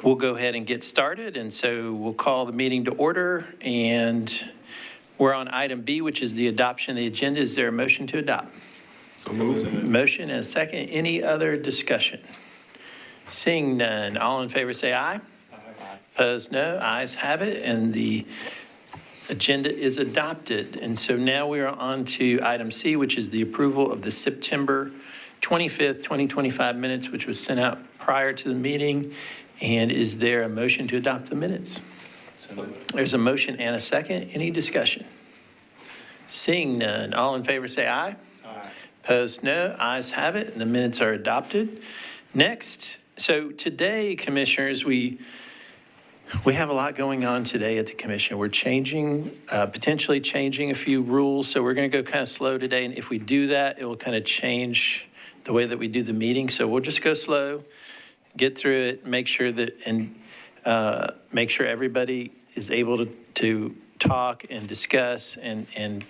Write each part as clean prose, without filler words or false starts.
We'll go ahead and get started, and so we'll call the meeting to order, and we're on item B, which is the adoption of the agenda. Is there a motion to adopt? So moved. Motion and a second. Any other discussion? Seeing none, all in favor say aye. Opposed, no. Ayes have it, and the agenda is adopted. And so now we are on to item C, which is the approval of the September 25th, 2025 minutes, which was sent out prior to the meeting. And is there a motion to adopt the minutes? There's a motion and a second. Any discussion? Seeing none, all in favor say aye. Aye. Opposed, no. Ayes have it, and the minutes are adopted. Next, so today, commissioners, we have a lot going on today at the commission. We're changing, potentially changing a few rules, so we're going to go kind of slow today. And if we do that, it will kind of change the way that we do the meeting. So we'll just go slow, get through it, make sure that, and make sure everybody is able to talk and discuss and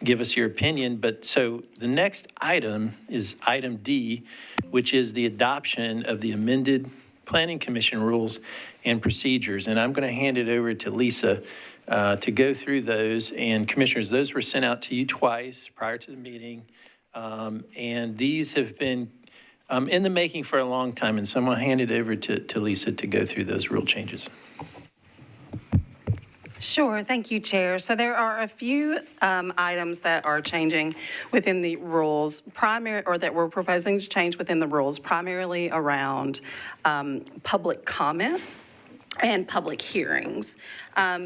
give us your opinion. But so the next item is item D, which is the adoption of the amended Planning Commission rules and procedures. And I'm going to hand it over to Lisa to go through those. And commissioners, those were sent out to you twice prior to the meeting. And these have been in the making for a long time. And so I'm going to hand it over to Lisa to go through those rule changes. Sure. Thank you, Chair. So there are a few items that are changing within the rules, that we're proposing to change within the rules, primarily around public comment and public hearings.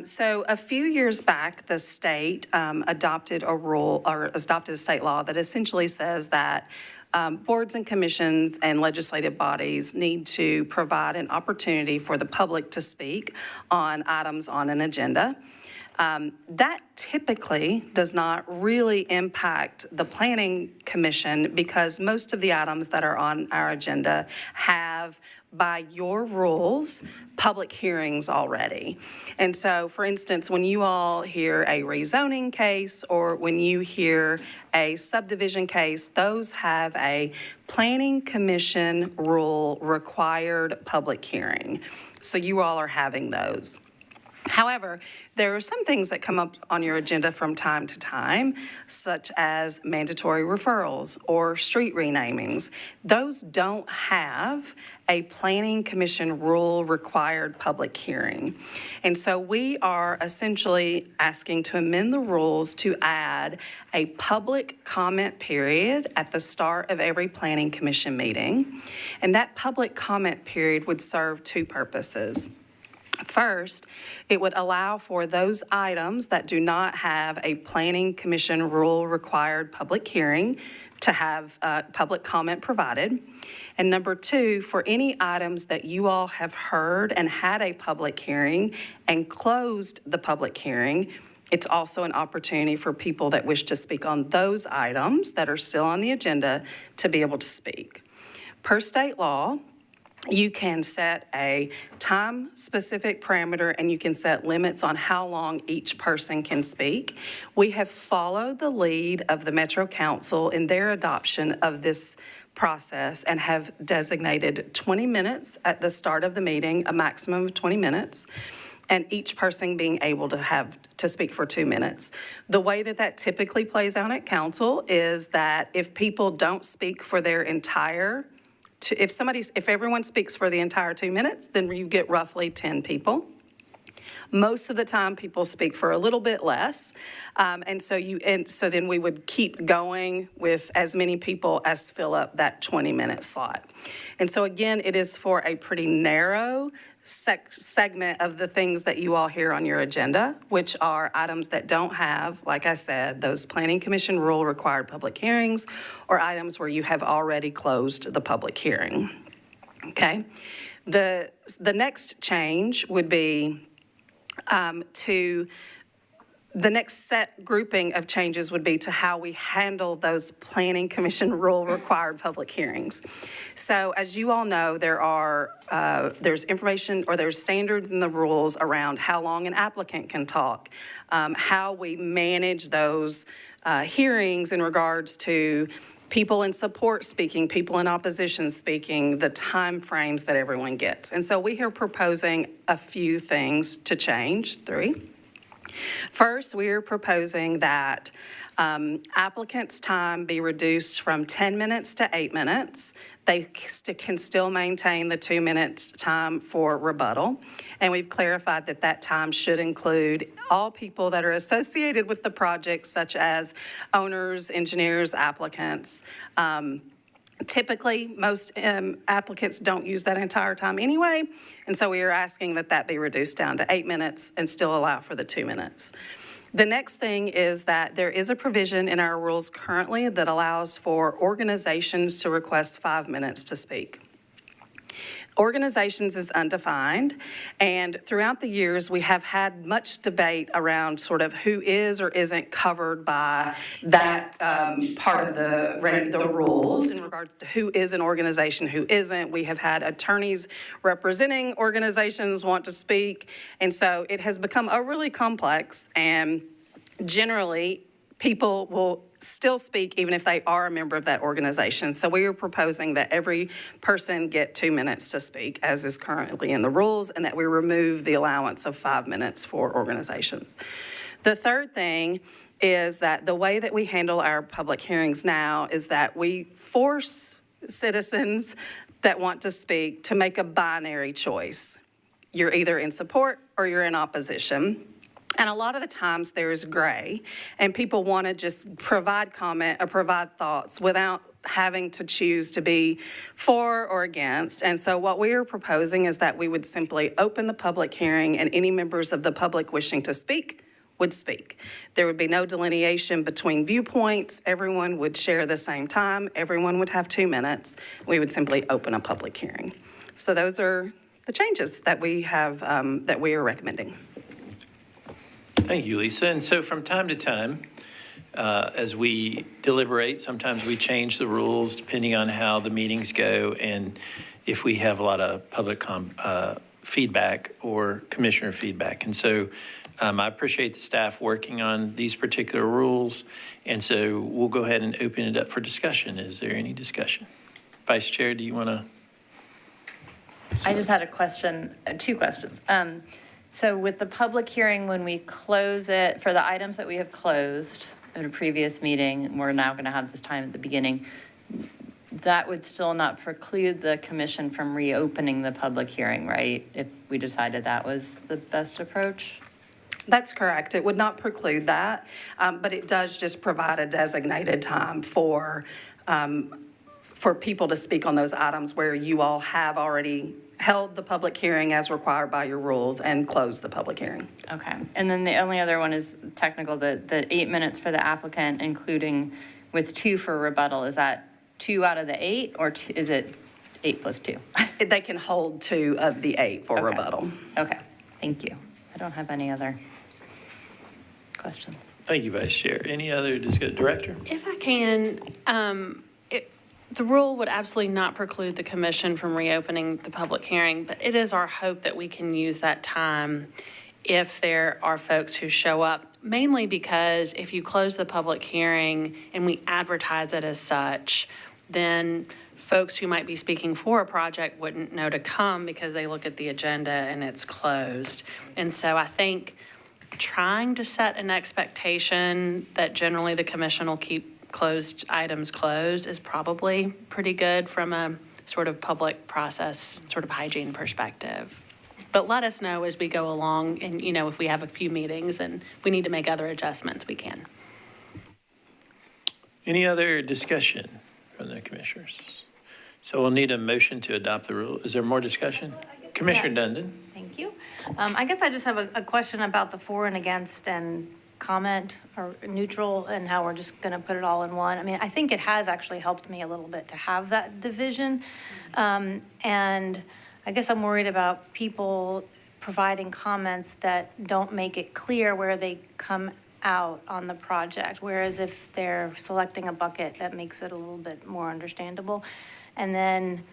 So a few years back, the state adopted a state law that essentially says that boards and commissions and legislative bodies need to provide an opportunity for the public to speak on items on an agenda. That typically does not really impact the Planning Commission because most of the items that are on our agenda have, by your rules, public hearings already. And so, for instance, when you all hear a rezoning case or when you hear a subdivision case, those have a Planning Commission rule required public hearing. So you all are having those. However, there are some things that come up on your agenda from time to time, such as mandatory referrals or street renamings. Those don't have a Planning Commission rule required public hearing. And so we are essentially asking to amend the rules to add a public comment period at the start of every Planning Commission meeting. And that public comment period would serve two purposes. First, it would allow for those items that do not have a Planning Commission rule required public hearing to have public comment provided. And number two, for any items that you all have heard and had a public hearing and closed the public hearing, it's also an opportunity for people that wish to speak on those items that are still on the agenda to be able to speak. Per state law, you can set a time-specific parameter and you can set limits on how long each person can speak. We have followed the lead of the Metro Council in their adoption of this process and have designated 20 minutes at the start of the meeting, a maximum of 20 minutes, and each person being able to speak for 2 minutes. The way that typically plays out at council is that if people don't speak for their entire if everyone speaks for the entire 2 minutes, then you get roughly 10 people. Most of the time, people speak for a little bit less, and so then we would keep going with as many people as fill up that 20-minute slot. And so again, it is for a pretty narrow segment of the things that you all hear on your agenda, which are items that don't have, like I said, those Planning Commission rule required public hearings or items where you have already closed the public hearing. Okay. The next change would be the next set grouping of changes would be to how we handle those Planning Commission rule required public hearings. So as you all know, there's information or there's standards in the rules around how long an applicant can talk, how we manage those hearings in regards to people in support speaking, people in opposition speaking, the time frames that everyone gets. And so we are proposing a few things to change, 3. First, we are proposing that applicants' time be reduced from 10 minutes to 8 minutes. They can still maintain the 2 minutes time for rebuttal. And we've clarified that that time should include all people that are associated with the project, such as owners, engineers, applicants. Typically, most applicants don't use that entire time anyway, and so we are asking that that be reduced down to 8 minutes and still allow for the 2 minutes. The next thing is that there is a provision in our rules currently that allows for organizations to request 5 minutes to speak. Organizations is undefined, and throughout the years, we have had much debate around sort of who is or isn't covered by that part of the rules in regards to who is an organization, who isn't. We have had attorneys representing organizations want to speak, and so it has become overly complex, and generally, people will still speak even if they are a member of that organization. So we are proposing that every person get 2 minutes to speak, as is currently in the rules, and that we remove the allowance of 5 minutes for organizations. The third thing is that the way that we handle our public hearings now is that we force citizens that want to speak to make a binary choice. You're either in support or you're in opposition. And a lot of the times there's gray, and people want to just provide comment or provide thoughts without having to choose to be for or against. And so what we are proposing is that we would simply open the public hearing, and any members of the public wishing to speak would speak. There would be no delineation between viewpoints. Everyone would share the same time. Everyone would have 2 minutes. We would simply open a public hearing. So those are the changes that we have, that we are recommending. Thank you, Lisa. And so from time to time, as we deliberate, sometimes we change the rules depending on how the meetings go and if we have a lot of public feedback or commissioner feedback. And so I appreciate the staff working on these particular rules. And so we'll go ahead and open it up for discussion. Is there any discussion? Vice Chair, do you want to? I just had a question, 2 questions. So with the public hearing, when we close it, for the items that we have closed at a previous meeting, we're now going to have this time at the beginning, that would still not preclude the commission from reopening the public hearing, right? If we decided that was the best approach? That's correct. It would not preclude that, but it does just provide a designated time for people to speak on those items where you all have already held the public hearing as required by your rules and closed the public hearing. Okay. And then the only other one is technical, the 8 minutes for the applicant, including with 2 for rebuttal. Is that 2 out of the 8, or is it 8 plus 2? They can hold 2 of the 8 for rebuttal. Okay. Thank you. I don't have any other questions. Thank you, Vice Chair. Any other discussion? Director? If I can, the rule would absolutely not preclude the commission from reopening the public hearing, but it is our hope that we can use that time if there are folks who show up, mainly because if you close the public hearing and we advertise it as such, then folks who might be speaking for a project wouldn't know to come because they look at the agenda and it's closed. And so I think trying to set an expectation that generally the commission will keep closed items closed is probably pretty good from a sort of public process, sort of hygiene perspective. But let us know as we go along, and if we have a few meetings and we need to make other adjustments, we can. Any other discussion from the commissioners? So we'll need a motion to adopt the rule. Is there more discussion? Commissioner Dundon. Thank you. I guess I just have a question about the for and against and comment or neutral and how we're just going to put it all in one. I mean, I think it has actually helped me a little bit to have that division. And I guess I'm worried about people providing comments that don't make it clear where they come out on the project. Whereas if they're selecting a bucket, that makes it a little bit more understandable. And then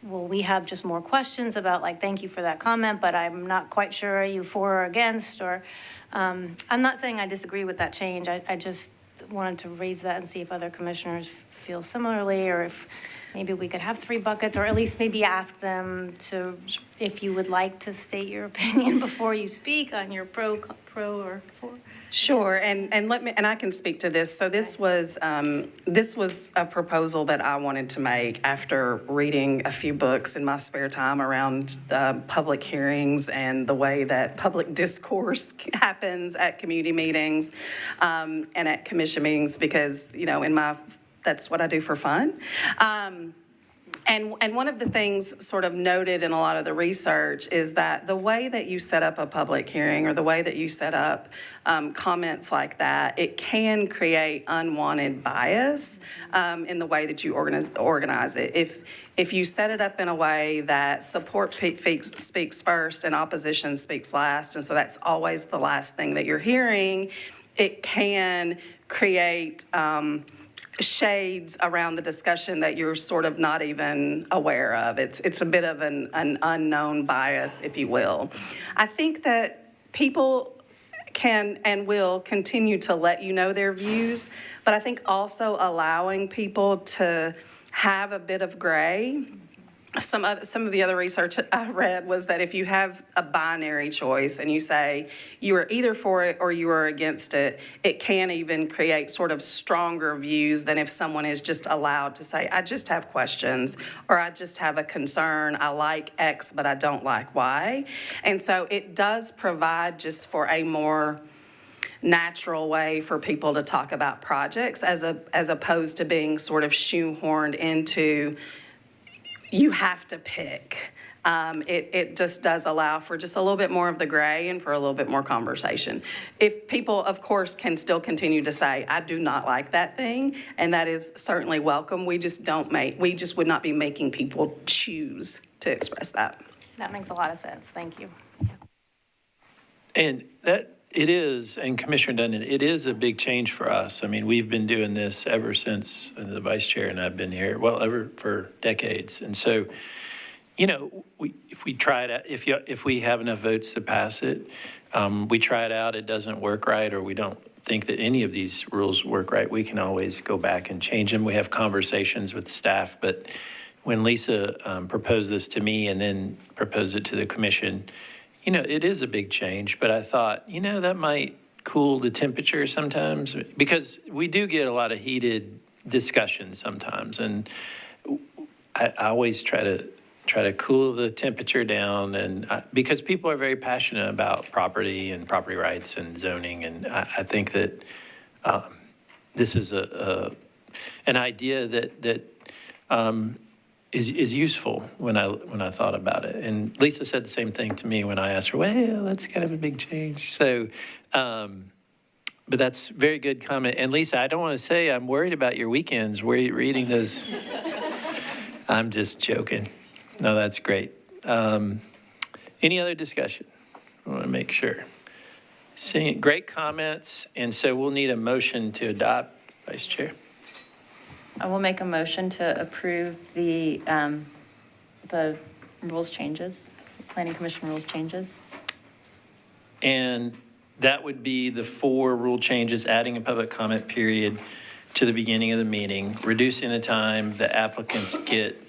will we have just more questions about, like, thank you for that comment, but I'm not quite sure, are you for or against? Or I'm not saying I disagree with that change. I just wanted to raise that and see if other commissioners feel similarly, or if maybe we could have 3 buckets, or at least maybe ask them to, if you would like to state your opinion before you speak on your pro or for. Sure, and let me, and I can speak to this. So this was a proposal that I wanted to make after reading a few books in my spare time around public hearings and the way that public discourse happens at community meetings and at commission meetings, because, you know, that's what I do for fun. And one of the things sort of noted in a lot of the research is that the way that you set up a public hearing, or the way that you set up comments like that, it can create unwanted bias in the way that you organize it. If you set it up in a way that support speaks first and opposition speaks last, and so that's always the last thing that you're hearing, it can create shades around the discussion that you're sort of not even aware of. It's a bit of an unknown bias, if you will. I think that people can and will continue to let you know their views, but I think also allowing people to have a bit of gray. Some of the other research I read was that if you have a binary choice and you say you are either for it or you are against it, it can even create sort of stronger views than if someone is just allowed to say, I just have questions, or I just have a concern, I like X, but I don't like Y. And so it does provide just for a more natural way for people to talk about projects as opposed to being sort of shoehorned into, you have to pick. It just does allow for just a little bit more of the gray and for a little bit more conversation. If people, of course, can still continue to say, I do not like that thing, and that is certainly welcome. We just would not be making people choose to express that. That makes a lot of sense. Thank you. And that, it is, and Commissioner Dundon, it is a big change for us. I mean, we've been doing this ever since the vice chair and I've been here, well, ever for decades. And so, you know, if we try it out, if we have enough votes to pass it, we try it out, it doesn't work right, or we don't think that any of these rules work right, we can always go back and change them. We have conversations with staff, but when Lisa proposed this to me and then proposed it to the commission, you know, it is a big change, but I thought, you know, that might cool the temperature sometimes, because we do get a lot of heated discussions sometimes, and I always try to cool the temperature down, and because people are very passionate about property and property rights and zoning, and I think that this is an idea that is useful when I thought about it. And Lisa said the same thing to me when I asked her, well, that's kind of a big change. So, but that's very good comment. And Lisa, I don't want to say I'm worried about your weekends. Were you reading those? I'm just joking. No, that's great. Any other discussion? I want to make sure. Seeing great comments, and so we'll need a motion to adopt, Vice Chair. I will make a motion to approve the rules changes, Planning Commission rules changes. And that would be the 4 rule changes, adding a public comment period to the beginning of the meeting, reducing the time the applicants get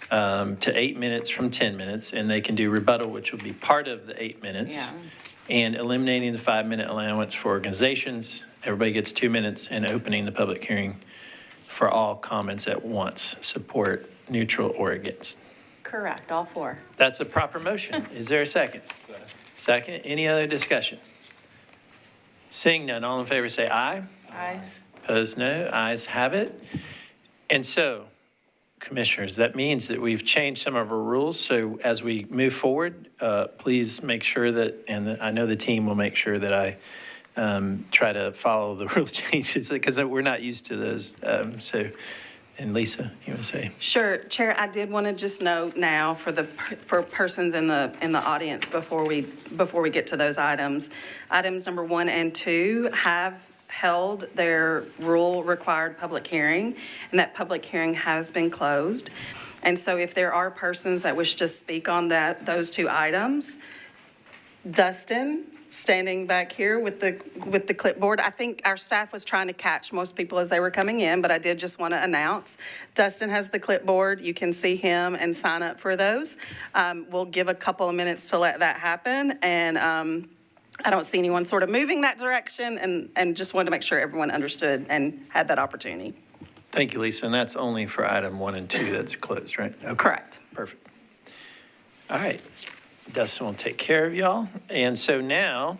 to 8 minutes from 10 minutes, and they can do rebuttal, which will be part of the 8 minutes. Yeah. And eliminating the 5-minute allowance for organizations. Everybody gets 2 minutes, and opening the public hearing for all comments at once, support, neutral, or against. Correct, all 4. That's a proper motion. Is there a second? Second. Any other discussion? Seeing none, all in favor say aye. Aye. Opposed, no. Ayes have it. And so, Commissioners, that means that we've changed some of our rules. So as we move forward, please make sure that, and I know the team will make sure that I try to follow the rule changes, because we're not used to those. And Lisa, you want to say? Sure, Chair, I did want to just note now for persons in the audience before we get to those items. Items number 1 and 2 have held their rule-required public hearing, and that public hearing has been closed. And so if there are persons that wish to speak on those 2 items, Dustin, standing back here with the clipboard. I think our staff was trying to catch most people as they were coming in, but I did just want to announce, Dustin has the clipboard. You can see him and sign up for those. We'll give a couple of minutes to let that happen, and I don't see anyone sort of moving that direction, and just wanted to make sure everyone understood and had that opportunity. Thank you, Lisa. And that's only for item 1 and 2 that's closed, right? Okay. Correct. Perfect. All right. Dustin will take care of y'all. And so now,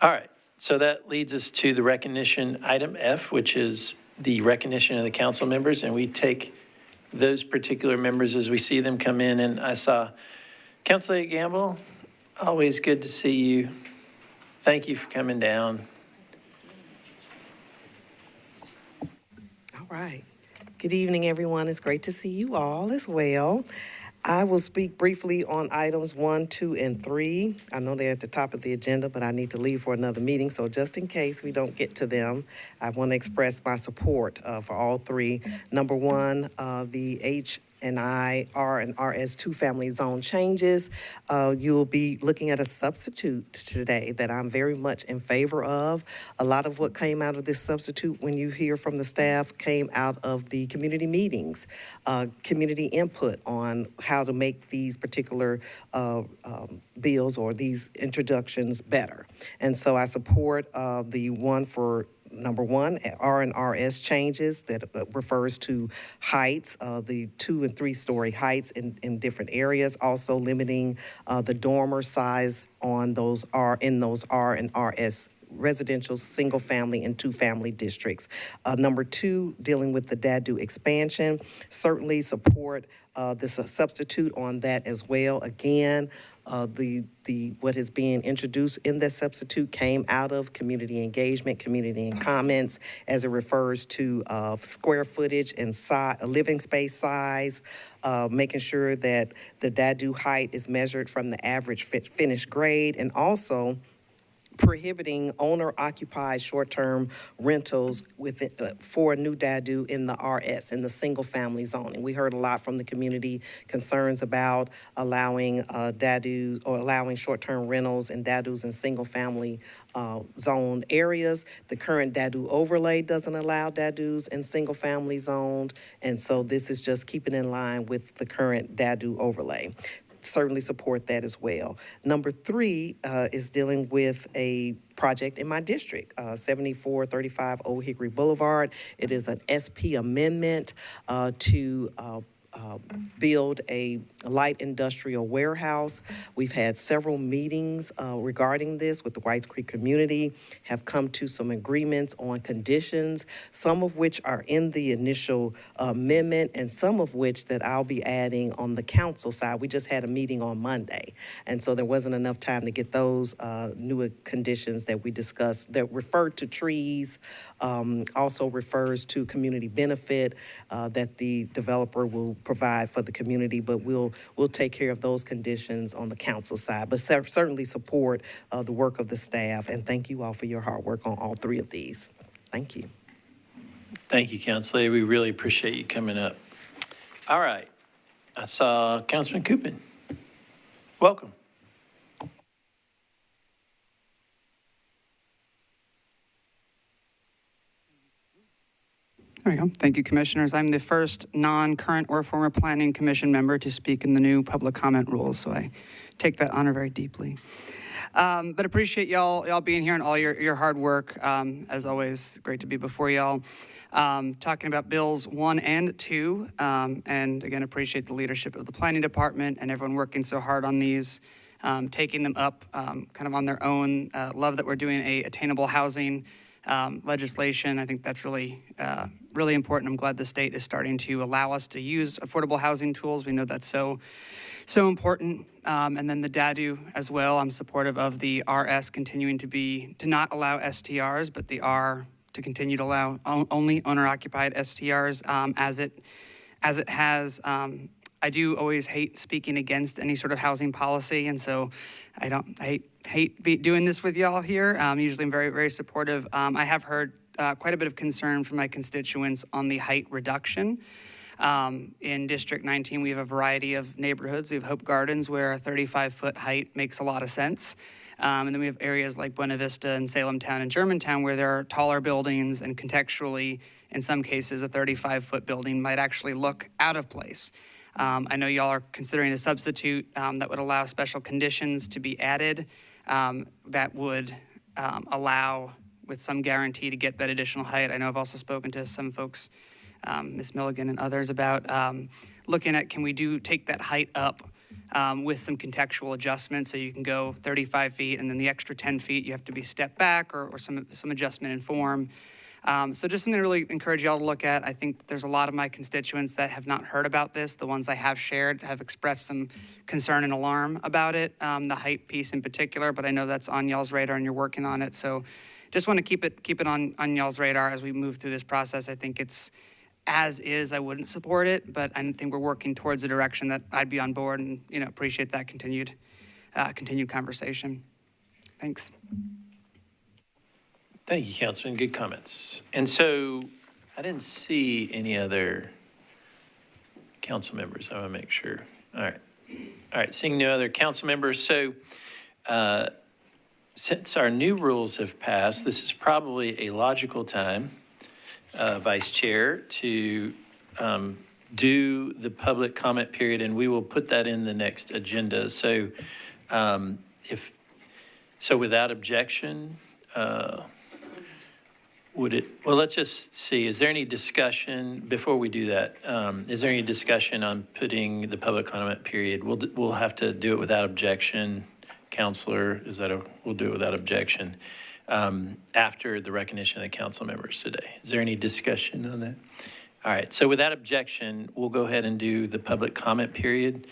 all right. So that leads us to the recognition, item F, which is the recognition of the council members. And we take those particular members as we see them come in. And I saw Councilor Gamble. Always good to see you. Thank you for coming down. All right. Good evening, everyone. It's great to see you all as well. I will speak briefly on items 1, 2, and 3. I know they're at the top of the agenda, but I need to leave for another meeting. So just in case we don't get to them, I want to express my support for all 3. Number 1, the H&I, R, and RS2 family zone changes. You'll be looking at a substitute today that I'm very much in favor of. A lot of what came out of this substitute, when you hear from the staff, came out of the community meetings, community input on how to make these particular bills or these introductions better. And so I support the one for Number 1, R and RS changes that refers to heights, the 2- and 3-story heights in different areas, also limiting the dormer size on those R and RS residential, single-family, and 2-family districts. Number 2, dealing with the DADU expansion, certainly support this substitute on that as well. Again, what is being introduced in that substitute came out of community engagement, community and comments, as it refers to square footage and living space size, making sure that the DADU height is measured from the average finished grade, and also prohibiting owner-occupied short-term rentals for new DADU in the RS, in the single-family zoning. We heard a lot from the community concerns about allowing DADU or allowing short-term rentals and DADUs in single-family zoned areas. The current DADU overlay doesn't allow DADUs in single-family zoned, and so this is just keeping in line with the current DADU overlay. Certainly support that as well. Number 3 is dealing with a project in my district, 7435 Old Hickory Boulevard. It is an SP amendment to build a light industrial warehouse. We've had several meetings regarding this with the Whites Creek community, have come to some agreements on conditions, some of which are in the initial amendment and some of which that I'll be adding on the council side. We just had a meeting on Monday, and so there wasn't enough time to get those newer conditions that we discussed that refer to trees, also refers to community benefit that the developer will provide for the community, but we'll take care of those conditions on the council side, but certainly support the work of the staff, and thank you all for your hard work on all 3 of these. Thank you. Thank you, Councilor. We really appreciate you coming up. All right. I saw Councilman Coopin. Welcome. There we go. Thank you, Commissioners. I'm the first non-current or former Planning Commission member to speak in the new public comment rules, so I take that honor very deeply. But appreciate y'all being here and all your hard work. As always, great to be before y'all. Talking about bills 1 and 2, and again, appreciate the leadership of the Planning Department and everyone working so hard on these, taking them up kind of on their own. Love that we're doing a attainable housing legislation. I think that's really important. I'm glad the state is starting to allow us to use affordable housing tools. We know that's so important. And then the DADU as well. I'm supportive of the RS continuing to not allow STRs, but the R to continue to allow only owner-occupied STRs as it has I do always hate speaking against any sort of housing policy, and so I hate doing this with y'all here. Usually I'm very, very supportive. I have heard quite a bit of concern from my constituents on the height reduction. In District 19, we have a variety of neighborhoods. We have Hope Gardens, where a 35-foot height makes a lot of sense. And then we have areas like Buena Vista and Salem Town and Germantown, where there are taller buildings, and contextually, in some cases, a 35-foot building might actually look out of place. I know y'all are considering a substitute that would allow special conditions to be added that would allow, with some guarantee, to get that additional height. I know I've also spoken to some folks, Ms. Milligan and others, about looking at, can we take that height up with some contextual adjustments, so you can go 35 feet and then the extra 10 feet you have to be stepped back, or some adjustment in form. So just something to really encourage y'all to look at. I think there's a lot of my constituents that have not heard about this. The ones I have shared have expressed some concern and alarm about it, the height piece in particular, but I know that's on y'all's radar and you're working on it. So just want to keep it on y'all's radar as we move through this process. I think it's, as is, I wouldn't support it, but I think we're working towards a direction that I'd be on board, and appreciate that continued conversation. Thanks. Thank you, Councilman. Good comments. And so I didn't see any other council members. I want to make sure. All right. Seeing no other council members. So since our new rules have passed, this is probably a logical time, Vice Chair, to do the public comment period, and we will put that in the next agenda. So without objection, let's just see, is there any discussion, before we do that, is there any discussion on putting the public comment period? We'll have to do it without objection. Counselor, we'll do it without objection after the recognition of the council members today. Is there any discussion on that? All right, so without objection, we'll go ahead and do the public comment period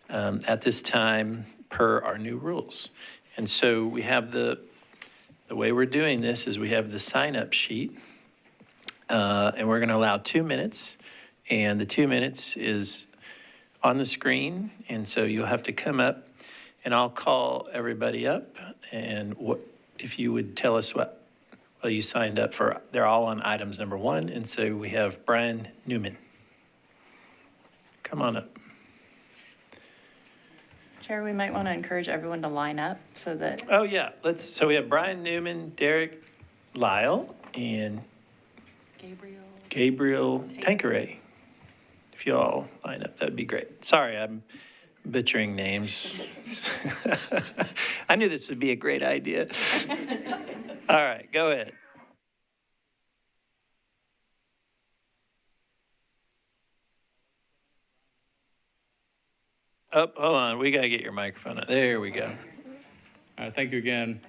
at this time per our new rules. And so we have the way we're doing this is we have the sign-up sheet, and we're going to allow 2 minutes, and the 2 minutes is on the screen, and so you'll have to come up, and I'll call everybody up, and if you would tell us what you signed up for. They're all on items number 1, and so we have Brian Newman. Come on up. Chair, we might want to encourage everyone to line up so that. Oh, yeah, so we have Brian Newman, Derek Lyle, and Gabriel Tanqueray. If you all line up, that'd be great. Sorry, I'm butchering names. I knew this would be a great idea. All right, go ahead. Oh, hold on, we gotta get your microphone on. There we go. Thank you again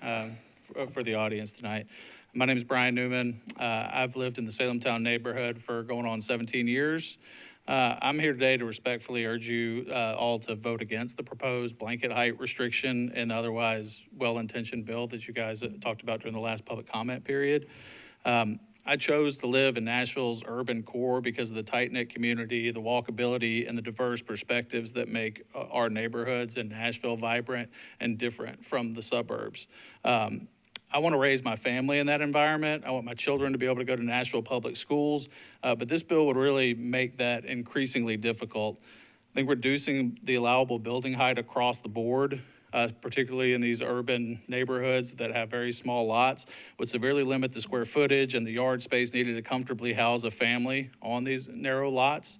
for the audience tonight. My name is Brian Newman. I've lived in the Salem Town neighborhood for going on 17 years. I'm here today to respectfully urge you all to vote against the proposed blanket height restriction and the otherwise well-intentioned bill that you guys talked about during the last public comment period. I chose to live in Nashville's urban core because of the tight-knit community, the walkability, and the diverse perspectives that make our neighborhoods in Nashville vibrant and different from the suburbs. I want to raise my family in that environment. I want my children to be able to go to Nashville public schools, but this bill would really make that increasingly difficult. I think reducing the allowable building height across the board, particularly in these urban neighborhoods that have very small lots, would severely limit the square footage and the yard space needed to comfortably house a family on these narrow lots.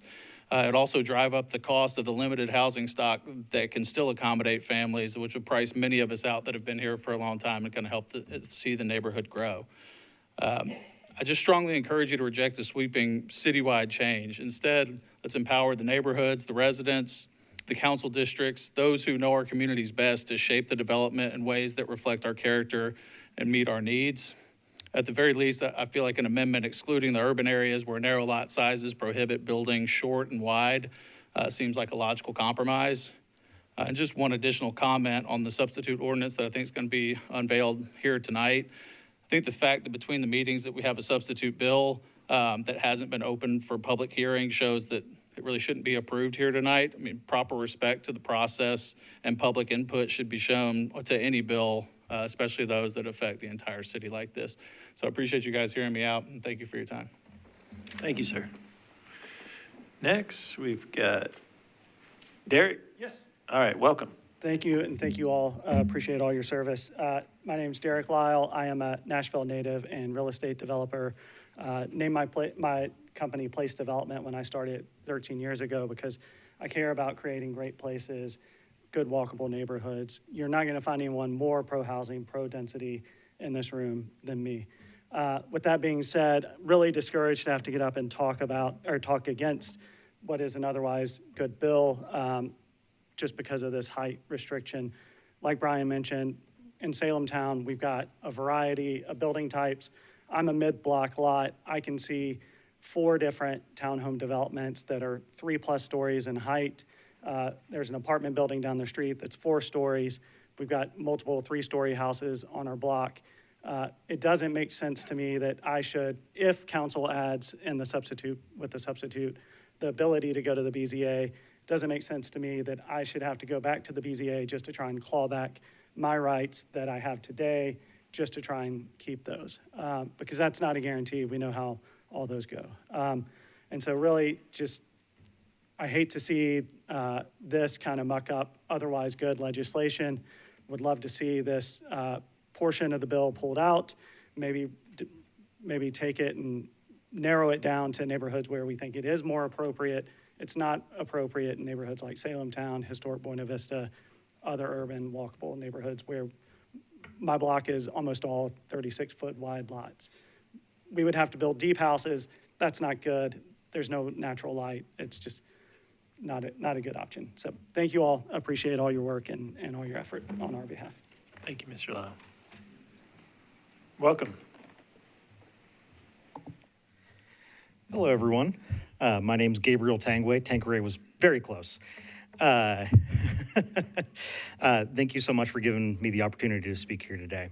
It'd also drive up the cost of the limited housing stock that can still accommodate families, which would price many of us out that have been here for a long time and can help see the neighborhood grow. I just strongly encourage you to reject the sweeping citywide change. Instead, let's empower the neighborhoods, the residents, the council districts, those who know our communities best, to shape the development in ways that reflect our character and meet our needs. At the very least, I feel like an amendment excluding the urban areas where narrow lot sizes prohibit building short and wide seems like a logical compromise. And just one additional comment on the substitute ordinance that I think is going to be unveiled here tonight. I think the fact that between the meetings that we have a substitute bill that hasn't been open for public hearing shows that it really shouldn't be approved here tonight. I mean, proper respect to the process and public input should be shown to any bill, especially those that affect the entire city like this. So I appreciate you guys hearing me out, and thank you for your time. Thank you, sir. Next, we've got Derek. Yes. All right, welcome. Thank you, and thank you all. Appreciate all your service. My name's Derek Lyle. I am a Nashville native and real estate developer. Named my company Place Development when I started 13 years ago because I care about creating great places, good walkable neighborhoods. You're not going to find anyone more pro-housing, pro-density in this room than me. With that being said, really discouraged to have to get up and talk against what is an otherwise good bill, just because of this height restriction. Like Brian mentioned, in Salem Town, we've got a variety of building types. I'm a mid-block lot. I can see 4 different townhome developments that are 3+ stories in height. There's an apartment building down the street that's 4 stories. We've got multiple 3-story houses on our block. It doesn't make sense to me that I should, if council adds in the substitute, the ability to go to the BZA, doesn't make sense to me that I should have to go back to the BZA just to try and claw back my rights that I have today, just to try and keep those. Because that's not a guarantee. We know how all those go. And so really just, I hate to see this kind of muck up otherwise good legislation. Would love to see this portion of the bill pulled out, maybe take it and narrow it down to neighborhoods where we think it is more appropriate. It's not appropriate in neighborhoods like Salem Town, historic Buena Vista, other urban walkable neighborhoods where my block is almost all 36-foot wide lots. We would have to build deep houses. That's not good. There's no natural light. It's just not a good option. So thank you all. Appreciate all your work and all your effort on our behalf. Thank you, Mr. Lyle. Welcome. Hello, everyone. My name's Gabriel Tangway. Tanqueray was very close. Thank you so much for giving me the opportunity to speak here today.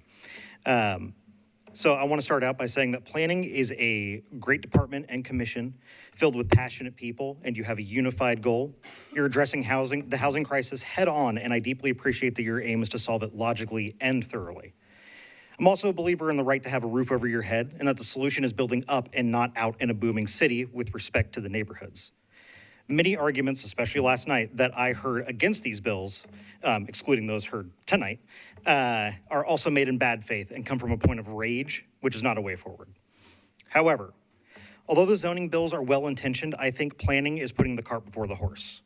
So I want to start out by saying that planning is a great department and commission filled with passionate people, and you have a unified goal. You're addressing the housing crisis head on, and I deeply appreciate that your aim is to solve it logically and thoroughly. I'm also a believer in the right to have a roof over your head, and that the solution is building up and not out in a booming city with respect to the neighborhoods. Many arguments, especially last night, that I heard against these bills, excluding those heard tonight, are also made in bad faith and come from a point of rage, which is not a way forward. However, although the zoning bills are well-intentioned, I think planning is putting the cart before the horse.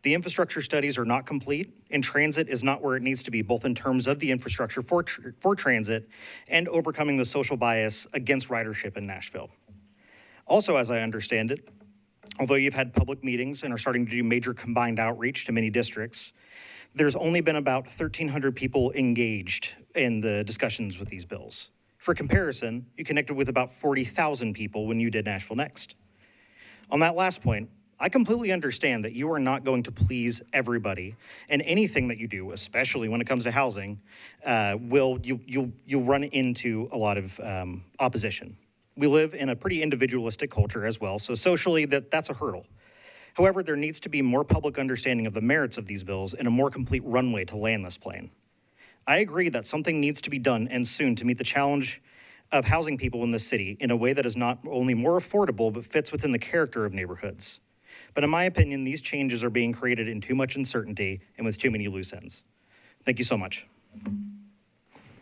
The infrastructure studies are not complete, and transit is not where it needs to be, both in terms of the infrastructure for transit and overcoming the social bias against ridership in Nashville. Also, as I understand it, although you've had public meetings and are starting to do major combined outreach to many districts, there's only been about 1,300 people engaged in the discussions with these bills. For comparison, you connected with about 40,000 people when you did Nashville Next. On that last point, I completely understand that you are not going to please everybody, and anything that you do, especially when it comes to housing, you'll run into a lot of opposition. We live in a pretty individualistic culture as well, so socially that's a hurdle. However, there needs to be more public understanding of the merits of these bills and a more complete runway to land this plane. I agree that something needs to be done, and soon, to meet the challenge of housing people in this city in a way that is not only more affordable but fits within the character of neighborhoods. But in my opinion, these changes are being created in too much uncertainty and with too many loose ends. Thank you so much.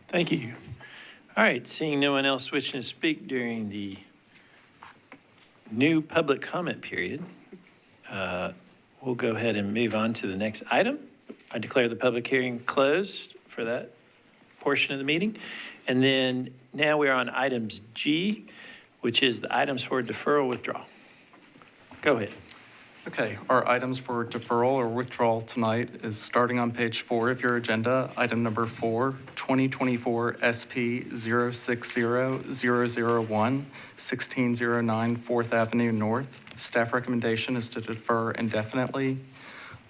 Thank you. All right, seeing no one else wishing to speak during the new public comment period, we'll go ahead and move on to the next item. I declare the public hearing closed for that portion of the meeting. And then now we're on items G, which is the items for deferral withdrawal. Go ahead. Okay, our items for deferral or withdrawal tonight is starting on page 4 of your agenda. Item number 4, 2024 SP 060001, 1609 4th Avenue North. Staff recommendation is to defer indefinitely.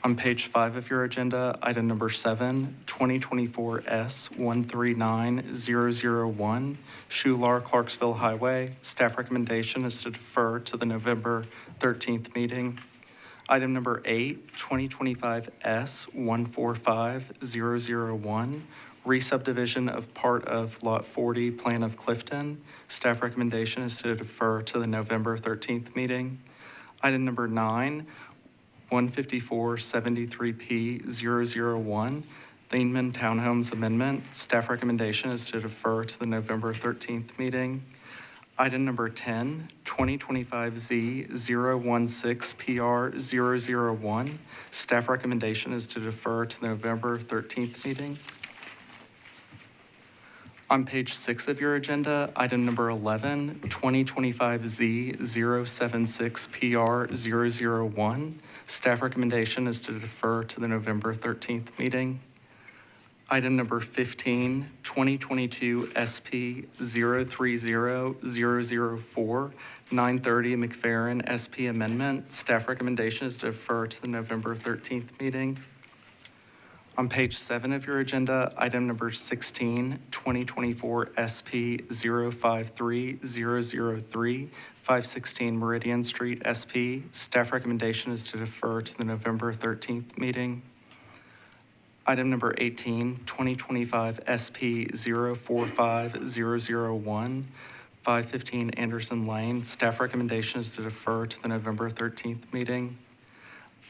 On page 5 of your agenda, item number 7, 2024 S 139001, Schular Clarksville Highway. Staff recommendation is to defer to the November 13th meeting. Item number 8, 2025 S145001, re-subdivision of part of Lot 40, Plan of Clifton. Staff recommendation is to defer to the November 13th meeting. Item number 9, 15473P001, Thieneman Townhomes Amendment. Staff recommendation is to defer to the November 13th meeting. Item number 10, 2025Z016PR001. Staff recommendation is to defer to the November 13th meeting. On page 6 of your agenda, item number 11, 2025Z076PR001. Staff recommendation is to defer to the November 13th meeting. Item number 15, 2022 SP 030004, 930 McFerrin SP Amendment. Staff recommendation is to defer to the November 13th meeting. On page 7 of your agenda, item number 16, 2024 SP 053003, 516 Meridian Street SP. Staff recommendation is to defer to the November 13th meeting. Item number 18, 2025 SP 045001, 515 Anderson Lane. Staff recommendation is to defer to the November 13th meeting.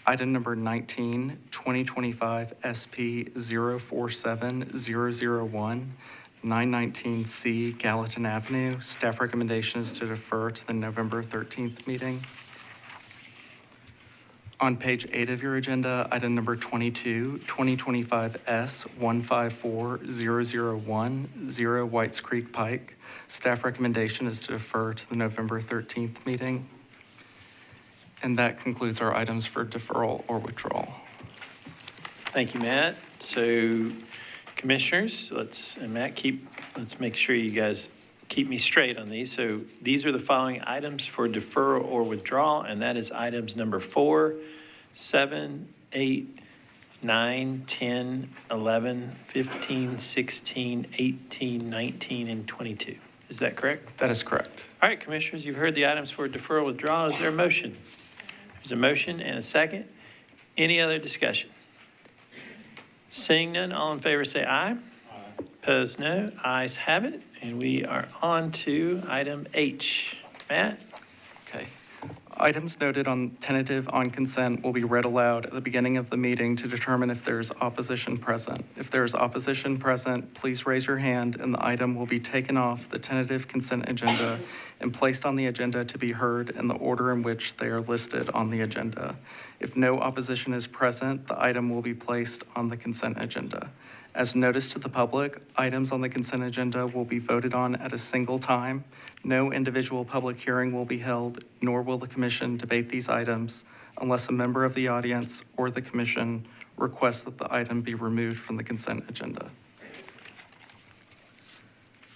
Item number 19, 2025 SP 047001, 919C Gallatin Avenue. Staff recommendation is to defer to the November 13th meeting. On page 8 of your agenda, item number 22, 2025 S154001, 0 Whites Creek Pike. Staff recommendation is to defer to the November 13th meeting. And that concludes our items for deferral or withdrawal. Thank you, Matt. So commissioners, let's make sure you guys keep me straight on these. So these are the following items for deferral or withdrawal, and that is items number 4, 7, 8, 9, 10, 11, 15, 16, 18, 19, and 22. Is that correct? That is correct. All right, commissioners, you've heard the items for deferral withdrawal. Is there a motion? There's a motion and a second. Any other discussion? Seeing none, all in favor say aye. Aye. Opposed, no. Ayes have it. And we are on to item H. Matt? Okay. Items noted on tentative on consent will be read aloud at the beginning of the meeting to determine if there is opposition present. If there is opposition present, please raise your hand and the item will be taken off the tentative consent agenda and placed on the agenda to be heard in the order in which they are listed on the agenda. If no opposition is present, the item will be placed on the consent agenda. As noticed to the public, items on the consent agenda will be voted on at a single time. No individual public hearing will be held, nor will the commission debate these items unless a member of the audience or the commission requests that the item be removed from the consent agenda.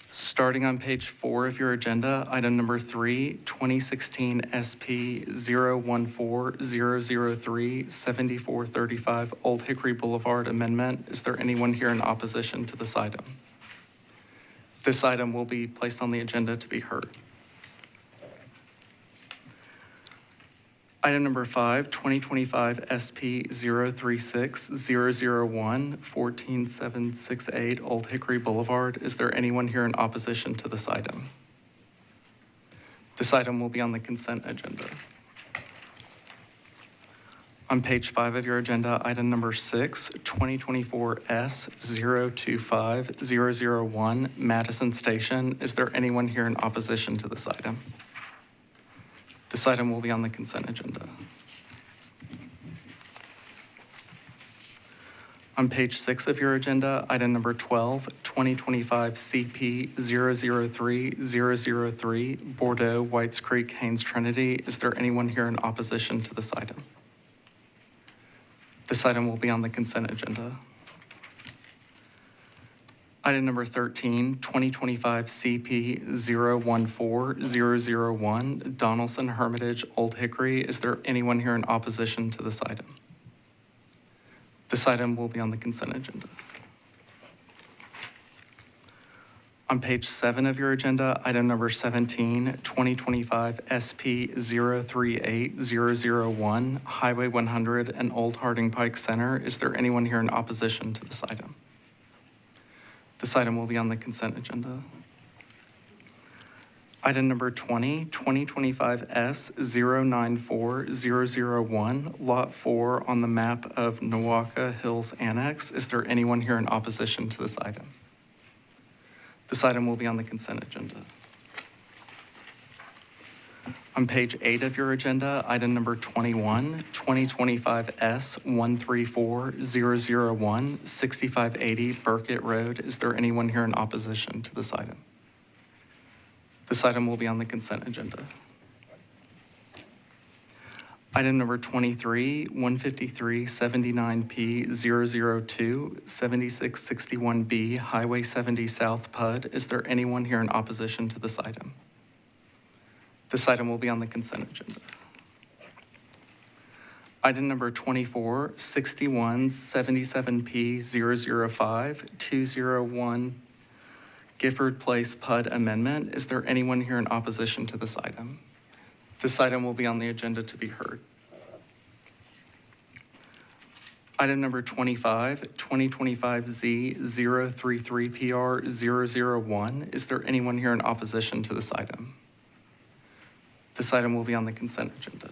Starting on page 4 of your agenda, item number 3, 2016 SP 014003, 7435 Old Hickory Boulevard Amendment. Is there anyone here in opposition to this item? This item will be placed on the agenda to be heard. Item number 5, 2025 SP 036001, 14768 Old Hickory Boulevard. Is there anyone here in opposition to this item? This item will be on the consent agenda. On page 5 of your agenda, item number 6, 2024 S025001, Madison Station. Is there anyone here in opposition to this item? This item will be on the consent agenda. On page 6 of your agenda, item number 12, 2025 CP 003003, Bordeaux, Whites Creek, Haynes Trinity. Is there anyone here in opposition to this item? This item will be on the consent agenda. Item number 13, 2025 CP 014001, Donaldson Hermitage, Old Hickory. Is there anyone here in opposition to this item? This item will be on the consent agenda. On page 7 of your agenda, item number 17, 2025 SP 038001, Highway 100 and Old Harding Pike Center. Is there anyone here in opposition to this item? This item will be on the consent agenda. Item number 20, 2025 S 094001, Lot 4 on the map of Nawaka Hills Annex. Is there anyone here in opposition to this item? This item will be on the consent agenda. On page 8 of your agenda, item number 21, 2025 S 134001, 6580 Burkett Road. Is there anyone here in opposition to this item? This item will be on the consent agenda. Item number 23, 15379P 002, 7661B Highway 70 South PUD. Is there anyone here in opposition to this item? This item will be on the consent agenda. Item number 24, 6177P 005, 201 Gifford Place PUD Amendment. Is there anyone here in opposition to this item? This item will be on the agenda to be heard. Item number 25, 2025Z 033PR 001. Is there anyone here in opposition to this item? This item will be on the consent agenda.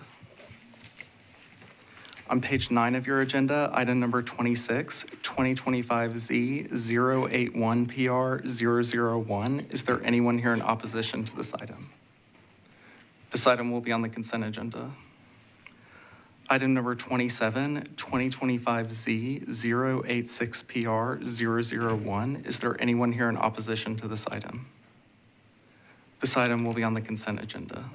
On page 9 of your agenda, item number 26, 2025Z 081PR 001. Is there anyone here in opposition to this item? This item will be on the consent agenda. Item number 27, 2025Z 086PR 001. Is there anyone here in opposition to this item? This item will be on the consent agenda.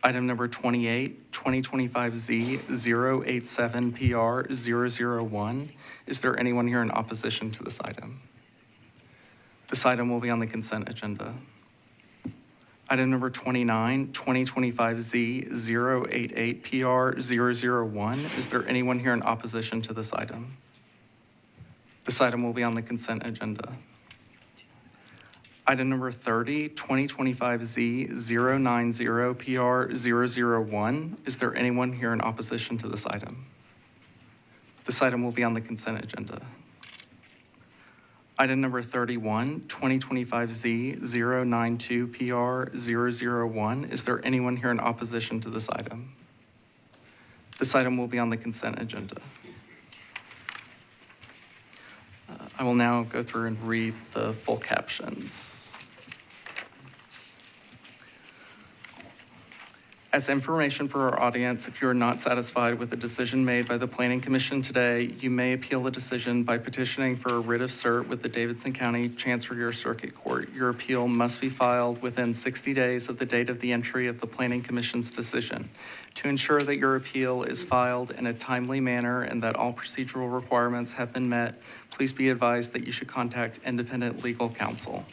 Item number 28, 2025Z 087PR 001. Is there anyone here in opposition to this item? This item will be on the consent agenda. Item number 29, 2025Z 088PR 001. Is there anyone here in opposition to this item? This item will be on the consent agenda. Item number 30, 2025Z 090PR 001. Is there anyone here in opposition to this item? This item will be on the consent agenda. Item number 31, 2025Z 092PR 001. Is there anyone here in opposition to this item? This item will be on the consent agenda. I will now go through and read the full captions. As information for our audience, if you are not satisfied with the decision made by the Planning Commission today, you may appeal the decision by petitioning for a writ of cert with the Davidson County Chancery or Circuit Court. Your appeal must be filed within 60 days of the date of the entry of the Planning Commission's decision. To ensure that your appeal is filed in a timely manner and that all procedural requirements have been met, please be advised that you should contact independent legal counsel.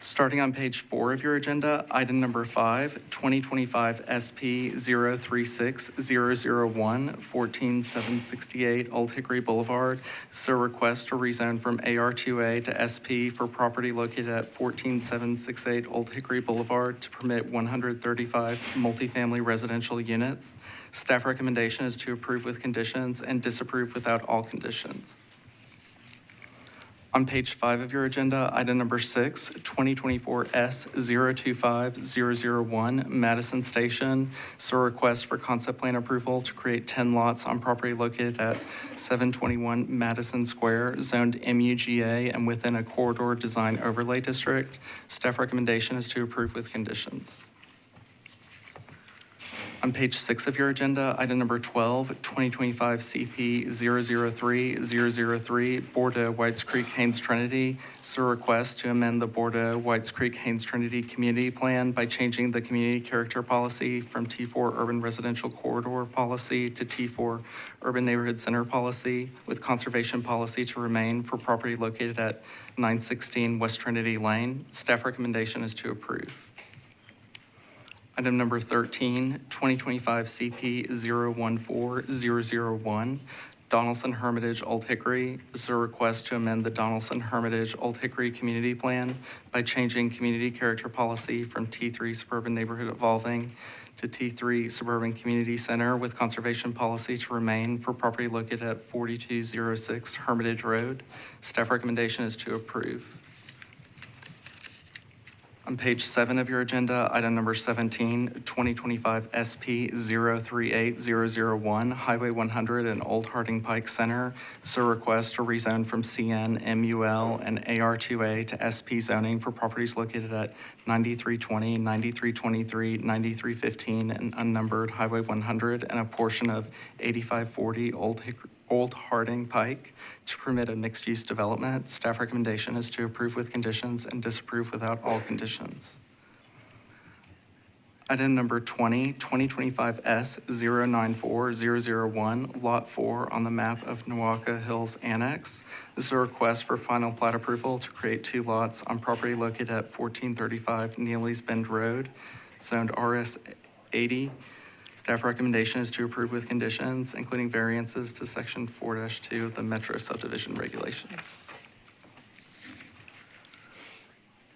Starting on page 4 of your agenda, item number 5, 2025 SP 036001, 14768 Old Hickory Boulevard. This is a request to rezone from AR2A to SP for property located at 14768 Old Hickory Boulevard to permit 135 multifamily residential units. Staff recommendation is to approve with conditions and disapprove without all conditions. On page 5 of your agenda, item number 6, 2024 S 025001, Madison Station. So a request for concept plan approval to create 10 lots on property located at 721 Madison Square, zoned MUGA and within a corridor design overlay district. Staff recommendation is to approve with conditions. On page 6 of your agenda, item number 12, 2025 CP 003-003, Bordeaux, Whites Creek, Haynes Trinity. So a request to amend the Bordeaux, Whites Creek, Haynes Trinity Community Plan by changing the community character policy from T4 Urban Residential Corridor Policy to T4 Urban Neighborhood Center Policy, with conservation policy to remain for property located at 916 West Trinity Lane. Staff recommendation is to approve. Item number 13, 2025 CP 014001, Donaldson Hermitage Old Hickory. This is a request to amend the Donaldson Hermitage Old Hickory Community Plan by changing community character policy from T3 Suburban Neighborhood Evolving to T3 Suburban Community Center with conservation policy to remain for property located at 4206 Hermitage Road. Staff recommendation is to approve. On page 7 of your agenda, item number 17, 2025 SP 038001, Highway 100 and Old Harding Pike Center. This is a request to rezone from CN, MUL, and AR2A to SP zoning for properties located at 9320, 9323, 9315, and unnumbered Highway 100, and a portion of 8540 Old Harding Pike to permit a mixed-use development. Staff recommendation is to approve with conditions and disapprove without all conditions. Item number 20, 2025 S 094001, Lot 4 on the map of Nowaka Hills Annex. This is a request for final plat approval to create 2 lots on property located at 1435 Neely's Bend Road, zoned RS 80. Staff recommendation is to approve with conditions, including variances to section 4-2 of the Metro subdivision regulations.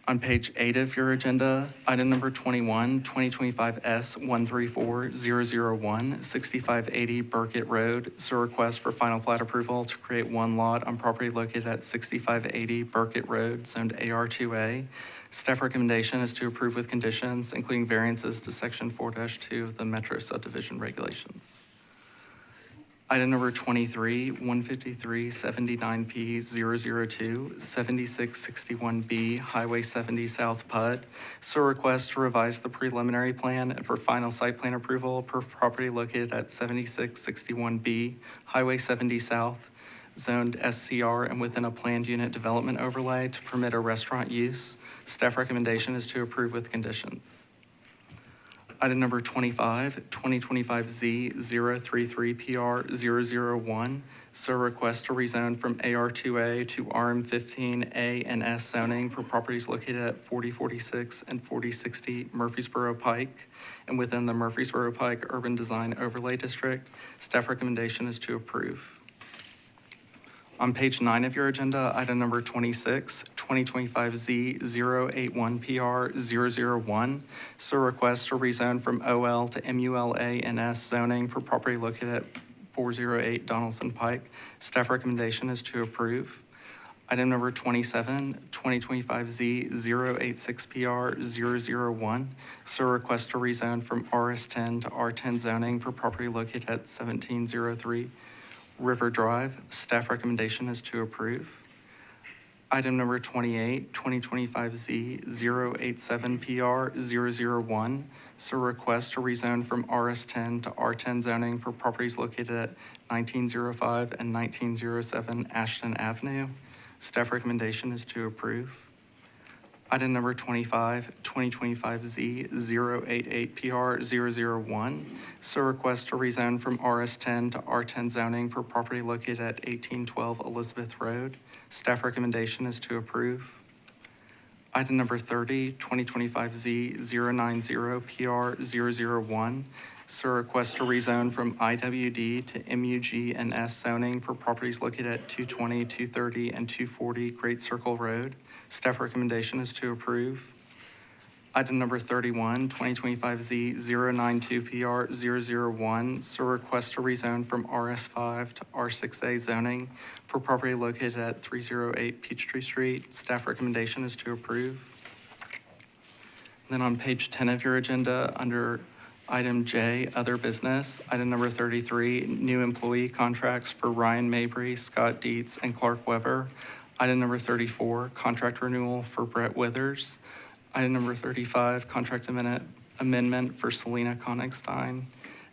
On page 8 of your agenda, item number 21, 2025 S 134001, 6580 Burkett Road. It's a request for final plat approval to create 1 lot on property located at 6580 Burkett Road, zoned AR2A. Staff recommendation is to approve with conditions, including variances to section 4-2 of the Metro subdivision regulations. Item number 23, 15379P 002, 7661B Highway 70 South PUD. So request to revise the preliminary plan for final site plan approval per property located at 7661B Highway 70 South, zoned SCR and within a planned unit development overlay to permit a restaurant use. Staff recommendation is to approve with conditions. Item number 25, 2025Z 033PR 001. So request to rezone from AR2A to RM15A and S zoning for properties located at 4046 and 4060 Murfreesboro Pike and within the Murfreesboro Pike Urban Design Overlay District. Staff recommendation is to approve. On page 9 of your agenda, item number 26, 2025Z 081PR 001. So request to rezone from OL to MULA and S zoning for property located at 408 Donaldson Pike. Staff recommendation is to approve. Item number 27, 2025Z 086PR 001. So request to rezone from RS10 to R10 zoning for property located at 1703 River Drive. Staff recommendation is to approve. Item number 28, 2025Z 087PR 001. So request to rezone from RS10 to R10 zoning for properties located at 1905 and 1907 Ashton Avenue. Staff recommendation is to approve. Item number 25, 2025Z 088PR 001. So request to rezone from RS10 to R10 zoning for property located at 1812 Elizabeth Road. Staff recommendation is to approve. Item number 30, 2025Z 090PR 001. So request to rezone from IWD to MUG and S zoning for properties located at 220, 230, and 240 Great Circle Road. Staff recommendation is to approve. Item number 31, 2025Z 092PR 001. So request to rezone from RS5 to R6A zoning for property located at 308 Peachtree Street. Staff recommendation is to approve. Then on page 10 of your agenda, under item J, other business, item number 33, new employee contracts for Ryan Mabry, Scott Dietz, and Clark Weber. Item number 34, contract renewal for Brett Withers. Item number 35, contract amendment for Selena Konigstein.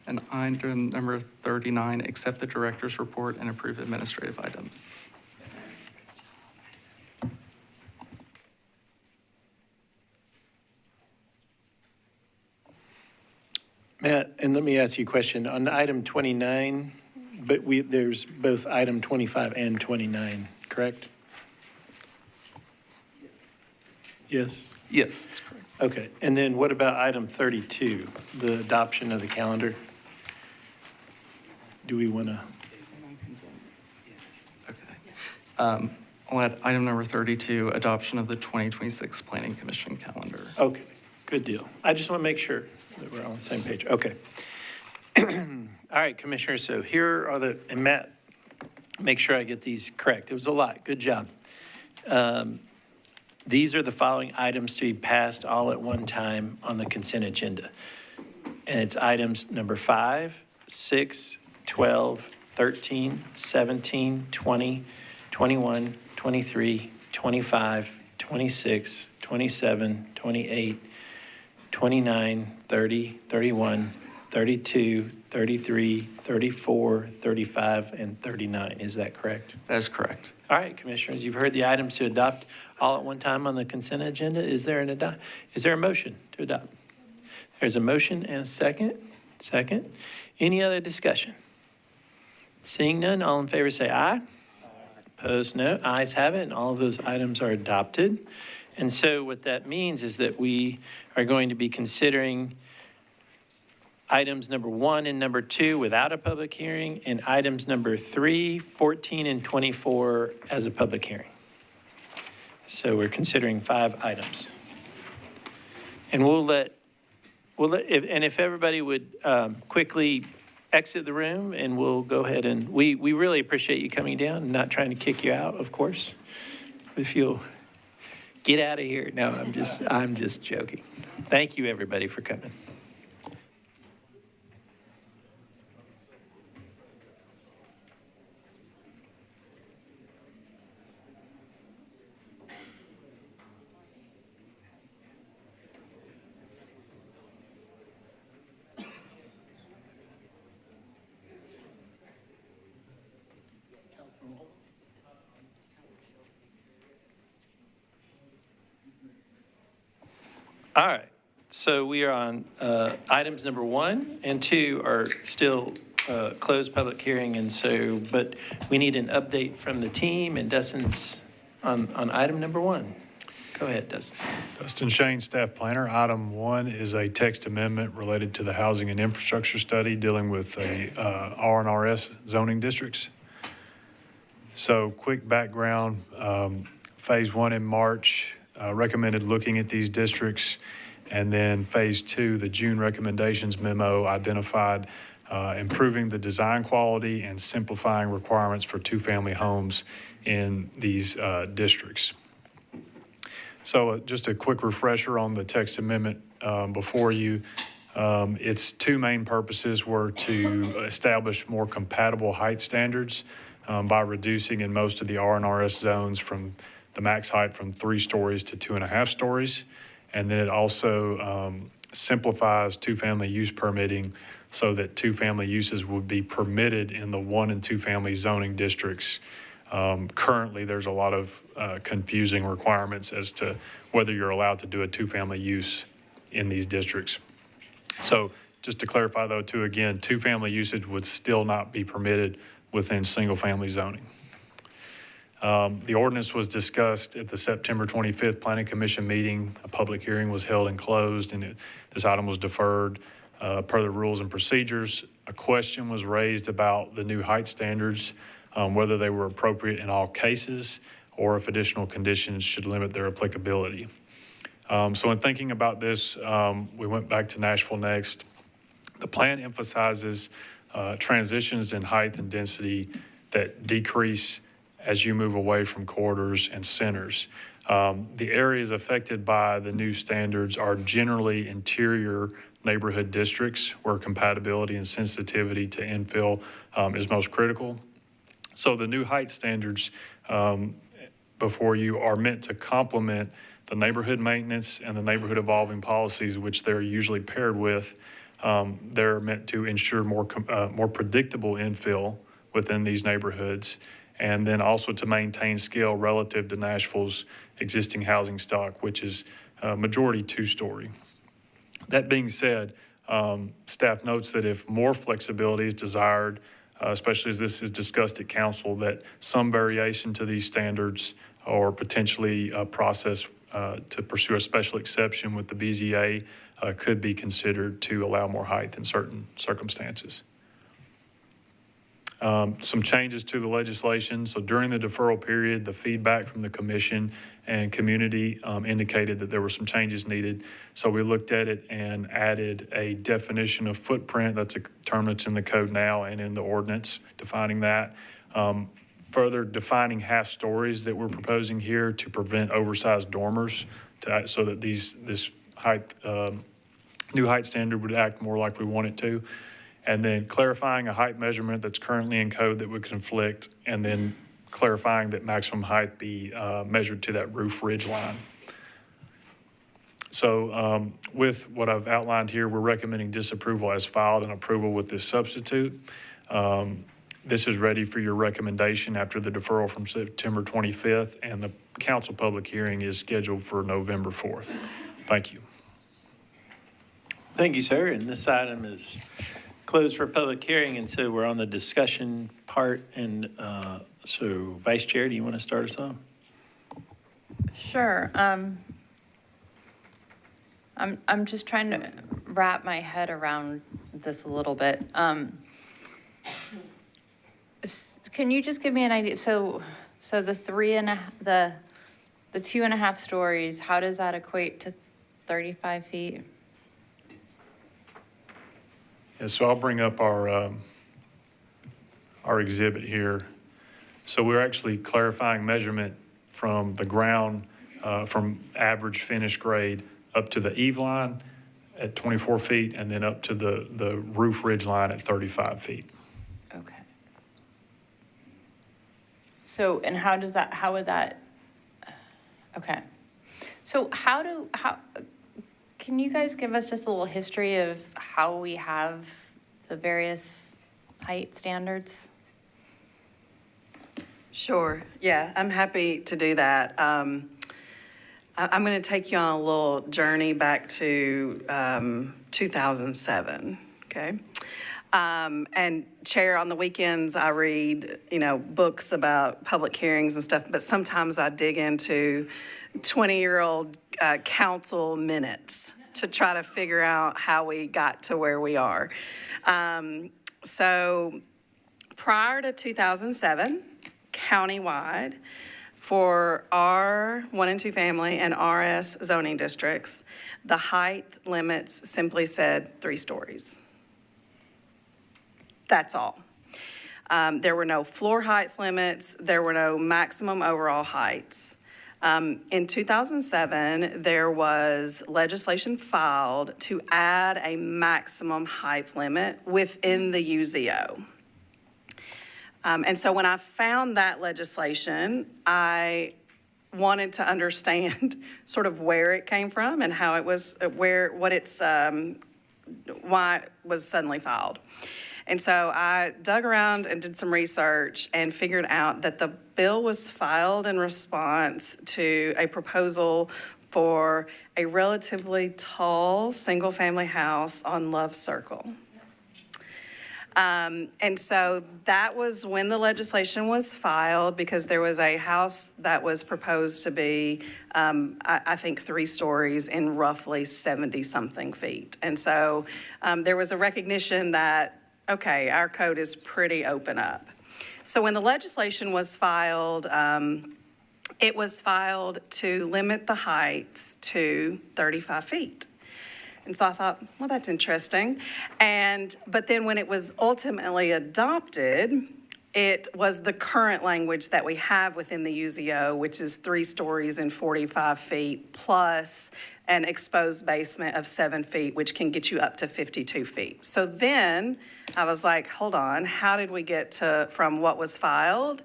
And item number 39, accept the director's report and approve administrative items. Matt, and let me ask you a question. On item 29, but there's both item 25 and 29, correct? Yes? Yes, that's correct. Okay, and then what about item 32, the adoption of the calendar? Do we want to? I'll add item number 32, adoption of the 2026 Planning Commission calendar. Okay, good deal. I just want to make sure that we're on the same page. Okay. All right, Commissioners, so here are the, and Matt, make sure I get these correct. It was a lot. Good job. These are the following items to be passed all at one time on the consent agenda. And it's items number 5, 6, 12, 13, 17, 20, 21, 23, 25, 26, 27, 28, 29, 30, 31, 32, 33, 34, 35, and 39. Is that correct? That is correct. All right, Commissioners, you've heard the items to adopt all at one time on the consent agenda. Is there a motion to adopt? There's a motion and a second. Second. Any other discussion? Seeing none, all in favor say aye. Opposed, no. Ayes have it, and all of those items are adopted. And so what that means is that we are going to be considering items number 1 and number 2 without a public hearing, and items number 3, 14, and 24 as a public hearing. So we're considering 5 items. And if everybody would quickly exit the room, and we'll go ahead and, we really appreciate you coming down and not trying to kick you out, of course. If you'll get out of here. No, I'm just joking. Thank you, everybody, for coming. All right, so we are on items number 1 and 2 are still closed public hearing, and so, but we need an update from the team, and Dustin's on item number 1. Go ahead, Dustin. Dustin Shane, Staff Planner. Item 1 is a text amendment related to the Housing and Infrastructure Study dealing with R&RS zoning districts. So quick background, Phase 1 in March recommended looking at these districts, and then Phase 2, the June recommendations memo identified improving the design quality and simplifying requirements for two-family homes in these districts. So just a quick refresher on the text amendment before you. Its 2 main purposes were to establish more compatible height standards by reducing in most of the R&RS zones from the max height from 3 stories to 2.5 stories. And then it also simplifies two-family use permitting so that two-family uses would be permitted in the 1 and 2 family zoning districts. Currently, there's a lot of confusing requirements as to whether you're allowed to do a two-family use in these districts. So just to clarify though, too, again, two-family usage would still not be permitted within single-family zoning. The ordinance was discussed at the September 25th Planning Commission meeting. A public hearing was held and closed, and this item was deferred per the rules and procedures. A question was raised about the new height standards, whether they were appropriate in all cases or if additional conditions should limit their applicability. So in thinking about this, we went back to Nashville Next. The plan emphasizes transitions in height and density that decrease as you move away from corridors and centers. The areas affected by the new standards are generally interior neighborhood districts where compatibility and sensitivity to infill is most critical. So the new height standards before you are meant to complement the neighborhood maintenance and the neighborhood evolving policies, which they're usually paired with. They're meant to ensure more predictable infill within these neighborhoods, and then also to maintain scale relative to Nashville's existing housing stock, which is majority 2-story. That being said, staff notes that if more flexibility is desired, especially as this is discussed at council, that some variation to these standards or potentially a process to pursue a special exception with the BZA could be considered to allow more height in certain circumstances. Some changes to the legislation. So during the deferral period, the feedback from the commission and community indicated that there were some changes needed. So we looked at it and added a definition of footprint. That's a term that's in the code now and in the ordinance defining that. Further defining half stories that we're proposing here to prevent oversized dormers so that this height, new height standard would act more like we want it to. And then clarifying a height measurement that's currently in code that would conflict, and then clarifying that maximum height be measured to that roof ridge line. So with what I've outlined here, we're recommending disapproval as filed and approval with this substitute. This is ready for your recommendation after the deferral from September 25th, and the council public hearing is scheduled for November 4th. Thank you. Thank you, sir. And this item is closed for public hearing, and so we're on the discussion part. And so, Vice Chair, do you want to start us off? Sure. I'm just trying to wrap my head around this a little bit. Can you just give me an idea? So the the 2.5 stories, how does that equate to 35 feet? Yeah, so I'll bring up our exhibit here. So we're actually clarifying measurement from the ground, from average finished grade up to the eave line at 24 feet, and then up to the roof ridge line at 35 feet. Okay. So, and how would that, okay. So can you guys give us just a little history of how we have the various height standards? Sure, yeah, I'm happy to do that. I'm going to take you on a little journey back to 2007, okay? And Chair, on the weekends, I read, books about public hearings and stuff, but sometimes I dig into 20-year-old council minutes to try to figure out how we got to where we are. So prior to 2007, countywide, for R 1 and 2 family and RS zoning districts, the height limits simply said 3 stories. That's all. There were no floor height limits. There were no maximum overall heights. In 2007, there was legislation filed to add a maximum height limit within the UZO. And so when I found that legislation, I wanted to understand sort of where it came from and how it was, why it was suddenly filed. And so I dug around and did some research and figured out that the bill was filed in response to a proposal for a relatively tall single-family house on Love Circle. And so that was when the legislation was filed, because there was a house that was proposed to be, I think, 3 stories in roughly 70-something feet. And so there was a recognition that, okay, our code is pretty open up. So when the legislation was filed, it was filed to limit the heights to 35 feet. And so I thought, well, that's interesting. But then when it was ultimately adopted, it was the current language that we have within the UZO, which is 3 stories and 45 feet plus an exposed basement of 7 feet, which can get you up to 52 feet. So then I was like, hold on, how did we get from what was filed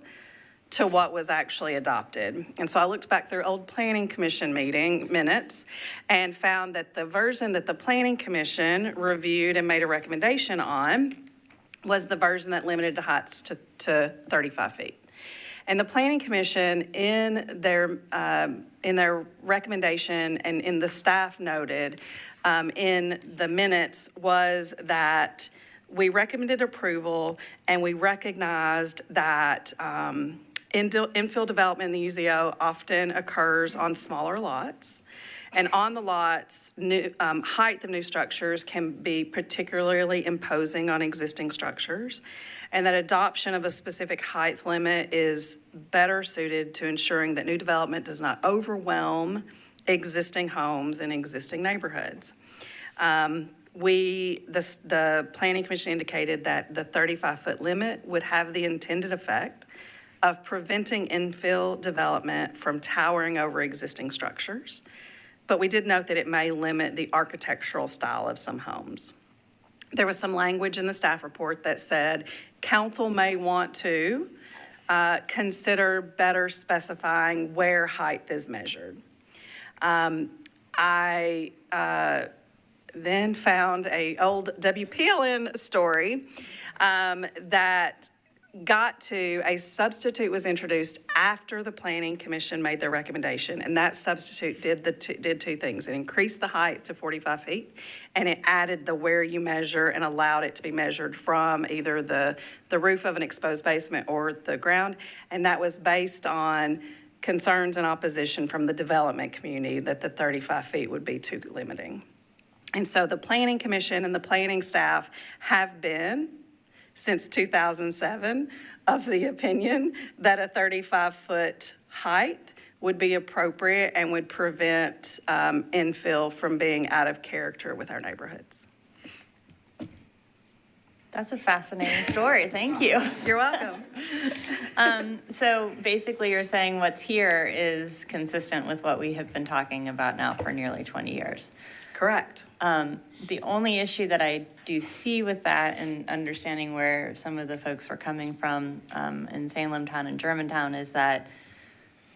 to what was actually adopted? And so I looked back through old Planning Commission meeting minutes and found that the version that the Planning Commission reviewed and made a recommendation on was the version that limited the heights to 35 feet. And the Planning Commission, in their recommendation and in the staff noted in the minutes, was that we recommended approval and we recognized that Infill development in the UZO often occurs on smaller lots. And on the lots, height of new structures can be particularly imposing on existing structures. And that adoption of a specific height limit is better suited to ensuring that new development does not overwhelm existing homes in existing neighborhoods. The Planning Commission indicated that the 35-foot limit would have the intended effect of preventing infill development from towering over existing structures. But we did note that it may limit the architectural style of some homes. There was some language in the staff report that said council may want to consider better specifying where height is measured. I then found a old WPLN story that got to a substitute was introduced after the Planning Commission made their recommendation, and that substitute did two things. It increased the height to 45 feet, and it added the where you measure and allowed it to be measured from either the roof of an exposed basement or the ground, and that was based on concerns and opposition from the development community that the 35 feet would be too limiting. And so the Planning Commission and the planning staff have been, since 2007, of the opinion that a 35-foot height would be appropriate and would prevent infill from being out of character with our neighborhoods. That's a fascinating story. Thank you. You're welcome. So basically, you're saying what's here is consistent with what we have been talking about now for nearly 20 years. Correct. The only issue that I do see with that, and understanding where some of the folks were coming from in Salem Town and Germantown, is that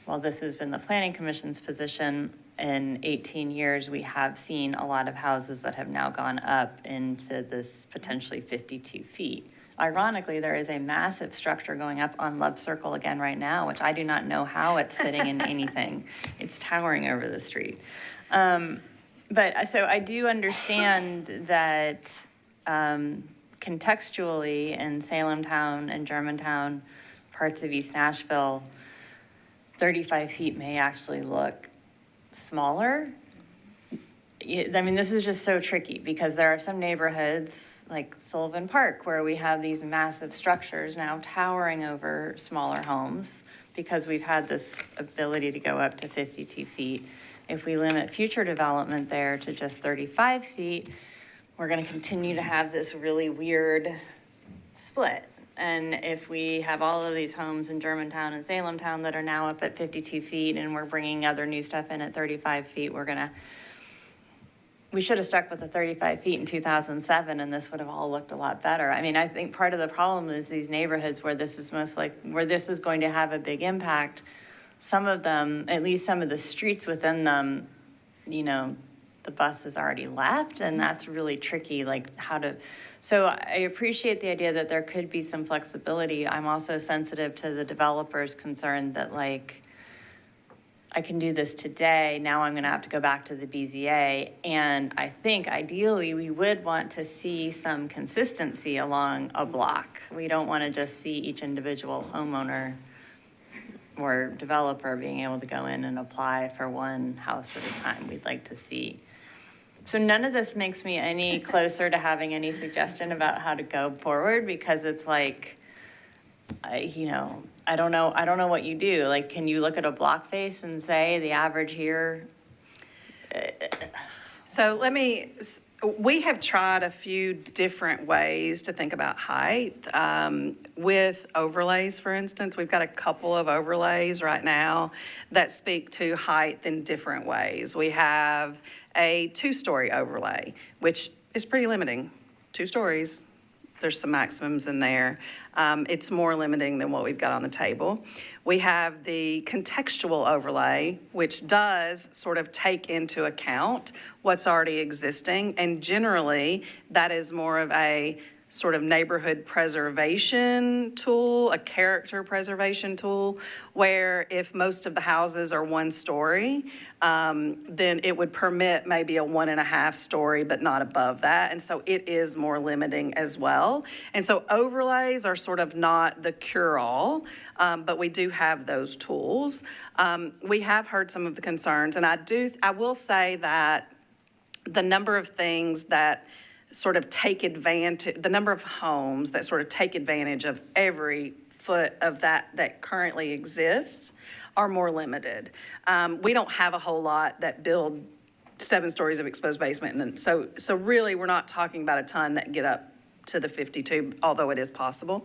while this has been the Planning Commission's position, in 18 years, we have seen a lot of houses that have now gone up into this potentially 52 feet. Ironically, there is a massive structure going up on Love Circle again right now, which I do not know how it's fitting in anything. It's towering over the street. But so I do understand that contextually in Salem Town and Germantown, parts of East Nashville, 35 feet may actually look smaller. I mean, this is just so tricky because there are some neighborhoods like Sullivan Park where we have these massive structures now towering over smaller homes because we've had this ability to go up to 52 feet. If we limit future development there to just 35 feet, we're going to continue to have this really weird split. And if we have all of these homes in Germantown and Salem Town that are now up at 52 feet and we're bringing other new stuff in at 35 feet, we should have stuck with the 35 feet in 2007 and this would have all looked a lot better. I mean, I think part of the problem is these neighborhoods where this is where this is going to have a big impact. Some of them, at least some of the streets within them, you know, the bus has already left and that's really tricky, so I appreciate the idea that there could be some flexibility. I'm also sensitive to the developer's concern that I can do this today, now I'm gonna have to go back to the BZA. And I think ideally we would want to see some consistency along a block. We don't wanna just see each individual homeowner or developer being able to go in and apply for one house at a time. We'd like to see. So none of this makes me any closer to having any suggestion about how to go forward because it's I don't know what you do. Can you look at a block face and say the average here? So we have tried a few different ways to think about height. With overlays, for instance, we've got a couple of overlays right now that speak to height in different ways. We have a 2-story overlay, which is pretty limiting. 2 stories, there's some maximums in there. It's more limiting than what we've got on the table. We have the contextual overlay, which does sort of take into account what's already existing. And generally, that is more of a sort of neighborhood preservation tool, a character preservation tool, where if most of the houses are 1 story, then it would permit maybe a 1.5 story, but not above that. And so it is more limiting as well. And so overlays are sort of not the cure-all, but we do have those tools. We have heard some of the concerns, and I will say that the number of things that sort of take advantage, the number of homes that sort of take advantage of every foot of that currently exists are more limited. We don't have a whole lot that build 7 stories of exposed basement, and then, so really, we're not talking about a ton that get up to the 52, although it is possible.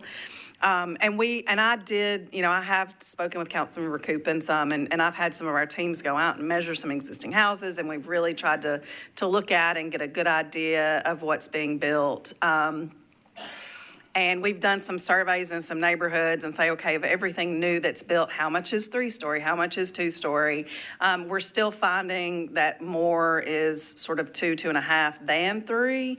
And I did, I have spoken with Councilmember Coop and some, and I've had some of our teams go out and measure some existing houses, and we've really tried to look at and get a good idea of what's being built. And we've done some surveys in some neighborhoods and say, okay, of everything new that's built, how much is 3-story, how much is 2-story? We're still finding that more is sort of 2, 2.5 than 3.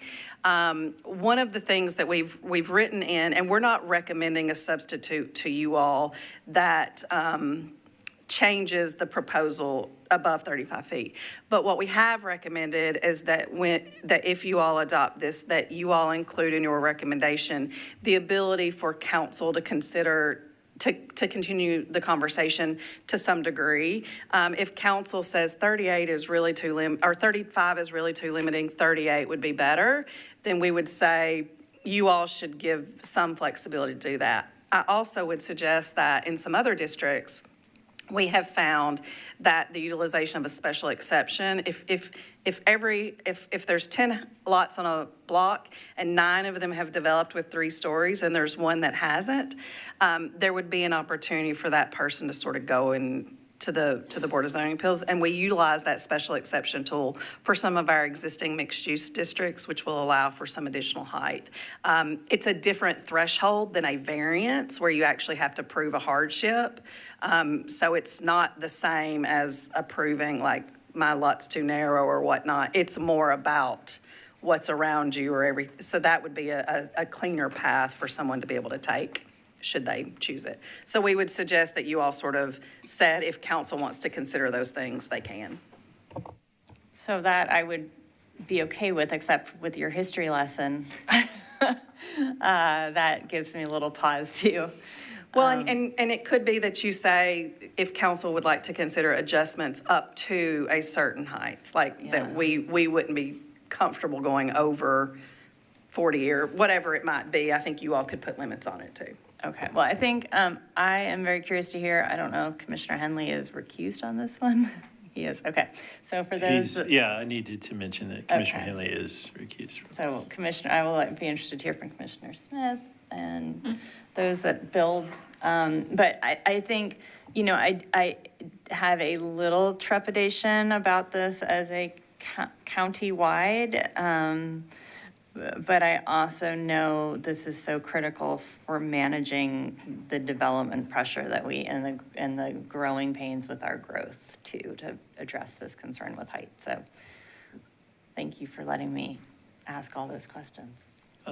One of the things that we've written in, and we're not recommending a substitute to you all that changes the proposal above 35 feet. But what we have recommended is that if you all adopt this, that you all include in your recommendation the ability for council to consider to continue the conversation to some degree. If council says 38 is really or 35 is really too limiting, 38 would be better, then we would say you all should give some flexibility to do that. I also would suggest that in some other districts, we have found that the utilization of a special exception, if there's 10 lots on a block and 9 of them have developed with 3 stories and there's one that hasn't, there would be an opportunity for that person to sort of go to the Board of Zoning Appeals, and we utilize that special exception tool for some of our existing mixed-use districts, which will allow for some additional height. It's a different threshold than a variance where you actually have to prove a hardship. So it's not the same as approving like my lot's too narrow or whatnot. It's more about what's around you or everything. So that would be a cleaner path for someone to be able to take, should they choose it. So we would suggest that you all sort of said if council wants to consider those things, they can. So that I would be okay with, except with your history lesson. That gives me a little pause too. Well, and it could be that you say if council would like to consider adjustments up to a certain height, like that we wouldn't be comfortable going over 40 or whatever it might be. I think you all could put limits on it too. Okay, well, I think I am very curious to hear, I don't know if Commissioner Henley is recused on this one? He is, okay. So for those. Yeah, I needed to mention that Commissioner Okay. Henley is recused. So Commissioner, I will be interested to hear from Commissioner Smith and those that build. But I think, I have a little trepidation about this as a county-wide. But I also know this is so critical for managing the development pressure that and the growing pains with our growth too, to address this concern with height. So thank you for letting me ask all those questions.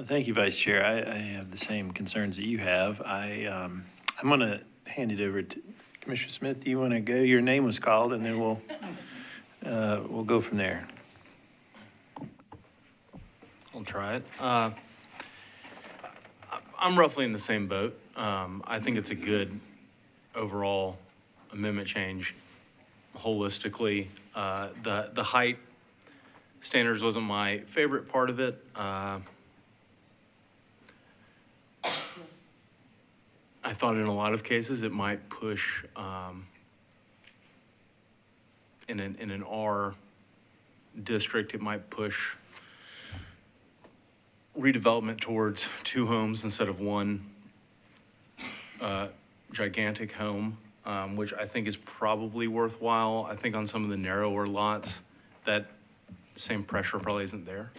Thank you, Vice Chair. I have the same concerns that you have. I'm going to hand it over to Commissioner Smith. Do you want to go? Your name was called, and then we'll go from there. I'll try it. I'm roughly in the same boat. I think it's a good overall amendment change holistically. The height standards wasn't my favorite part of it. I thought in a lot of cases it might push in an R district, it might push redevelopment towards 2 homes instead of 1 gigantic home, which I think is probably worthwhile. I think on some of the narrower lots, that same pressure probably isn't there.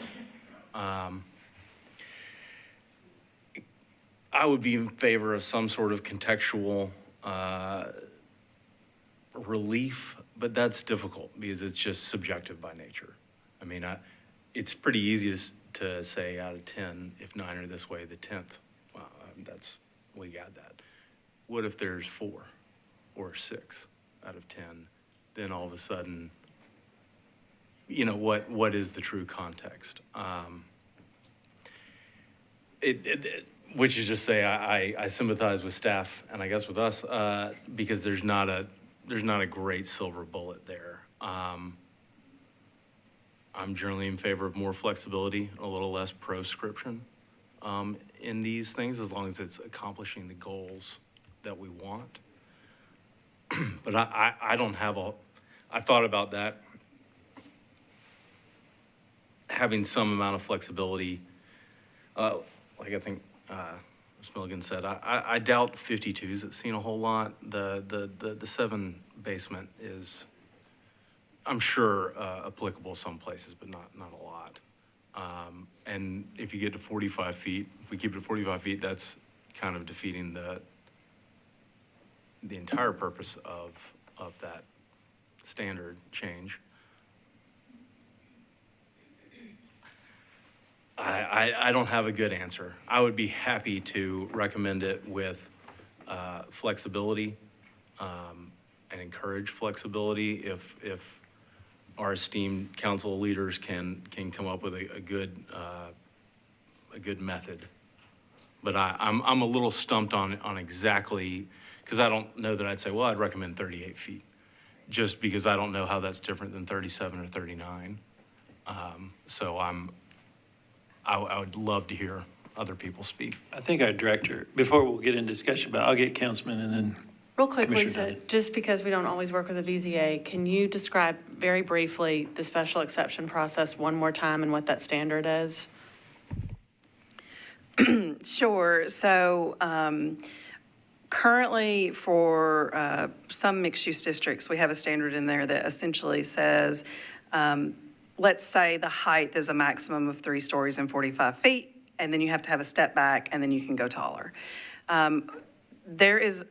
I would be in favor of some sort of contextual relief, but that's difficult because it's just subjective by nature. I mean, it's pretty easy to say out of 10, if 9 are this way, the 10th, well, we got that. What if there's 4 or 6 out of 10? Then all of a sudden, what is the true context? Which is just say I sympathize with staff and I guess with us because there's not a great silver bullet there. I'm generally in favor of more flexibility, a little less proscription in these things, as long as it's accomplishing the goals that we want. But I don't have I thought about that. Having some amount of flexibility, like I think Ms. Milligan said, I doubt 52s have seen a whole lot. The 7 basement is, I'm sure, applicable some places, but not a lot. And if you get to 45 feet, if we keep it at 45 feet, that's kind of defeating the entire purpose of that standard change. I don't have a good answer. I would be happy to recommend it with flexibility and encourage flexibility if our esteemed council leaders can come up with a good method. But I'm a little stumped on exactly, because I don't know that I'd say, well, I'd recommend 38 feet, just because I don't know how that's different than 37 or 39. So I would love to hear other people speak. I think our director, before we'll get into discussion, but I'll get Councilman and then Real quick, Commissioner Lisa, Dunn. just because we don't always work with the BZA, can you describe very briefly the special exception process one more time and what that standard is? Sure. So currently for some mixed-use districts, we have a standard in there that essentially says, let's say the height is a maximum of 3 stories and 45 feet, and then you have to have a step back, and then you can go taller. There's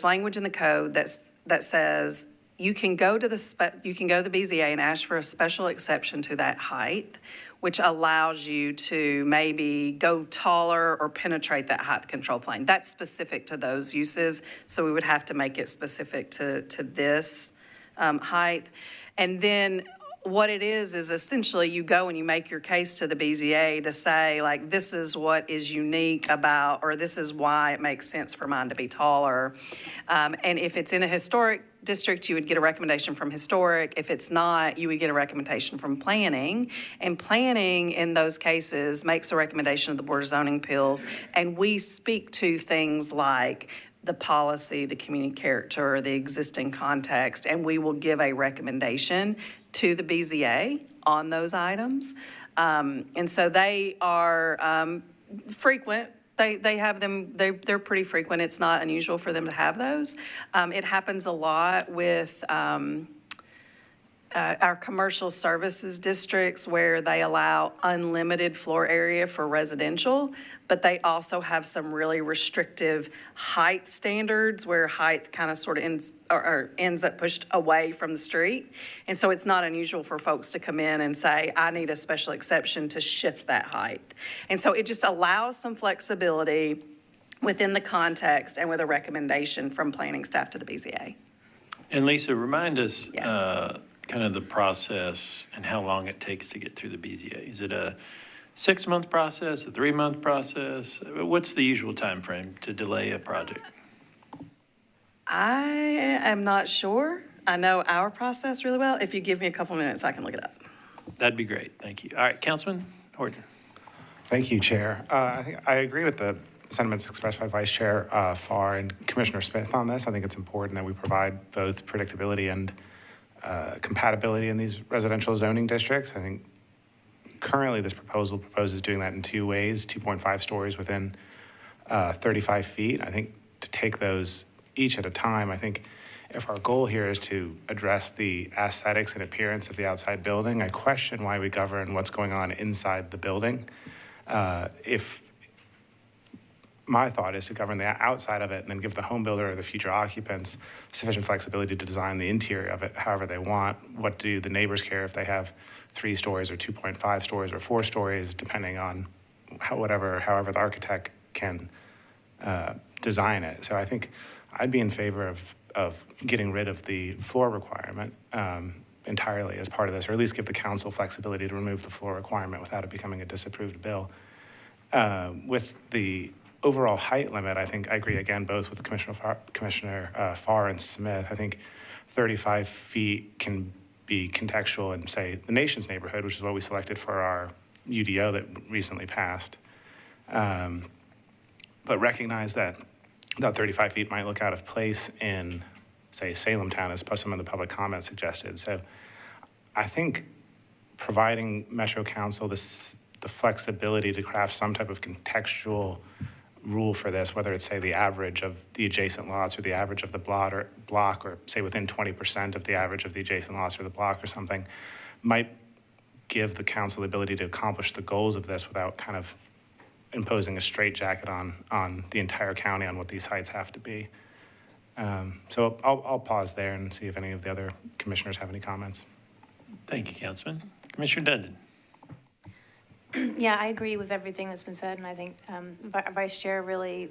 language in the code that says you can go to the BZA and ask for a special exception to that height, which allows you to maybe go taller or penetrate that height control plane. That's specific to those uses, so we would have to make it specific to this height. And then what it is essentially you go and you make your case to the BZA to say, like, this is what is unique about, or this is why it makes sense for mine to be taller. And if it's in a historic district, you would get a recommendation from historic. If it's not, you would get a recommendation from planning. And planning in those cases makes a recommendation of the Board of Zoning Appeals. And we speak to things like the policy, the community character, the existing context, and we will give a recommendation to the BZA on those items. And so they are frequent. They have them, they're pretty frequent. It's not unusual for them to have those. It happens a lot with our commercial services districts where they allow unlimited floor area for residential, but they also have some really restrictive height standards where height kind of sort of ends up pushed away from the street. And so it's not unusual for folks to come in and say, I need a special exception to shift that height. And so it just allows some flexibility within the context and with a recommendation from planning staff to the BZA. And Lisa, remind us Yeah. kind of the process and how long it takes to get through the BZA. Is it a 6-month process, a 3-month process? What's the usual time frame to delay a project? I am not sure. I know our process really well. If you give me a couple minutes, I can look it up. That'd be great. Thank you. All right, Councilman Horton. Thank you, Chair. I think I agree with the sentiments expressed by Vice Chair Farr and Commissioner Smith on this. I think it's important that we provide both predictability and compatibility in these residential zoning districts. I think currently this proposal proposes doing that in 2 ways, 2.5 stories within 35 feet. I think to take those each at a time, I think if our goal here is to address the aesthetics and appearance of the outside building, I question why we govern what's going on inside the building. If my thought is to govern the outside of it and then give the home builder or the future occupants sufficient flexibility to design the interior of it however they want. What do the neighbors care if they have 3 stories or 2.5 stories or 4 stories, depending on however the architect can design it. So I think I'd be in favor of getting rid of the floor requirement entirely as part of this, or at least give the council flexibility to remove the floor requirement without it becoming a disapproved bill. With the overall height limit, I think I agree again, both with Commissioner Farr and Smith. I think 35 feet can be contextual in, say, the nation's neighborhood, which is what we selected for our UDO that recently passed. But recognize that 35 feet might look out of place in, say, Salem Town, as some of the public comments suggested. So I think providing Metro Council the flexibility to craft some type of contextual rule for this, whether it's, say, the average of the adjacent lots or the average of the block, or say within 20% of the average of the adjacent lots or the block or something, might give the council the ability to accomplish the goals of this without kind of imposing a straitjacket on the entire county on what these heights have to be. So I'll pause there and see if any of the other commissioners have any comments. Thank you, Councilman. Commissioner Dundon. Yeah, I agree with everything that's been said, and I think Vice Chair really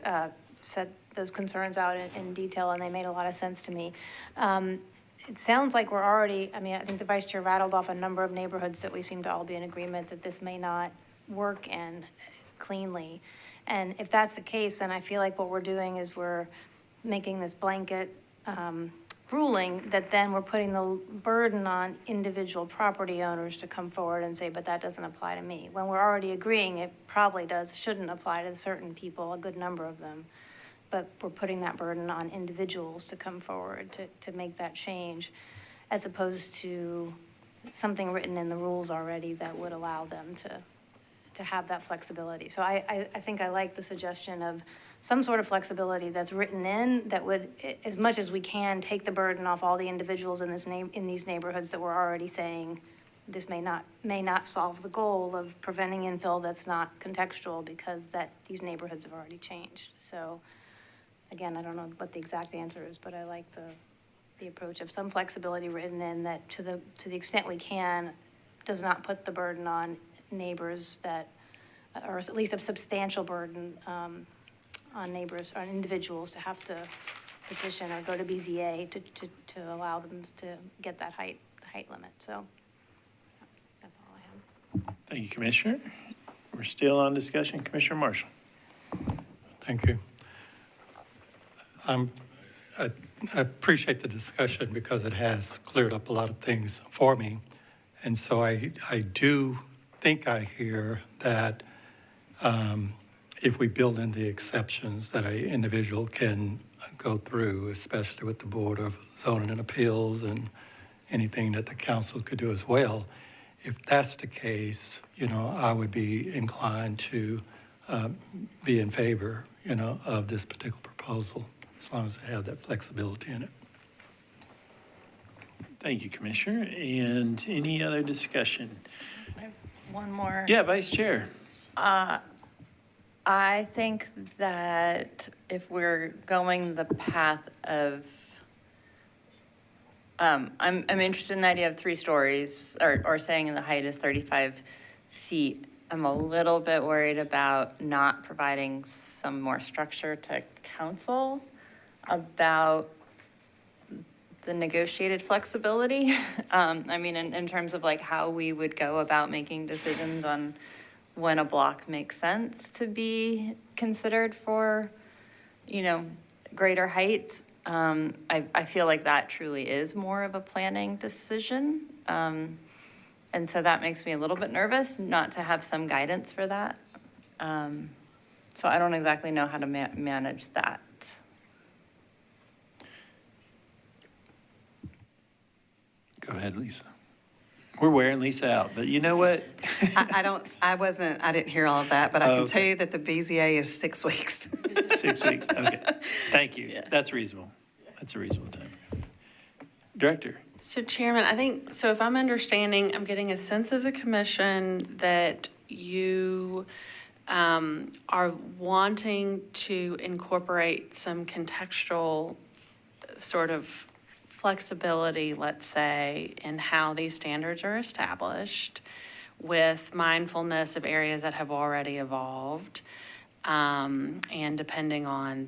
set those concerns out in detail, and they made a lot of sense to me. It sounds like we're already, I mean, I think the Vice Chair rattled off a number of neighborhoods that we seem to all be in agreement that this may not work in cleanly. And if that's the case, then I feel like what we're doing is we're making this blanket ruling that then we're putting the burden on individual property owners to come forward and say, but that doesn't apply to me. When we're already agreeing it probably shouldn't apply to certain people, a good number of them. But we're putting that burden on individuals to come forward to make that change, as opposed to something written in the rules already that would allow them to have that flexibility. So I think I like the suggestion of some sort of flexibility that's written in that would, as much as we can, take the burden off all the individuals in these neighborhoods that we're already saying this may not solve the goal of preventing infill that's not contextual, because these neighborhoods have already changed. So again, I don't know what the exact answer is, but I like the approach of some flexibility written in that to the extent we can, does not put the burden on neighbors that, or at least a substantial burden on neighbors, on individuals to have to petition or go to BZA to allow them to get that height limit. So that's all I have. Thank you, Commissioner. We're still on discussion. Commissioner Marshall. Thank you. I appreciate the discussion because it has cleared up a lot of things for me. And so I do think I hear that if we build in the exceptions that an individual can go through, especially with the Board of Zoning and Appeals and anything that the council could do as well, if that's the case, I would be inclined to be in favor, of this particular proposal, as long as they have that flexibility in it. Thank you, Commissioner. And any other discussion? I have one more. Yeah, Vice Chair. I think that if we're going the path of, I'm interested in the idea of 3 stories, or saying the height is 35 feet. I'm a little bit worried about not providing some more structure to council about the negotiated flexibility. I mean, in terms of like how we would go about making decisions on when a block makes sense to be considered for, greater heights. I feel like that truly is more of a planning decision. And so that makes me a little bit nervous not to have some guidance for that. So I don't exactly know how to manage that. Go ahead, Lisa. We're wearing Lisa out, but you know what? I didn't hear all of that, but I can tell you that the BZA is 6 weeks. 6 weeks, okay. Thank you. Yeah. That's reasonable. That's a reasonable time. Director. So Chairman, I think, so if I'm understanding, I'm getting a sense of the commission that you are wanting to incorporate some contextual sort of flexibility, let's say, in how these standards are established, with mindfulness of areas that have already evolved, and depending on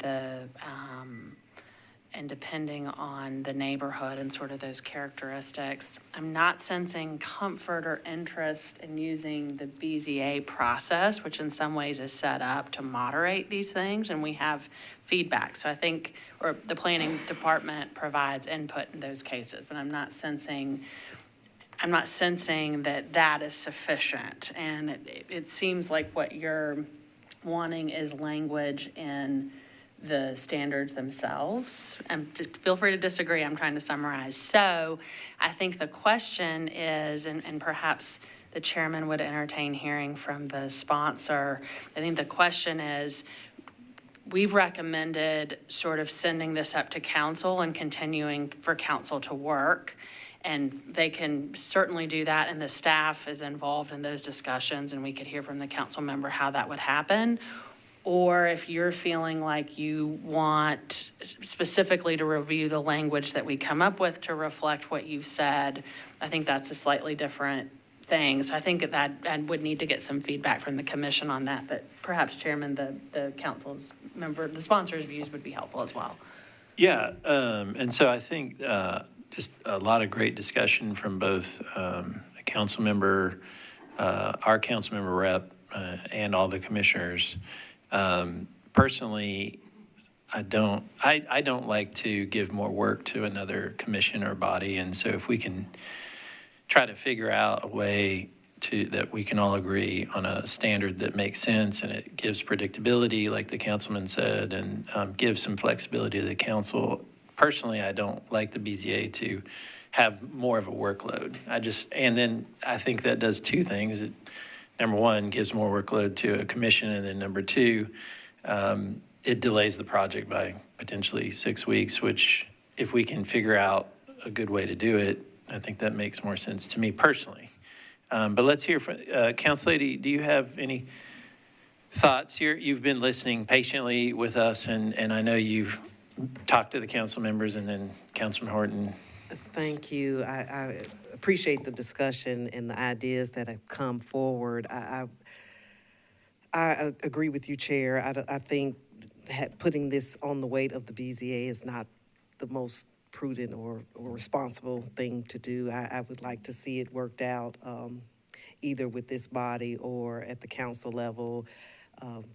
the neighborhood and sort of those characteristics. I'm not sensing comfort or interest in using the BZA process, which in some ways is set up to moderate these things, and we have feedback. So I think, or the planning department provides input in those cases, but I'm not sensing that that is sufficient. And it seems like what you're wanting is language in the standards themselves. Just feel free to disagree, I'm trying to summarize. So I think the question is, and perhaps the chairman would entertain hearing from the sponsor, I think the question is, we've recommended sort of sending this up to council and continuing for council to work. And they can certainly do that, and the staff is involved in those discussions, and we could hear from the council member how that would happen. Or if you're feeling like you want specifically to review the language that we come up with to reflect what you've said, I think that's a slightly different thing. So I think that I would need to get some feedback from the commission on that, but perhaps Chairman, the council's member, the sponsor's views would be helpful as well. Yeah, and so I think just a lot of great discussion from both the council member, our council member rep, and all the commissioners. Personally, I don't like to give more work to another commission or body, and so if we can try to figure out a way that we can all agree on a standard that makes sense and it gives predictability, like the councilman said, and gives some flexibility to the council. Personally, I don't like the BZA to have more of a workload. And then I think that does two things. Number one, gives more workload to a commission, and then number two, it delays the project by potentially 6 weeks, which if we can figure out a good way to do it, I think that makes more sense to me personally. But let's hear from, Council Lady, do you have any thoughts? You've been listening patiently with us, and I know you've talked to the council members and then Councilman Horton. Thank you. I appreciate the discussion and the ideas that have come forward. I agree with you, Chair. I think putting this on the weight of the BZA is not the most prudent or responsible thing to do. I would like to see it worked out either with this body or at the council level.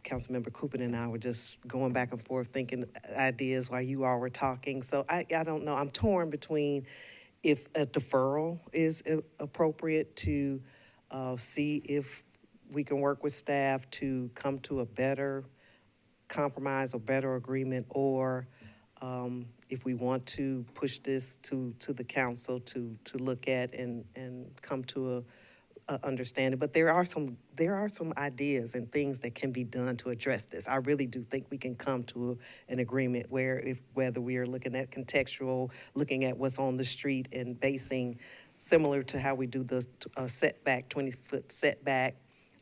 Councilmember Cooper and I were just going back and forth thinking ideas while you all were talking. So I don't know. I'm torn between if a deferral is appropriate to see if we can work with staff to come to a better compromise or better agreement, or if we want to push this to the council to look at and come to a understanding. But there are some ideas and things that can be done to address this. I really do think we can come to an agreement whether we are looking at contextual, looking at what's on the street and basing similar to how we do the setback, 20-foot setback,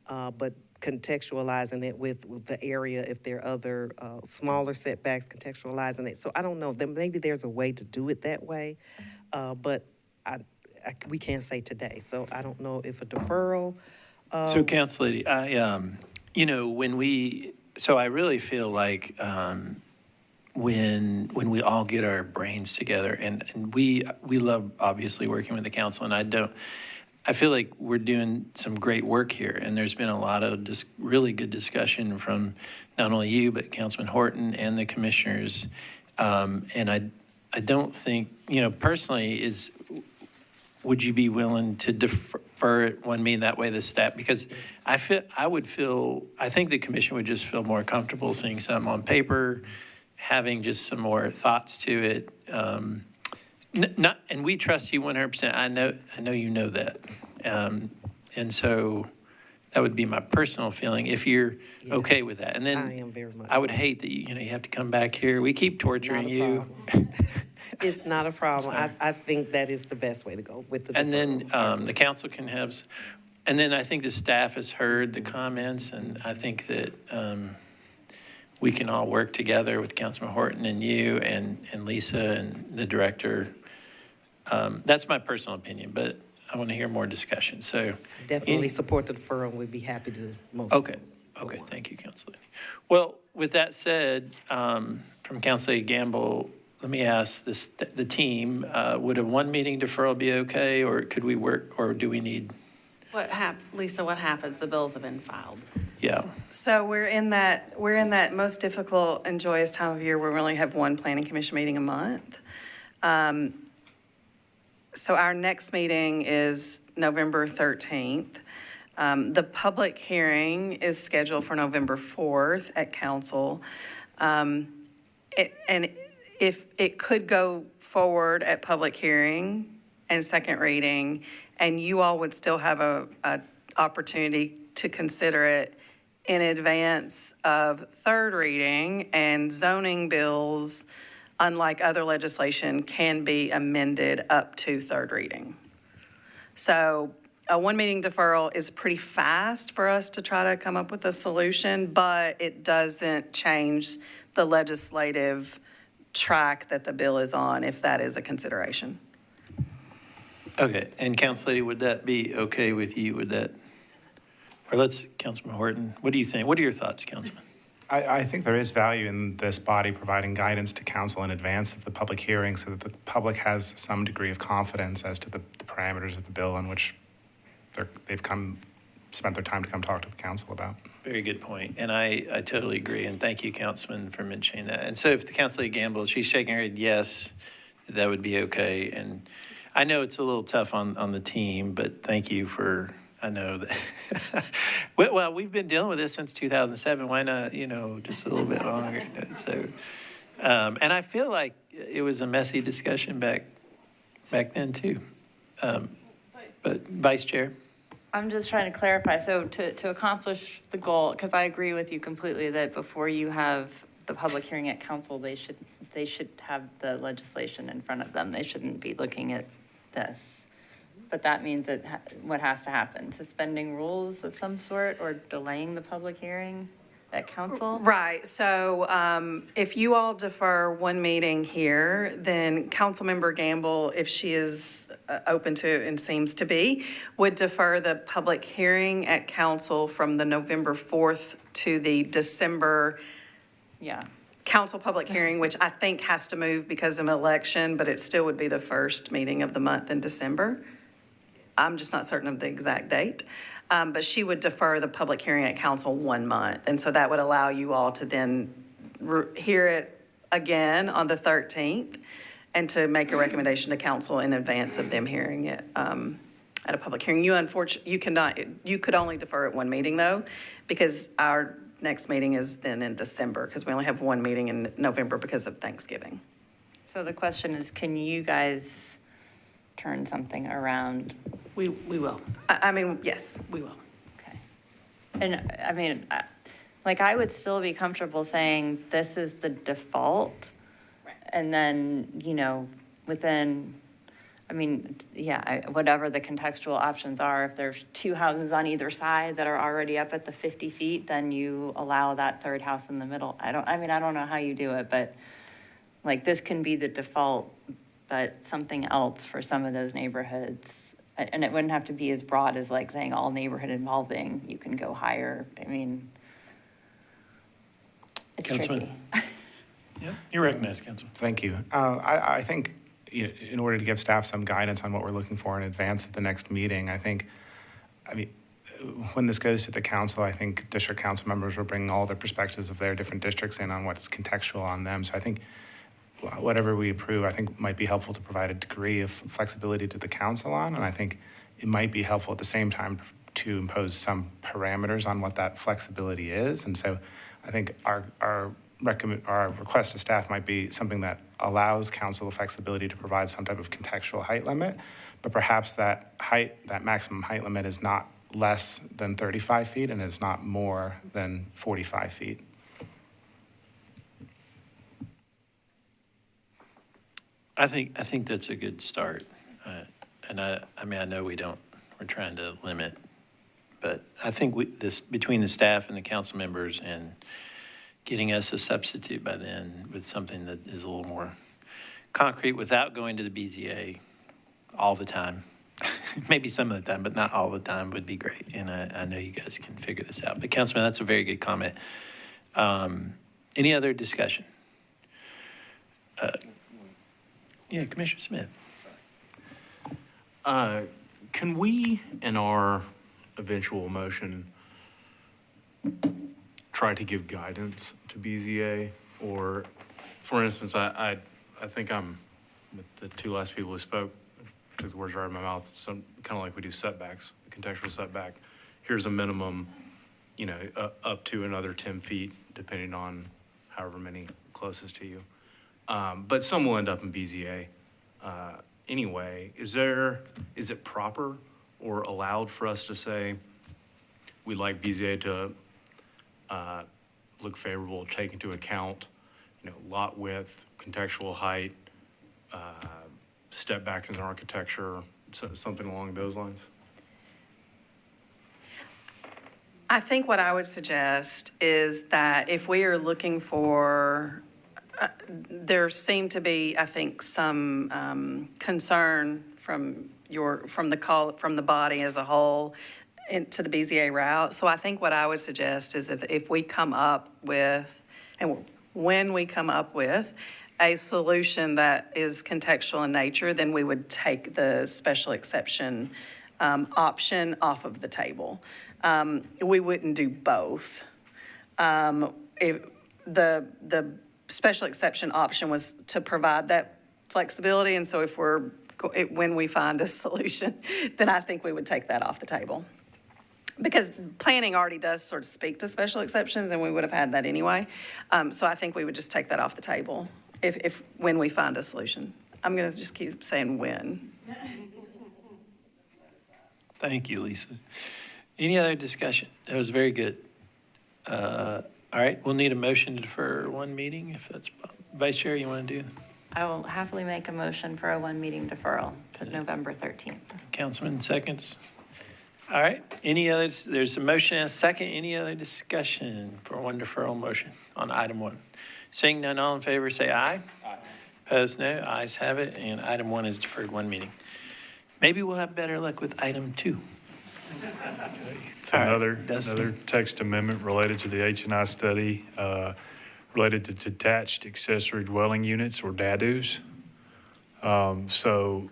but contextualizing it with the area, if there are other smaller setbacks, contextualizing it. So I don't know, maybe there's a way to do it that way, but we can't say today. So I don't know if a deferral. So Council Lady, I really feel like when we all get our brains together, and we love obviously working with the council, and I feel like we're doing some great work here, and there's been a lot of just really good discussion from not only you, but Councilman Horton and the commissioners. And I don't think, personally, would you be willing to defer it one meeting that way, the staff? Because I think the commission would just feel more comfortable seeing something on paper, having just some more thoughts to it. And we trust you 100%. I know you know that. And so that would be my personal feeling if you're okay with that. And then I am very much. I would hate that you have to come back here. We keep torturing you. It's not a problem. I think that is the best way to go with the And then deferral. the council can have, And then I think the staff has heard the comments, and I think that we can all work together with Councilman Horton and you and Lisa and the director. That's my personal opinion, but I want to hear more discussion, so. Definitely support the deferral. We'd be happy to motion. Okay, okay, thank you, Councilor. Well, with that said, from Councilor Gamble, let me ask the team, would a one meeting deferral be okay, or could we work, or do we need? Lisa, what happens? The bills have been filed. Yeah, So we're in that most difficult and joyous time of year where we only have one planning commission meeting a month. So our next meeting is November 13th. The public hearing is scheduled for November 4th at council. And if it could go forward at public hearing and second reading, and you all would still have a opportunity to consider it in advance of third reading, and zoning bills, unlike other legislation, can be amended up to third reading. So a one meeting deferral is pretty fast for us to try to come up with a solution, but it doesn't change the legislative track that the bill is on, if that is a consideration. okay, and Council Lady, would that be okay with you, would that? Or let's, Councilman Horton, what do you think? What are your thoughts, Councilman? I think there is value in this body providing guidance to council in advance of the public hearing so that the public has some degree of confidence as to the parameters of the bill on which they've spent their time to come talk to the council about. Very good point, and I totally agree, and thank you, Councilman, for mentioning that. And so if the Councilor Gamble, she's shaking her head yes, that would be okay. And I know it's a little tough on the team, but thank you for, I know that, well, we've been dealing with this since 2007, why not, just a little bit longer? So, and I feel like it was a messy discussion back then too. But Vice Chair? I'm just trying to clarify, so to accomplish the goal, because I agree with you completely that before you have the public hearing at council, they should have the legislation in front of them. They shouldn't be looking at this. But that means that what has to happen? Suspending rules of some sort or delaying the public hearing at council? Right, so if you all defer one meeting here, then Councilmember Gamble, if she is open to and seems to be, would defer the public hearing at council from the November 4th to the December Yeah. council public hearing, which I think has to move because of an election, but it still would be the first meeting of the month in December. I'm just not certain of the exact date. But she would defer the public hearing at council 1 month. And so that would allow you all to then hear it again on the 13th and to make a recommendation to council in advance of them hearing it at a public hearing. You could only defer at one meeting though, because our next meeting is then in December, because we only have one meeting in November because of Thanksgiving. So the question is, can you guys turn something around? We will. I mean, yes. We will. Okay. And I mean, I would still be comfortable saying this is the default. And then, within, whatever the contextual options are, if there's two houses on either side that are already up at the 50 feet, then you allow that third house in the middle. I don't know how you do it, but this can be the default, but something else for some of those neighborhoods. And it wouldn't have to be as broad as saying all neighborhood involving. You can go higher. It's Councilman? tricky. Yeah, you're recognized, Councilman. Thank you. I think in order to give staff some guidance on what we're looking for in advance of the next meeting, when this goes to the council, I think district council members will bring all the perspectives of their different districts in on what's contextual on them. So I think whatever we approve, I think might be helpful to provide a degree of flexibility to the council on, and I think it might be helpful at the same time to impose some parameters on what that flexibility is. And so I think our request to staff might be something that allows council the flexibility to provide some type of contextual height limit, but perhaps that maximum height limit is not less than 35 feet and is not more than 45 feet. I think that's a good start. And I know we're trying to limit But I think between the staff and the council members and getting us a substitute by then with something that is a little more concrete without going to the BZA all the time, maybe some of the time, but not all the time, would be great. And I know you guys can figure this out. But Councilman, that's a very good comment. Any other discussion? Yeah, Commissioner Smith. Can we, in our eventual motion, try to give guidance to BZA? Or, for instance, I think I'm, with the two last people who spoke, took the words right out of my mouth, some, kind of like we do setbacks, contextual setback. Here's a minimum, up to another 10 feet, depending on however many closest to you. But some will end up in BZA. Anyway, is it proper or allowed for us to say, we'd like BZA to look favorable, take into account, lot width, contextual height, step back in architecture, something along those lines? I think what I would suggest is that if we are looking for, there seemed to be, I think, some concern from the body as a whole into the BZA route. So I think what I would suggest is if we come up with, and when we come up with a solution that is contextual in nature, then we would take the special exception option off of the table. We wouldn't do both. If the special exception option was to provide that flexibility, and so when we find a solution, then I think we would take that off the table. Because planning already does sort of speak to special exceptions, and we would have had that anyway. So I think we would just take that off the table when we find a solution. I'm going to just keep saying when. Thank you, Lisa. Any other discussion? That was very good. All right, we'll need a motion to defer one meeting, if that's, Vice Chair, you want to do? I will happily make a motion for a one-meeting deferral to November 13th. Councilman, seconds. All right, there's a motion and a second. Any other discussion for one deferral motion on item 1? Seeing none, all in favor, say aye. Aye. Opposed, no. Ayes have it, and item 1 is deferred one meeting. Maybe we'll have better luck with item 2. It's another text amendment related to the H&I study, related to detached accessory dwelling units, or DADUs. So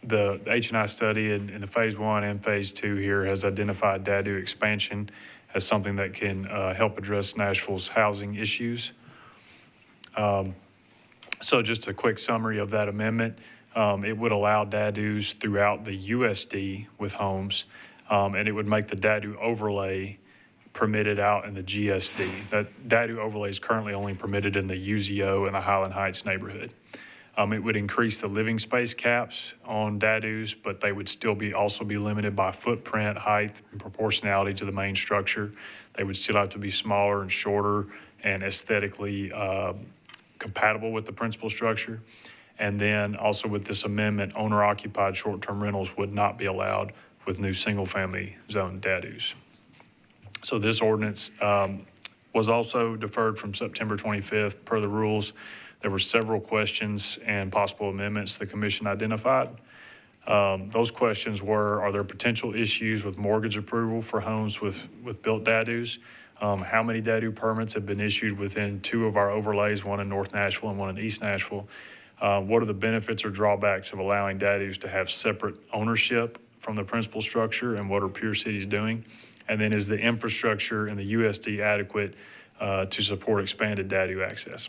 the H&I study in the phase 1 and phase 2 here has identified DADU expansion as something that can help address Nashville's housing issues. So just a quick summary of that amendment. It would allow DADUs throughout the USD with homes, and it would make the DADU overlay permitted out in the GSD. That DADU overlay is currently only permitted in the UZO and the Highland Heights neighborhood. It would increase the living space caps on DADUs, but they would still also be limited by footprint, height, and proportionality to the main structure. They would still have to be smaller and shorter and aesthetically compatible with the principal structure. And then also with this amendment, owner-occupied short-term rentals would not be allowed with new single-family zone DADUs. So this ordinance was also deferred from September 25th per the rules. There were several questions and possible amendments the commission identified. Those questions were, are there potential issues with mortgage approval for homes with built DADUs? How many DADU permits have been issued within 2 of our overlays, one in North Nashville and one in East Nashville? What are the benefits or drawbacks of allowing DADUs to have separate ownership from the principal structure, and what are peer cities doing? And then is the infrastructure in the USD adequate to support expanded DADU access?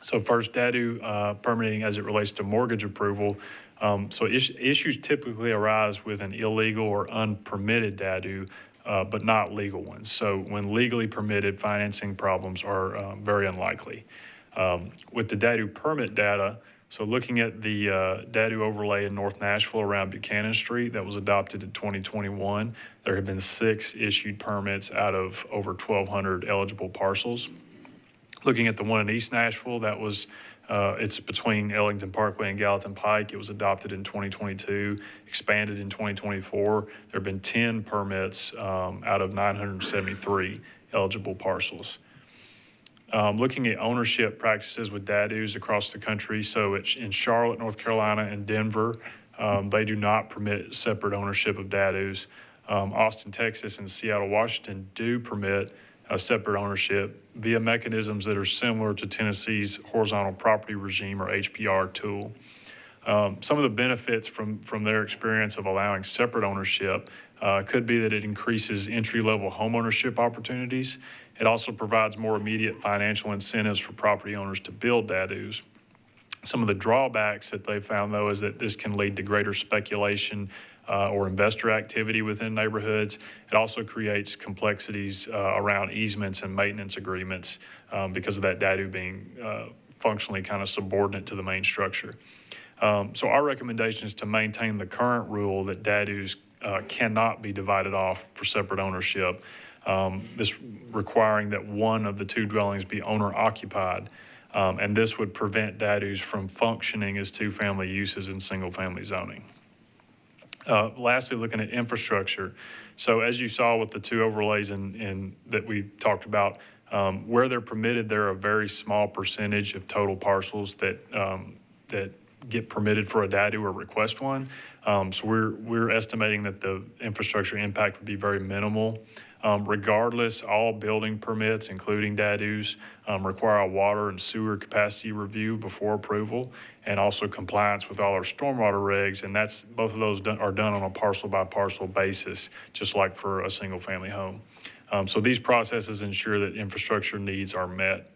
So first, DADU permitting as it relates to mortgage approval. So issues typically arise with an illegal or unpermitted DADU, but not legal ones. So when legally permitted, financing problems are very unlikely. With the DADU permit data, so looking at the DADU overlay in North Nashville around Buchanan Street that was adopted in 2021, there have been 6 issued permits out of over 1,200 eligible parcels. Looking at the one in East Nashville that was It's between Ellington Parkway and Gallatin Pike. It was adopted in 2022, expanded in 2024. There have been 10 permits out of 973 eligible parcels. Looking at ownership practices with DADUs across the country, so it's in Charlotte, North Carolina, and Denver, they do not permit separate ownership of DADUs. Austin, Texas, and Seattle, Washington do permit separate ownership via mechanisms that are similar to Tennessee's horizontal property regime, or HPR tool. Some of the benefits from their experience of allowing separate ownership could be that it increases entry-level homeownership opportunities. It also provides more immediate financial incentives for property owners to build DADUs. Some of the drawbacks that they found, though, is that this can lead to greater speculation or investor activity within neighborhoods. It also creates complexities around easements and maintenance agreements because of that DADU being functionally kind of subordinate to the main structure. So our recommendation is to maintain the current rule that DADUs cannot be divided off for separate ownership, this requiring that one of the two dwellings be owner occupied. And this would prevent DADUs from functioning as two-family uses in single-family zoning. Lastly, looking at infrastructure. So as you saw with the two overlays that we talked about, where they're permitted, they're a very small percentage of total parcels that get permitted for a DADU or request one. So we're estimating that the infrastructure impact would be very minimal. Regardless, all building permits, including DADUs, require a water and sewer capacity review before approval, and also compliance with all our stormwater regs, and both of those are done on a parcel-by-parcel basis, just like for a single-family home. So these processes ensure that infrastructure needs are met.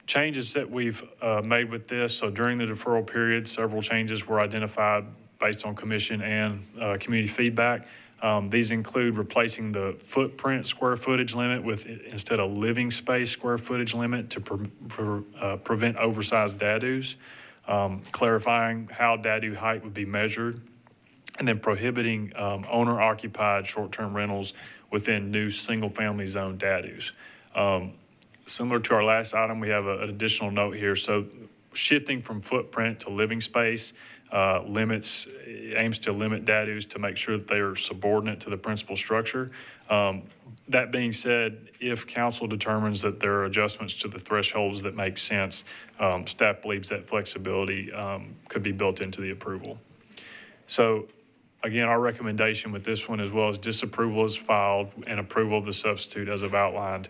Changes that we've made with this, so during the deferral period, several changes were identified based on commission and community feedback. These include replacing the footprint square footage limit with, instead of living space square footage limit, to prevent oversized DADUs, clarifying how DADU height would be measured, and then prohibiting owner-occupied short-term rentals within new single-family zone DADUs. Similar to our last item, we have an additional note here. So shifting from footprint to living space aims to limit DADUs to make sure that they are subordinate to the principal structure. That being said, if council determines that there are adjustments to the thresholds that make sense, staff believes that flexibility could be built into the approval. So again, our recommendation with this one, as well as disapproval is filed and approval of the substitute as I've outlined.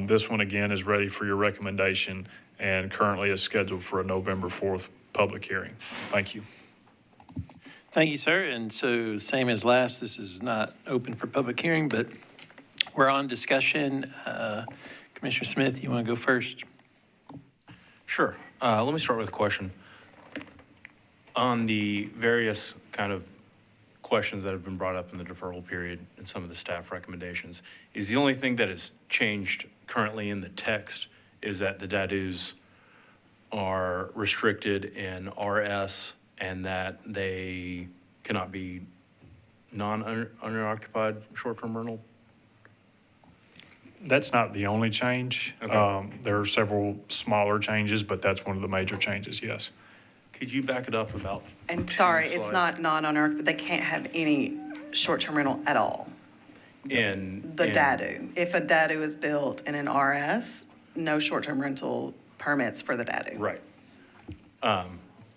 This one, again, is ready for your recommendation and currently is scheduled for a November 4th public hearing. Thank you. Thank you, sir. And so same as last, this is not open for public hearing, but we're on discussion. Commissioner Smith, you want to go first? Sure. Let me start with a question. On the various kind of questions that have been brought up in the deferral period and some of the staff recommendations, is the only thing that has changed currently in the text is that the DADUs are restricted in RS and that they cannot be non-owner-occupied short-term rental? That's not the only change. Okay. There are several smaller changes, but that's one of the major changes, yes. Could you back it up about? And sorry, two it's slides? not non-owner, they can't have any short-term rental at all. The DADU. If a DADU is built in an RS, no short-term rental permits for the DADU. Right.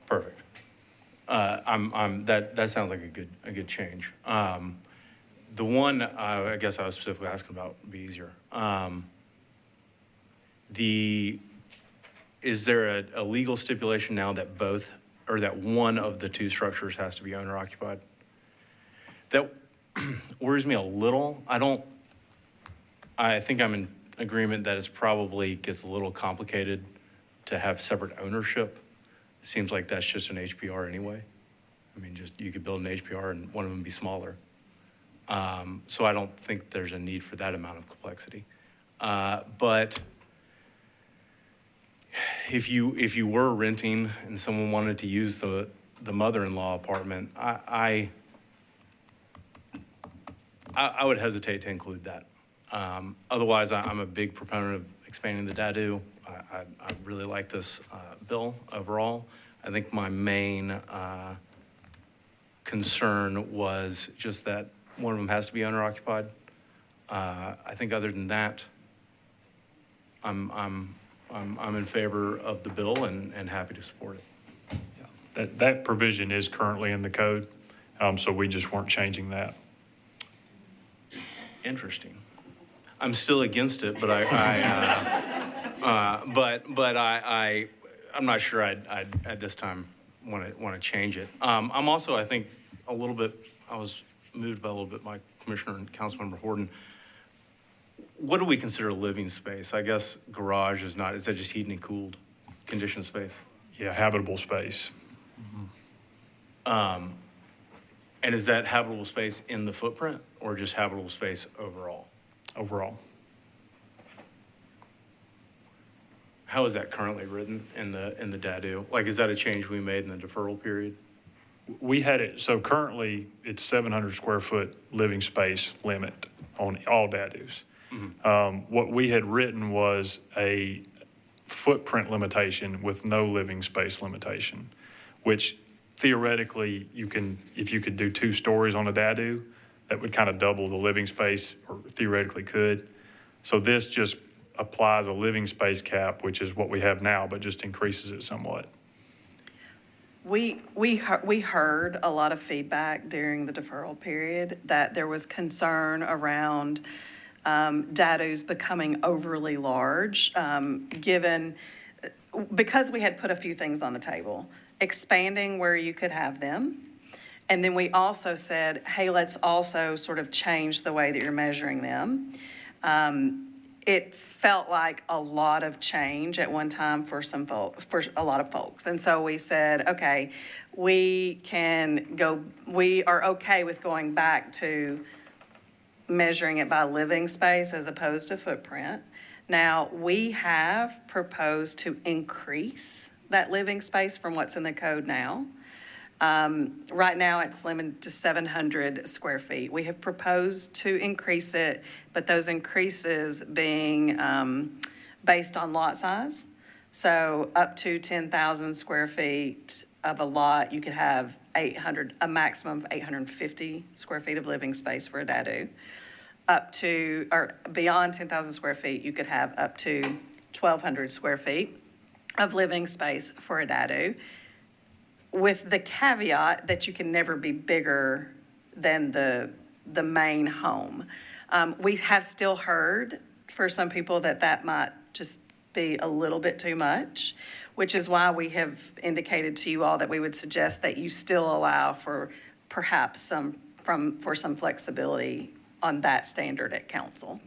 Perfect. That sounds like a good change. The one I guess I was specifically asking about would be easier. Is there a legal stipulation now that both, or that one of the two structures has to be owner occupied? That worries me a little. I think I'm in agreement that it's probably gets a little complicated to have separate ownership. It seems like that's just an HPR anyway. I mean, just you could build an HPR and one of them be smaller. So I don't think there's a need for that amount of complexity. But if you were renting and someone wanted to use the mother-in-law apartment, I would hesitate to include that. Otherwise, I'm a big proponent of expanding the DADU I really like this bill overall. I think my main concern was just that one of them has to be owner-occupied. I think other than that, I'm in favor of the bill and happy to support it. That provision is currently in the code, so we just weren't changing that. Interesting. I'm still against it, but I'm not sure I'd at this time want to change it. I'm also, I think, a little bit, I was moved by a little bit by Commissioner and Councilmember Horton. What do we consider a living space? I guess garage is not, is that just heated and cooled conditioned space? Yeah, habitable space. And is that habitable space in the footprint or just habitable space overall? Overall. How is that currently written in the DADU? Like, is that a change we made in the deferral period? We had it, so currently it's 700 square foot living space limit on all DADUs. What we had written was a footprint limitation with no living space limitation, which theoretically you can, if you could do 2 stories on a DADU, that would kind of double the living space, or theoretically could. So this just applies a living space cap, which is what we have now, but just increases it somewhat. We heard a lot of feedback during the deferral period that there was concern around DADUs becoming overly large, because we had put a few things on the table, expanding where you could have them. And then we also said, hey, let's also sort of change the way that you're measuring them. It felt like a lot of change at one time for a lot of folks. And so we said, okay, we are okay with going back to measuring it by living space as opposed to footprint. Now, we have proposed to increase that living space from what's in the code now. Right now, it's limited to 700 square feet. We have proposed to increase it, but those increases being based on lot size. So up to 10,000 square feet of a lot, you could have a maximum of 850 square feet of living space for a DADU. Or beyond 10,000 square feet, you could have up to 1,200 square feet of living space for a DADU, with the caveat that you can never be bigger than the main home. We have still heard for some people that might just be a little bit too much, which is why we have indicated to you all that we would suggest that you still allow for perhaps some flexibility on that standard at council.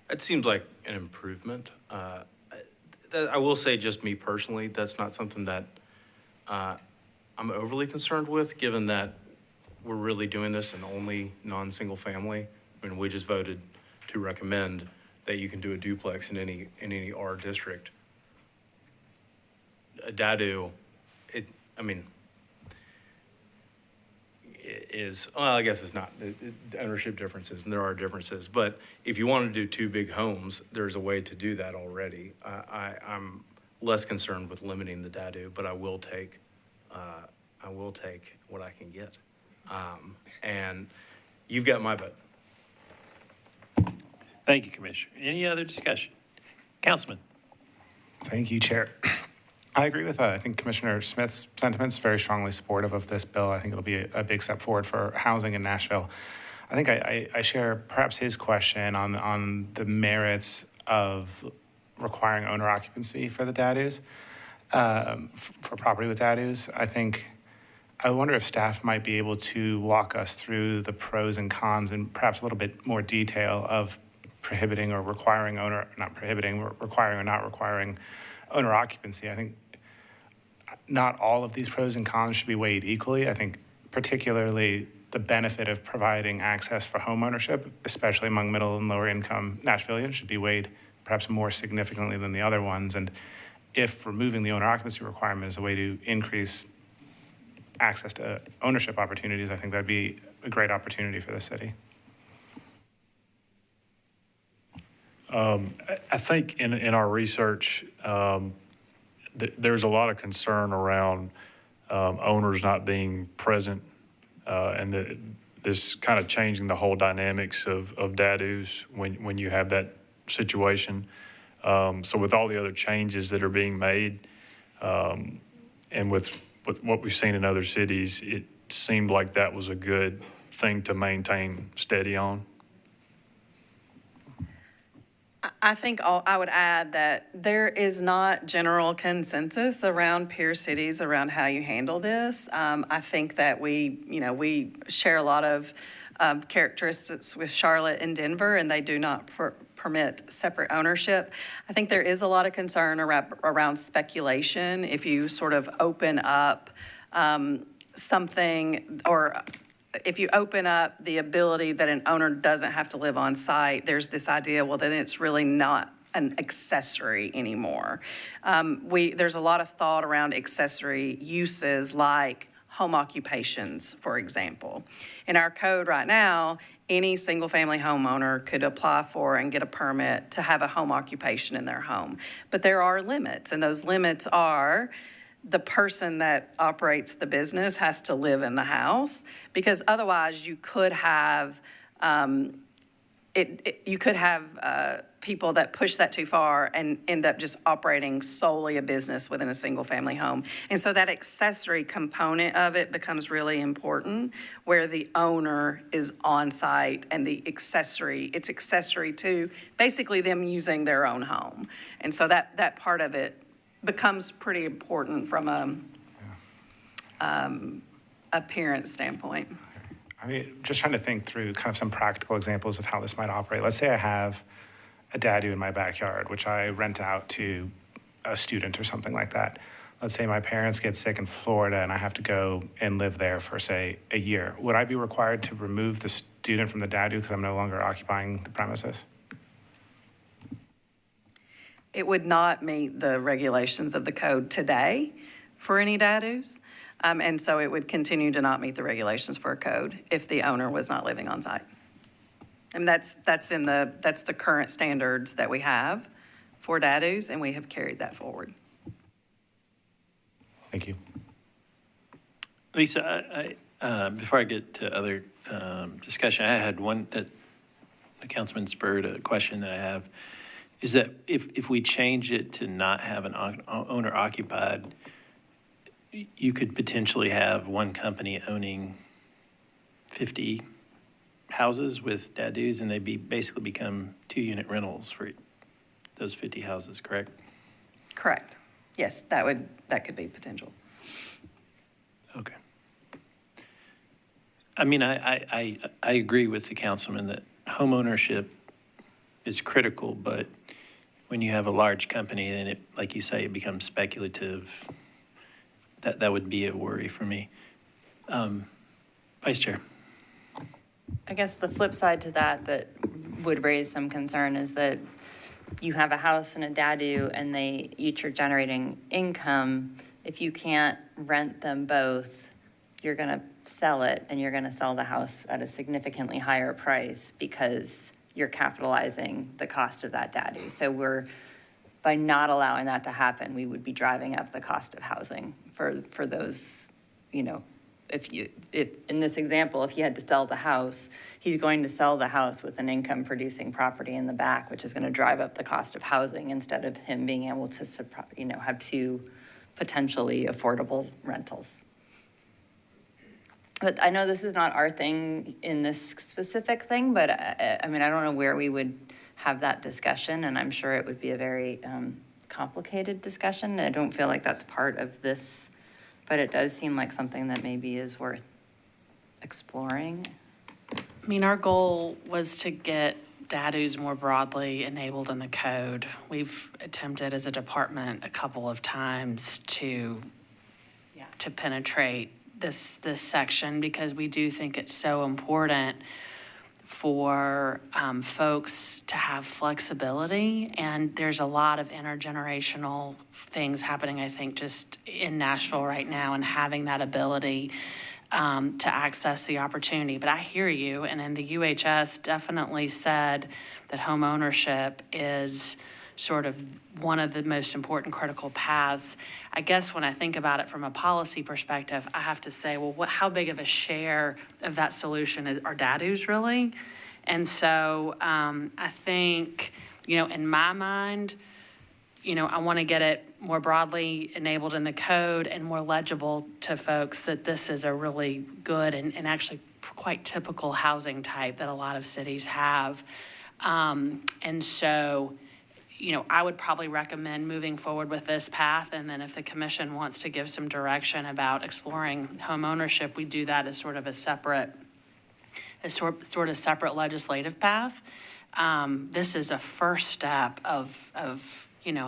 It seems like an improvement. I will say, just me personally, that's not something that I'm overly concerned with, given that we're really doing this in only non-single family. I mean, we just voted to recommend that you can do a duplex in any R district. A DADU, I guess it's not, ownership differences, and there are differences, but if you want to do 2 big homes, there's a way to do that already. I'm less concerned with limiting the DADU, but I will take what I can get. And you've got my vote. Thank you, Commissioner. Any other discussion? Councilman? Thank you, Chair. I agree with I think Commissioner Smith's sentiments, very strongly supportive of this bill. I think it'll be a big step forward for housing in Nashville. I think I share perhaps his question on the merits of requiring owner occupancy for the DADUs, for property with DADUs. I wonder if staff might be able to walk us through the pros and cons in perhaps a little bit more detail of prohibiting or requiring requiring or not requiring owner occupancy. I think not all of these pros and cons should be weighed equally. I think particularly the benefit of providing access for home ownership, especially among middle and lower income Nashvillians, should be weighed perhaps more significantly than the other ones. And if removing the owner occupancy requirement is a way to increase access to ownership opportunities, I think that'd be a great opportunity for the city. I think in our research, there's a lot of concern around owners not being present and this kind of changing the whole dynamics of DADUs when you have that situation. So with all the other changes that are being made and with what we've seen in other cities, it seemed like that was a good thing to maintain steady on. I think I would add that there is not general consensus around peer cities around how you handle this. I think that we share a lot of characteristics with Charlotte and Denver, and they do not permit separate ownership. I think there is a lot of concern around speculation. If you sort of open up something, or if you open up the ability that an owner doesn't have to live on site, there's this idea, well, then it's really not an accessory anymore. There's a lot of thought around accessory uses like home occupations, for example. In our code right now, any single-family homeowner could apply for and get a permit to have a home occupation in their home. But there are limits, and those limits are the person that operates the business has to live in the house, because otherwise you could have people that push that too far and end up just operating solely a business within a single-family home. And so that accessory component of it becomes really important, where the owner is on site and it's accessory to basically them using their own home. And so that part of it becomes pretty important from a parent standpoint. I mean, just trying to think through kind of some practical examples of how this might operate. Let's say I have a DADU in my backyard, which I rent out to a student or something like that. Let's say my parents get sick in Florida and I have to go and live there for, say, a year. Would I be required to remove the student from the DADU because I'm no longer occupying the premises? It would not meet the regulations of the code today for any DADUs. And so it would continue to not meet the regulations for a code if the owner was not living on site. And that's the current standards that we have for DADUs, and we have carried that forward. Thank you. Lisa, before I get to other discussion, I had one that the councilman spurred a question that I have. Is that if we change it to not have an owner occupied, you could potentially have one company owning 50 houses with DADUs, and they basically become 2-unit rentals for those 50 houses, correct? Correct. Yes, that could be potential. Okay. I mean, I agree with the councilman that homeownership is critical, but when you have a large company, then it, like you say, it becomes speculative. That would be a worry for me. Vice Chair. I guess the flip side to that would raise some concern is that you have a house and a DADU and they each are generating income. If you can't rent them both, you're going to sell it, and you're going to sell the house at a significantly higher price because you're capitalizing the cost of that DADU. So by not allowing that to happen, we would be driving up the cost of housing for those, if in this example, if he had to sell the house, he's going to sell the house with an income producing property in the back, which is going to drive up the cost of housing instead of him being able to, have two potentially affordable rentals. But I know this is not our thing in this specific thing, but I don't know where we would have that discussion, and I'm sure it would be a very complicated discussion. I don't feel like that's part of this, but it does seem like something that maybe is worth exploring. I mean, our goal was to get DADUs more broadly enabled in the code. We've attempted as a department a couple of times to penetrate this section, because we do think it's so important for folks to have flexibility. And there's a lot of intergenerational things happening, I think, just in Nashville right now, and having that ability to access the opportunity. But I hear you, and then the UHS definitely said that home ownership is sort of one of the most important critical paths. I guess when I think about it from a policy perspective, I have to say, well, how big of a share of that solution are DADUs really? And so I think, in my mind, I want to get it more broadly enabled in the code and more legible to folks that this is a really good and actually quite typical housing type that a lot of cities have. And so, I would probably recommend moving forward with this path. And then if the commission wants to give some direction about exploring home ownership, we do that as sort of a separate, sort of separate legislative path. This is a first step of a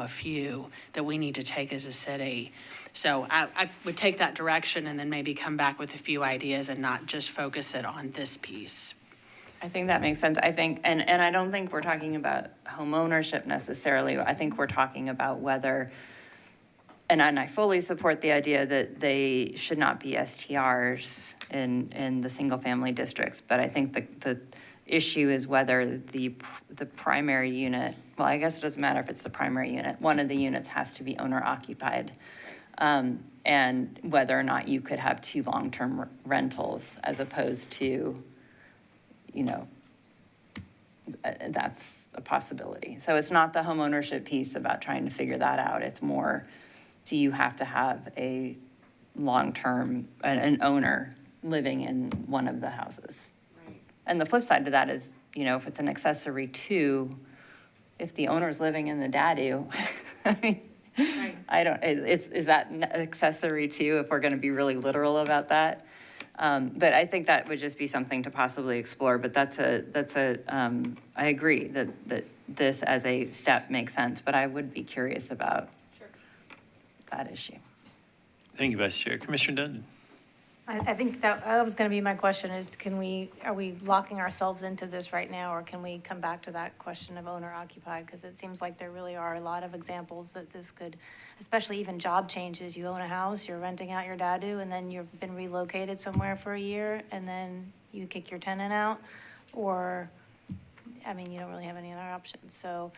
few that we need to take as a city. So I would take that direction and then maybe come back with a few ideas and not just focus it on this piece. I think that makes sense. I think, and I don't think we're talking about home ownership necessarily. I think we're talking about whether, and I fully support the idea that they should not be STRs in the single-family districts, but I think the issue is whether the primary unit, well, I guess it doesn't matter if it's the primary unit, one of the units has to be owner-occupied, and whether or not you could have two long-term rentals as opposed to, that's a possibility. So it's not the home ownership piece about trying to figure that out. It's more, do you have to have a long-term, an owner living in one of the houses? Right. And the flip side to that is, if it's an accessory to, if the owner's living in the dadu, I mean, right. Is that an accessory to, if we're going to be really literal about that? But I think that would just be something to possibly explore, but I agree that this as a step makes sense, but I would be curious about that issue. Thank you, Vice Chair. Commissioner Dundon. I think that was going to be my question is, are we locking ourselves into this right now, or can we come back to that question of owner occupied? Because it seems like there really are a lot of examples that this could, especially even job changes. You own a house, you're renting out your dadu, and then you've been relocated somewhere for a year, and then you kick your tenant out, or, you don't really have any other options. So,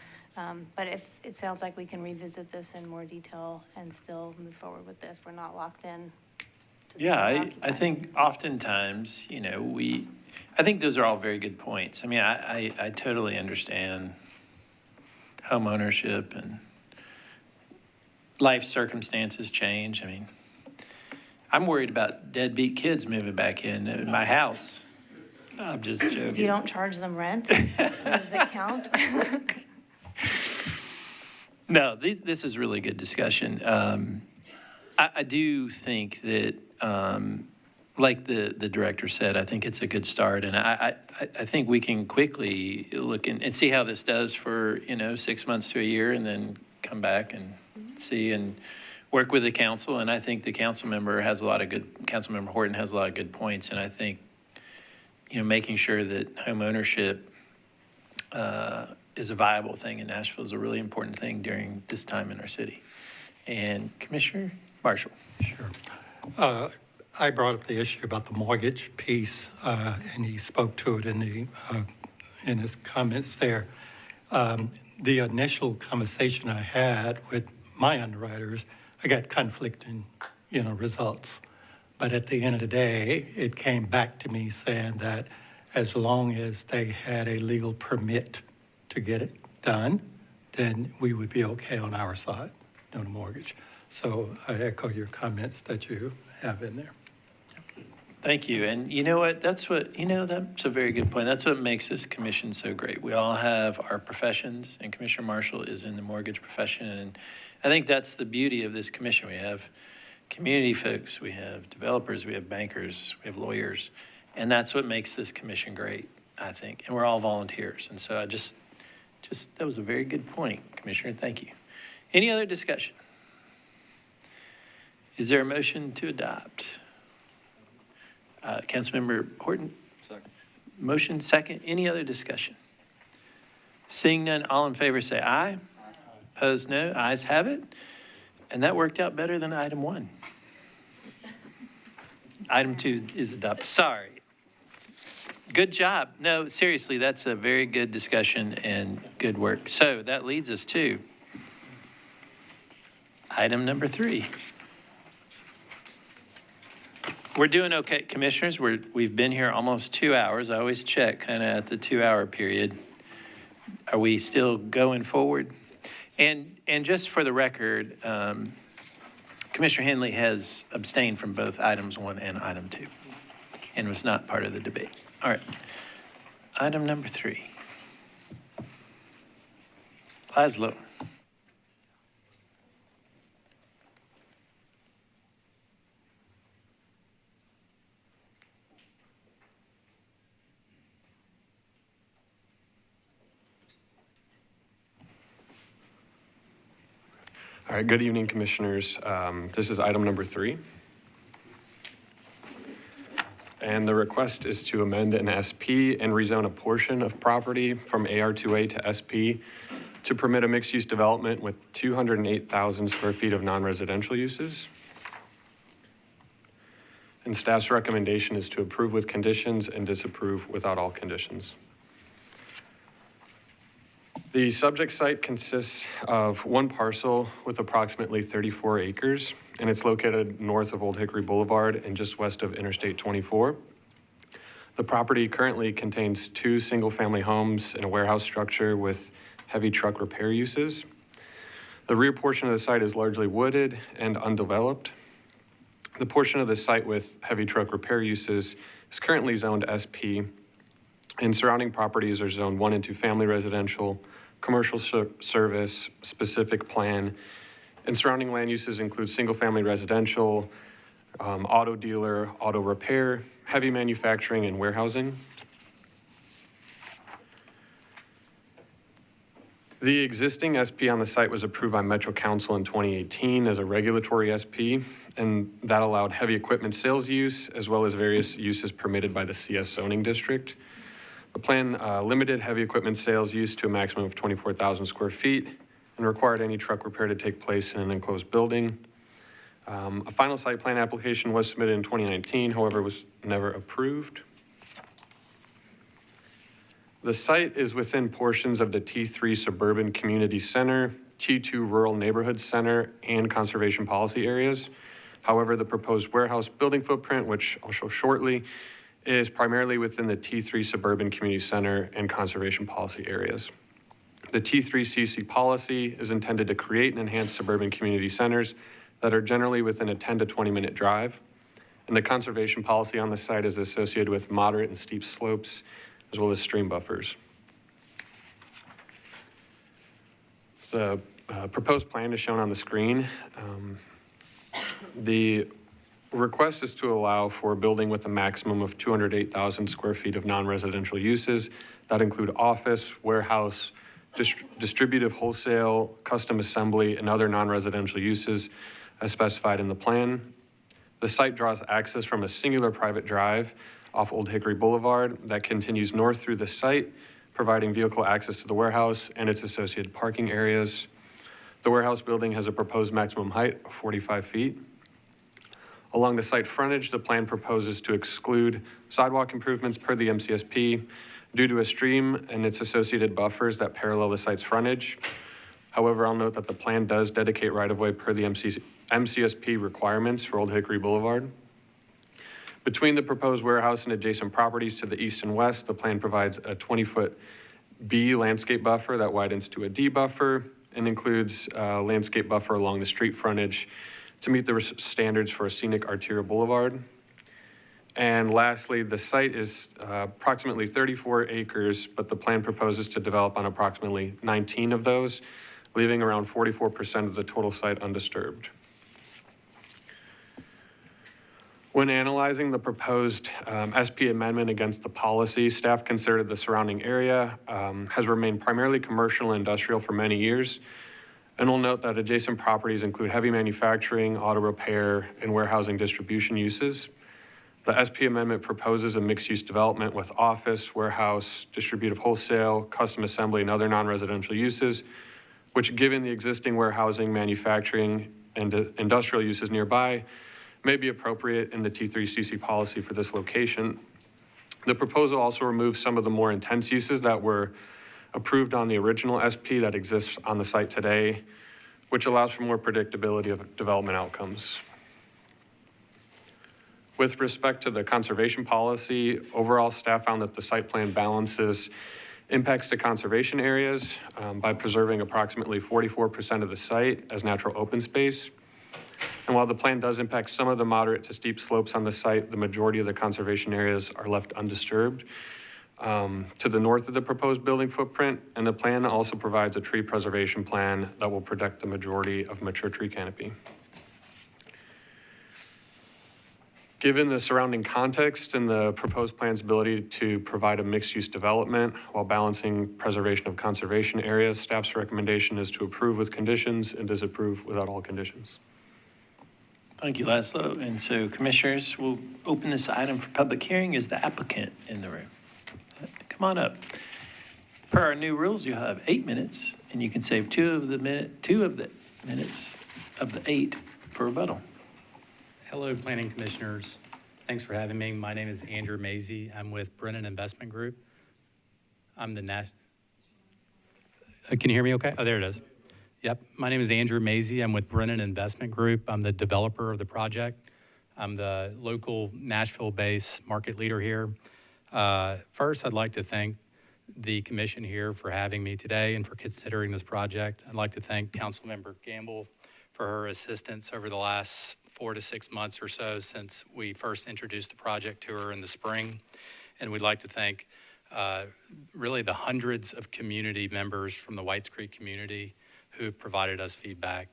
but if it sounds like we can revisit this in more detail and still move forward with this, we're not locked in. Yeah, I think oftentimes, I think those are all very good points. I totally understand home ownership and life circumstances change. I'm worried about deadbeat kids moving back in my house. I'm just joking. If you don't charge them rent, does it count? No, this is really good discussion. I do think that, like the director said, I think it's a good start. And I think we can quickly look and see how this does for, 6 months to a year, and then come back and see and work with the council. And I think the Councilmember Horton has a lot of good points. And I think, making sure that home ownership is a viable thing in Nashville is a really important thing during this time in our city. And Commissioner Marshall. Sure. I brought up the issue about the mortgage piece, and he spoke to it in his comments there. The initial conversation I had with my underwriters, I got conflicting, results. But at the end of the day, it came back to me saying that as long as they had a legal permit to get it done, then we would be okay on our side doing a mortgage. So I echo your comments that you have in there. Thank you. And you know what? That's a very good point. That's what makes this commission so great. We all have our professions, and Commissioner Marshall is in the mortgage profession. And I think that's the beauty of this commission. We have community folks, we have developers, we have bankers, we have lawyers. And that's what makes this commission great, I think. And we're all volunteers. And so that was a very good point, Commissioner. Thank you. Any other discussion? Is there a motion to adopt? Councilmember Horton? Second. Motion second. Any other discussion? Seeing none, all in favor say aye. Aye. Opposed, no. Ayes have it. And that worked out better than item 1. Item 2 is adopted. Sorry. Good job. No, seriously, that's a very good discussion and good work. So that leads us to item number 3. We're doing okay, commissioners. We've been here almost 2 hours. I always check kind of at the 2-hour period. Are we still going forward? And just for the record, Commissioner Henley has abstained from both items 1 and item 2 and was not part of the debate. All right. Item number 3. Laszlo. All right, good evening, commissioners. This is item number 3. And the request is to amend an SP and rezone a portion of property from AR2A to SP to permit a mixed-use development with 208,000 square feet of non-residential uses. And staff's recommendation is to approve with conditions and disapprove without all conditions. The subject site consists of one parcel with approximately 34 acres, and it's located north of Old Hickory Boulevard and just west of Interstate 24. The property currently contains 2 single-family homes and a warehouse structure with heavy truck repair uses. The rear portion of the site is largely wooded and undeveloped. The portion of the site with heavy truck repair uses is currently zoned SP, and surrounding properties are zoned 1 and 2 family residential, commercial service, specific plan, and surrounding land uses include single-family residential, auto dealer, auto repair, heavy manufacturing, and warehousing. The existing SP on the site was approved by Metro Council in 2018 as a regulatory SP, and that allowed heavy equipment sales use as well as various uses permitted by the CS zoning district. The plan limited heavy equipment sales use to a maximum of 24,000 square feet and required any truck repair to take place in an enclosed building. A final site plan application was submitted in 2019, however, was never approved. The site is within portions of the T3 Suburban Community Center, T2 Rural Neighborhood Center, and conservation policy areas. However, the proposed warehouse building footprint, which I'll show shortly, is primarily within the T3 Suburban Community Center and conservation policy areas. The T3CC policy is intended to create and enhance suburban community centers that are generally within a 10 to 20-minute drive. And the conservation policy on the site is associated with moderate and steep slopes, as well as stream buffers. The proposed plan is shown on the screen. The request is to allow for a building with a maximum of 208,000 square feet of non-residential uses that include office, warehouse, distributive wholesale, custom assembly, and other non-residential uses as specified in the plan. The site draws access from a singular private drive off Old Hickory Boulevard that continues north through the site, providing vehicle access to the warehouse and its associated parking areas. The warehouse building has a proposed maximum height of 45 feet. Along the site frontage, the plan proposes to exclude sidewalk improvements per the MCSP due to a stream and its associated buffers that parallel the site's frontage. However, I'll note that the plan does dedicate right-of-way per the MCSP requirements for Old Hickory Boulevard. Between the proposed warehouse and adjacent properties to the east and west, the plan provides a 20-foot B landscape buffer that widens to a D buffer and includes a landscape buffer along the street frontage to meet the standards for a scenic arterial boulevard. And lastly, the site is approximately 34 acres, but the plan proposes to develop on approximately 19 of those, leaving around 44% of the total site undisturbed. When analyzing the proposed SP amendment against the policy, staff considered the surrounding area has remained primarily commercial and industrial for many years. And we'll note that adjacent properties include heavy manufacturing, auto repair, and warehousing distribution uses. The SP amendment proposes a mixed-use development with office, warehouse, distributive wholesale, custom assembly, and other non-residential uses, which, given the existing warehousing, manufacturing, and industrial uses nearby, may be appropriate in the T3CC policy for this location. The proposal also removes some of the more intense uses that were approved on the original SP that exists on the site today, which allows for more predictability of development outcomes. With respect to the conservation policy, overall staff found that the site plan balances impacts to conservation areas by preserving approximately 44% of the site as natural open space. And while the plan does impact some of the moderate to steep slopes on the site, the majority of the conservation areas are left undisturbed. To the north of the proposed building footprint, and the plan also provides a tree preservation plan that will protect the majority of mature tree canopy. Given the surrounding context and the proposed plan's ability to provide a mixed-use development while balancing preservation of conservation areas, staff's recommendation is to approve with conditions and disapprove without all conditions. Thank you, Laszlo. And so, Commissioners, we'll open this item for public hearing. Is the applicant in the room? Come on up. Per our new rules, you have 8 minutes, and you can save two of the minutes of the 8 for rebuttal. Hello, Planning Commissioners. Thanks for having me. My name is Andrew Mazie. I'm with Brennan Investment Group. I'm the Can you hear me okay? Oh, there it is. Yep. My name is Andrew Mazie. I'm with Brennan Investment Group. I'm the developer of the project. I'm the local Nashville-based market leader here. First, I'd like to thank the commission here for having me today and for considering this project. I'd like to thank Councilmember Gamble for her assistance over the last 4 to 6 months or so since we first introduced the project to her in the spring. And we'd like to thank really the hundreds of community members from the Whites Creek community who provided us feedback.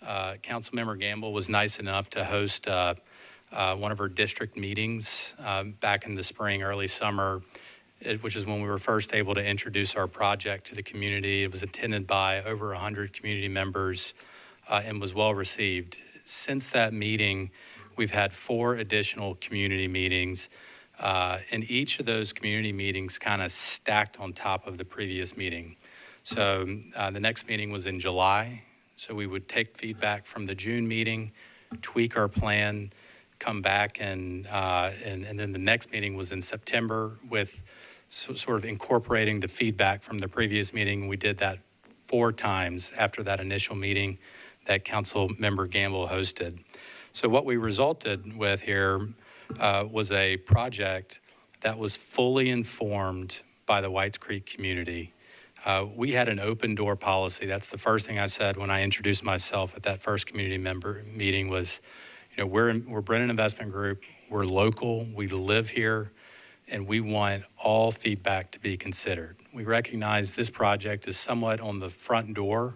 Councilmember Gamble was nice enough to host one of her district meetings back in the spring, early summer, which is when we were first able to introduce our project to the community. It was attended by over 100 community members and was well received. Since that meeting, we've had 4 additional community meetings, and each of those community meetings kind of stacked on top of the previous meeting. So the next meeting was in July, so we would take feedback from the June meeting, tweak our plan, come back, and then the next meeting was in September with sort of incorporating the feedback from the previous meeting. We did that 4 times after that initial meeting that Councilmember Gamble hosted. So what we resulted with here was a project that was fully informed by the Whites Creek community. We had an open door policy. That's the first thing I said when I introduced myself at that first community member meeting was, you know, we're Brennan Investment Group, we're local, we live here, and we want all feedback to be considered. We recognize this project is somewhat on the front door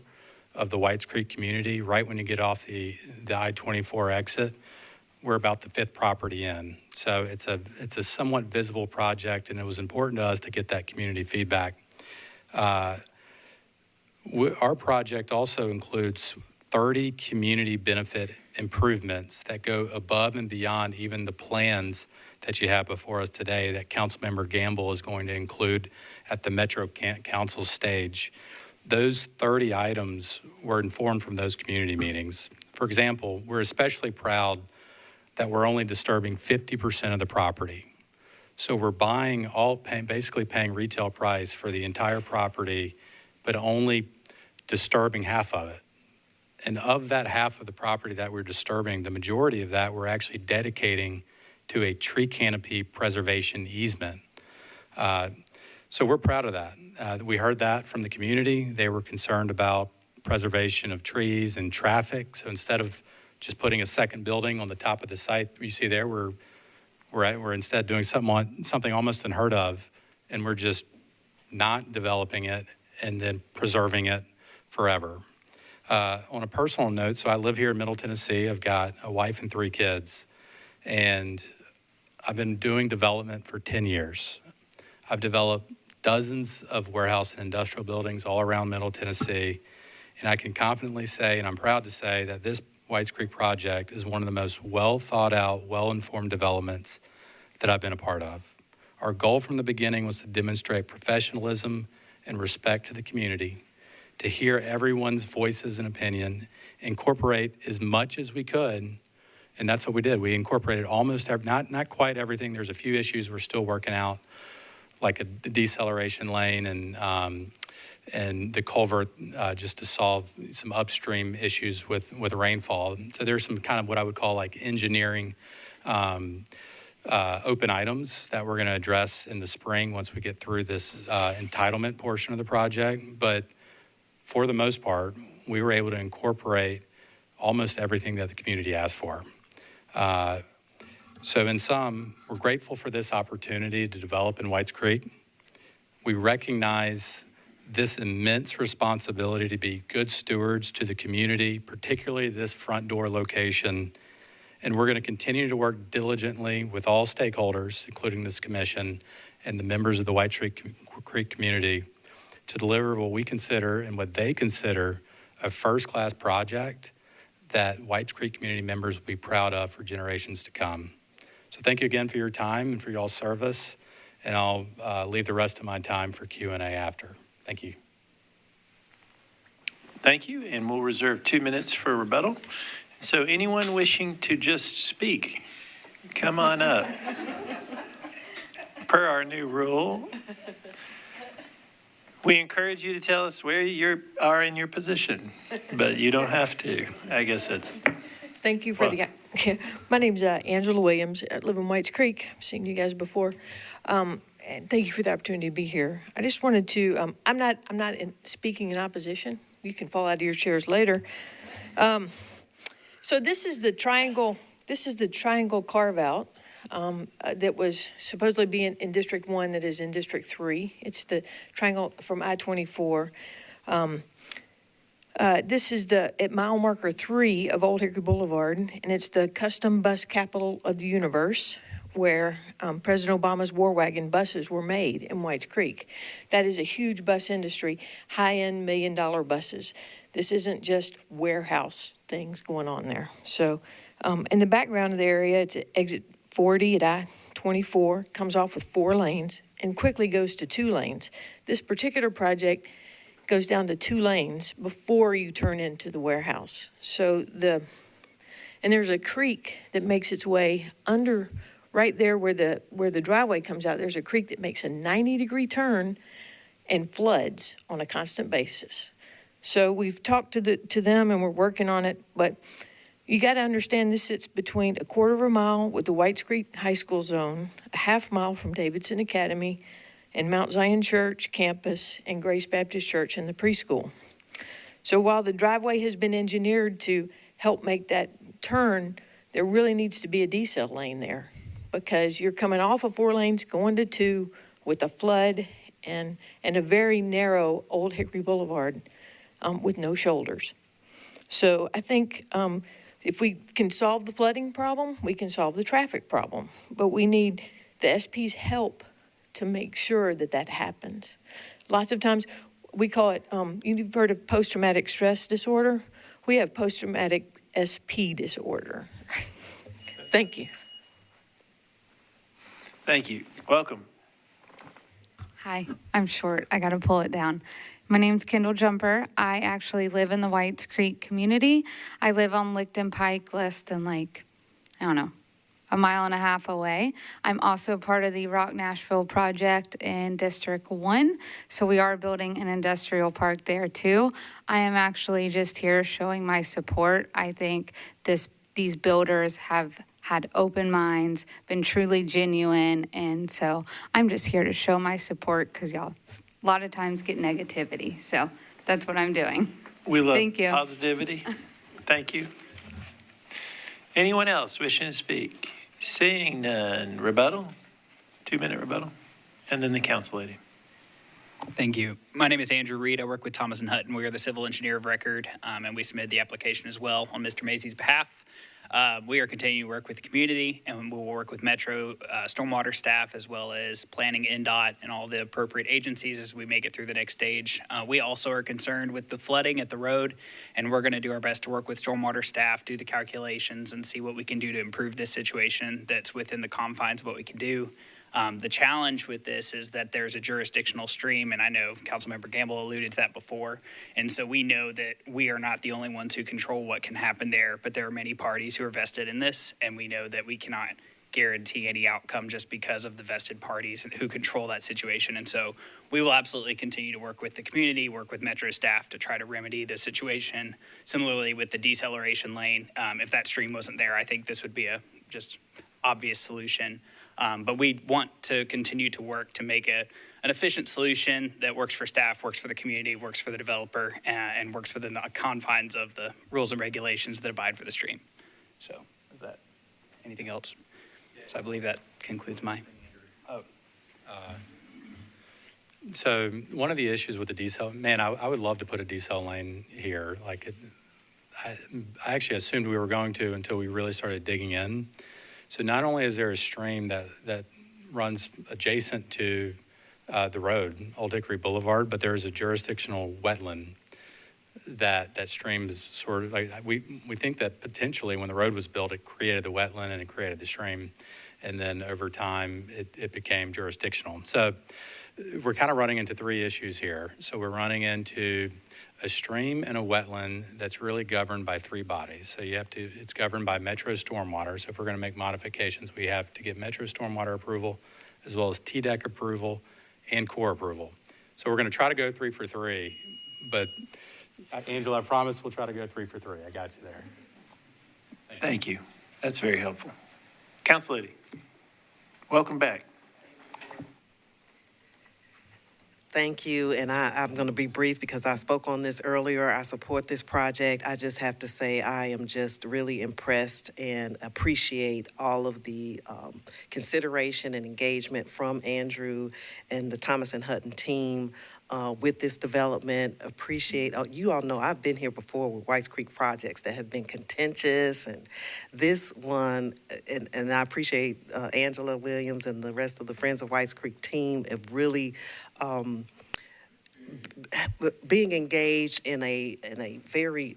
of the Whites Creek community, right when you get off the I-24 exit. We're about the 5th property in. So it's a somewhat visible project, and it was important to us to get that community feedback. Our project also includes 30 community benefit improvements that go above and beyond even the plans that you have before us today that Councilmember Gamble is going to include at the Metro Council stage. Those 30 items were informed from those community meetings. For example, we're especially proud that we're only disturbing 50% of the property. So we're buying basically paying retail price for the entire property, but only disturbing half of it. And of that half of the property that we're disturbing, the majority of that we're actually dedicating to a tree canopy preservation easement. So we're proud of that. We heard that from the community. They were concerned about preservation of trees and traffic. So instead of just putting a second building on the top of the site, you see there, we're instead doing something almost unheard of, and we're just not developing it and then preserving it forever. On a personal note, so I live here in Middle Tennessee. I've got a wife and 3 kids, and I've been doing development for 10 years. I've developed dozens of warehouse and industrial buildings all around Middle Tennessee, and I can confidently say, and I'm proud to say, that this Whites Creek project is one of the most well thought out, well-informed developments that I've been a part of. Our goal from the beginning was to demonstrate professionalism and respect to the community, to hear everyone's voices and opinion, incorporate as much as we could And that's what we did. We incorporated almost, not quite everything. There's a few issues we're still working out, like a deceleration lane and the culvert, just to solve some upstream issues with rainfall. So there's some kind of what I would call like engineering open items that we're going to address in the spring once we get through this entitlement portion of the project. But for the most part, we were able to incorporate almost everything that the community asked for. So in sum, we're grateful for this opportunity to develop in Whites Creek. We recognize this immense responsibility to be good stewards to the community, particularly this front door location. And we're going to continue to work diligently with all stakeholders, including this commission and the members of the Whites Creek community, to deliver what we consider and what they consider a first-class project that Whites Creek community members will be proud of for generations to come. So thank you again for your time and for y'all's service, and I'll leave the rest of my time for Q&A after. Thank you. Thank you, and we'll reserve 2 minutes for rebuttal. So anyone wishing to just speak, come on up. Per our new rule, we encourage you to tell us where you are in your position, but you don't have to. I guess that's... Thank you for my name's Angela Williams. I live in Whites Creek. I've seen you guys before. And thank you for the opportunity to be here. I just wanted to, I'm not speaking in opposition. You can fall out of your chairs later. So this is the triangle carve out that was supposedly being in District 1 that is in District 3. It's the triangle from I-24. This is at mile marker 3 of Old Hickory Boulevard, and it's the custom bus capital of the universe, where President Obama's War Wagon buses were made in Whites Creek. That is a huge bus industry, high-end $1 million buses. This isn't just warehouse things going on there. So in the background of the area, it's exit 40 at I-24, comes off with 4 lanes and quickly goes to 2 lanes. This particular project goes down to 2 lanes before you turn into the warehouse. So and there's a creek that makes its way under, right there where the driveway comes out, there's a creek that makes a 90-degree turn and floods on a constant basis. So we've talked to them and we're working on it, but you got to understand this sits between a 1/4 mile with the Whites Creek High School zone, a 1/2 mile from Davidson Academy, and Mount Zion Church campus and Grace Baptist Church and the preschool. So while the driveway has been engineered to help make that turn, there really needs to be a decel lane there, because you're coming off of 4 lanes, going to 2 with a flood and a very narrow Old Hickory Boulevard with no shoulders. So I think if we can solve the flooding problem, we can solve the traffic problem. But we need the SP's help to make sure that happens. Lots of times we call it, you've heard of post-traumatic stress disorder. We have post-traumatic SP disorder. Thank you. Thank you. Welcome. Hi, I'm short. I got to pull it down. My name's Kendall Jumper. I actually live in the Whites Creek community. I live on Licton Pike, less than a mile and a half away. I'm also part of the Rock Nashville project in District 1, so we are building an industrial park there too. I am actually just here showing my support. I think these builders have had open minds, been truly genuine, and so I'm just here to show my support because y'all a lot of times get negativity, so that's what I'm doing. We love Thank you. positivity. Thank you. Anyone else wishing to speak? Seeing none. Rebuttal? 2-minute rebuttal? And then the council lady. Thank you. My name is Andrew Reed. I work with Thomas & Hutton. We are the civil engineer of record, and we submitted the application as well on Mr. Macy's behalf. We are continuing to work with the community, and we will work with Metro stormwater staff as well as planning, NDOT, and all the appropriate agencies as we make it through the next stage. We also are concerned with the flooding at the road, and we're going to do our best to work with stormwater staff, do the calculations, and see what we can do to improve this situation that's within the confines of what we can do. The challenge with this is that there's a jurisdictional stream, and I know Councilmember Gamble alluded to that before. And so we know that we are not the only ones who control what can happen there, but there are many parties who are vested in this, and we know that we cannot guarantee any outcome just because of the vested parties who control that situation. And so we will absolutely continue to work with the community, work with Metro staff to try to remedy the situation. Similarly with the deceleration lane, if that stream wasn't there, I think this would be a just obvious solution. But we want to continue to work to make an efficient solution that works for staff, works for the community, works for the developer, and works within the confines of the rules and regulations that abide for the stream. So is that anything else? So I believe that concludes my. So one of the issues with the decel, man, I would love to put a decel lane here. I actually assumed we were going to until we really started digging in. So not only is there a stream that runs adjacent to the road, Old Hickory Boulevard, but there's a jurisdictional wetland that stream is sort of like, we think that potentially when the road was built, it created the wetland and it created the stream. And then over time, it became jurisdictional. So we're kind of running into three issues here. So we're running into a stream and a wetland that's really governed by three bodies. So it's governed by Metro Stormwater. So if we're going to make modifications, we have to get Metro Stormwater approval, as well as TDEC approval and Corps approval. So we're going to try to go 3 for 3, but Angela, I promise we'll try to go 3 for 3. I got you there. Thank you. That's very helpful. Council Liddy, welcome back. Thank you, and I'm going to be brief because I spoke on this earlier. I support this project. I just have to say I am just really impressed and appreciate all of the consideration and engagement from Andrew and the Thomas and Hutton team with this development. Appreciate, you all know I've been here before with Whites Creek projects that have been contentious, and this one, and I appreciate Angela Williams and the rest of the Friends of Whites Creek team have really being engaged in a very,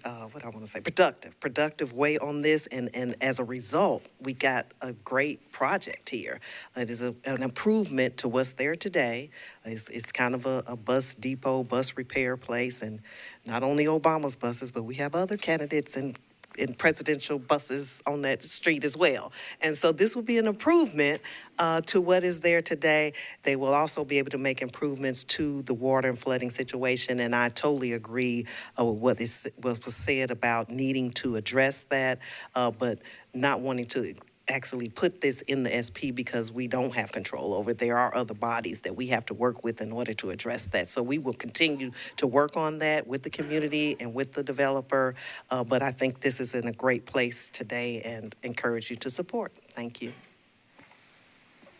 productive way on this, and as a result, we got a great project here. It is an improvement to what's there today. It's kind of a bus depot, bus repair place, and not only Obama's buses, but we have other candidates and in presidential buses on that street as well. And so this will be an improvement to what is there today. They will also be able to make improvements to the water and flooding situation, and I totally agree with what was said about needing to address that, but not wanting to actually put this in the SP because we don't have control over it. There are other bodies that we have to work with in order to address that. So we will continue to work on that with the community and with the developer. But I think this is in a great place today and encourage you to support. Thank you.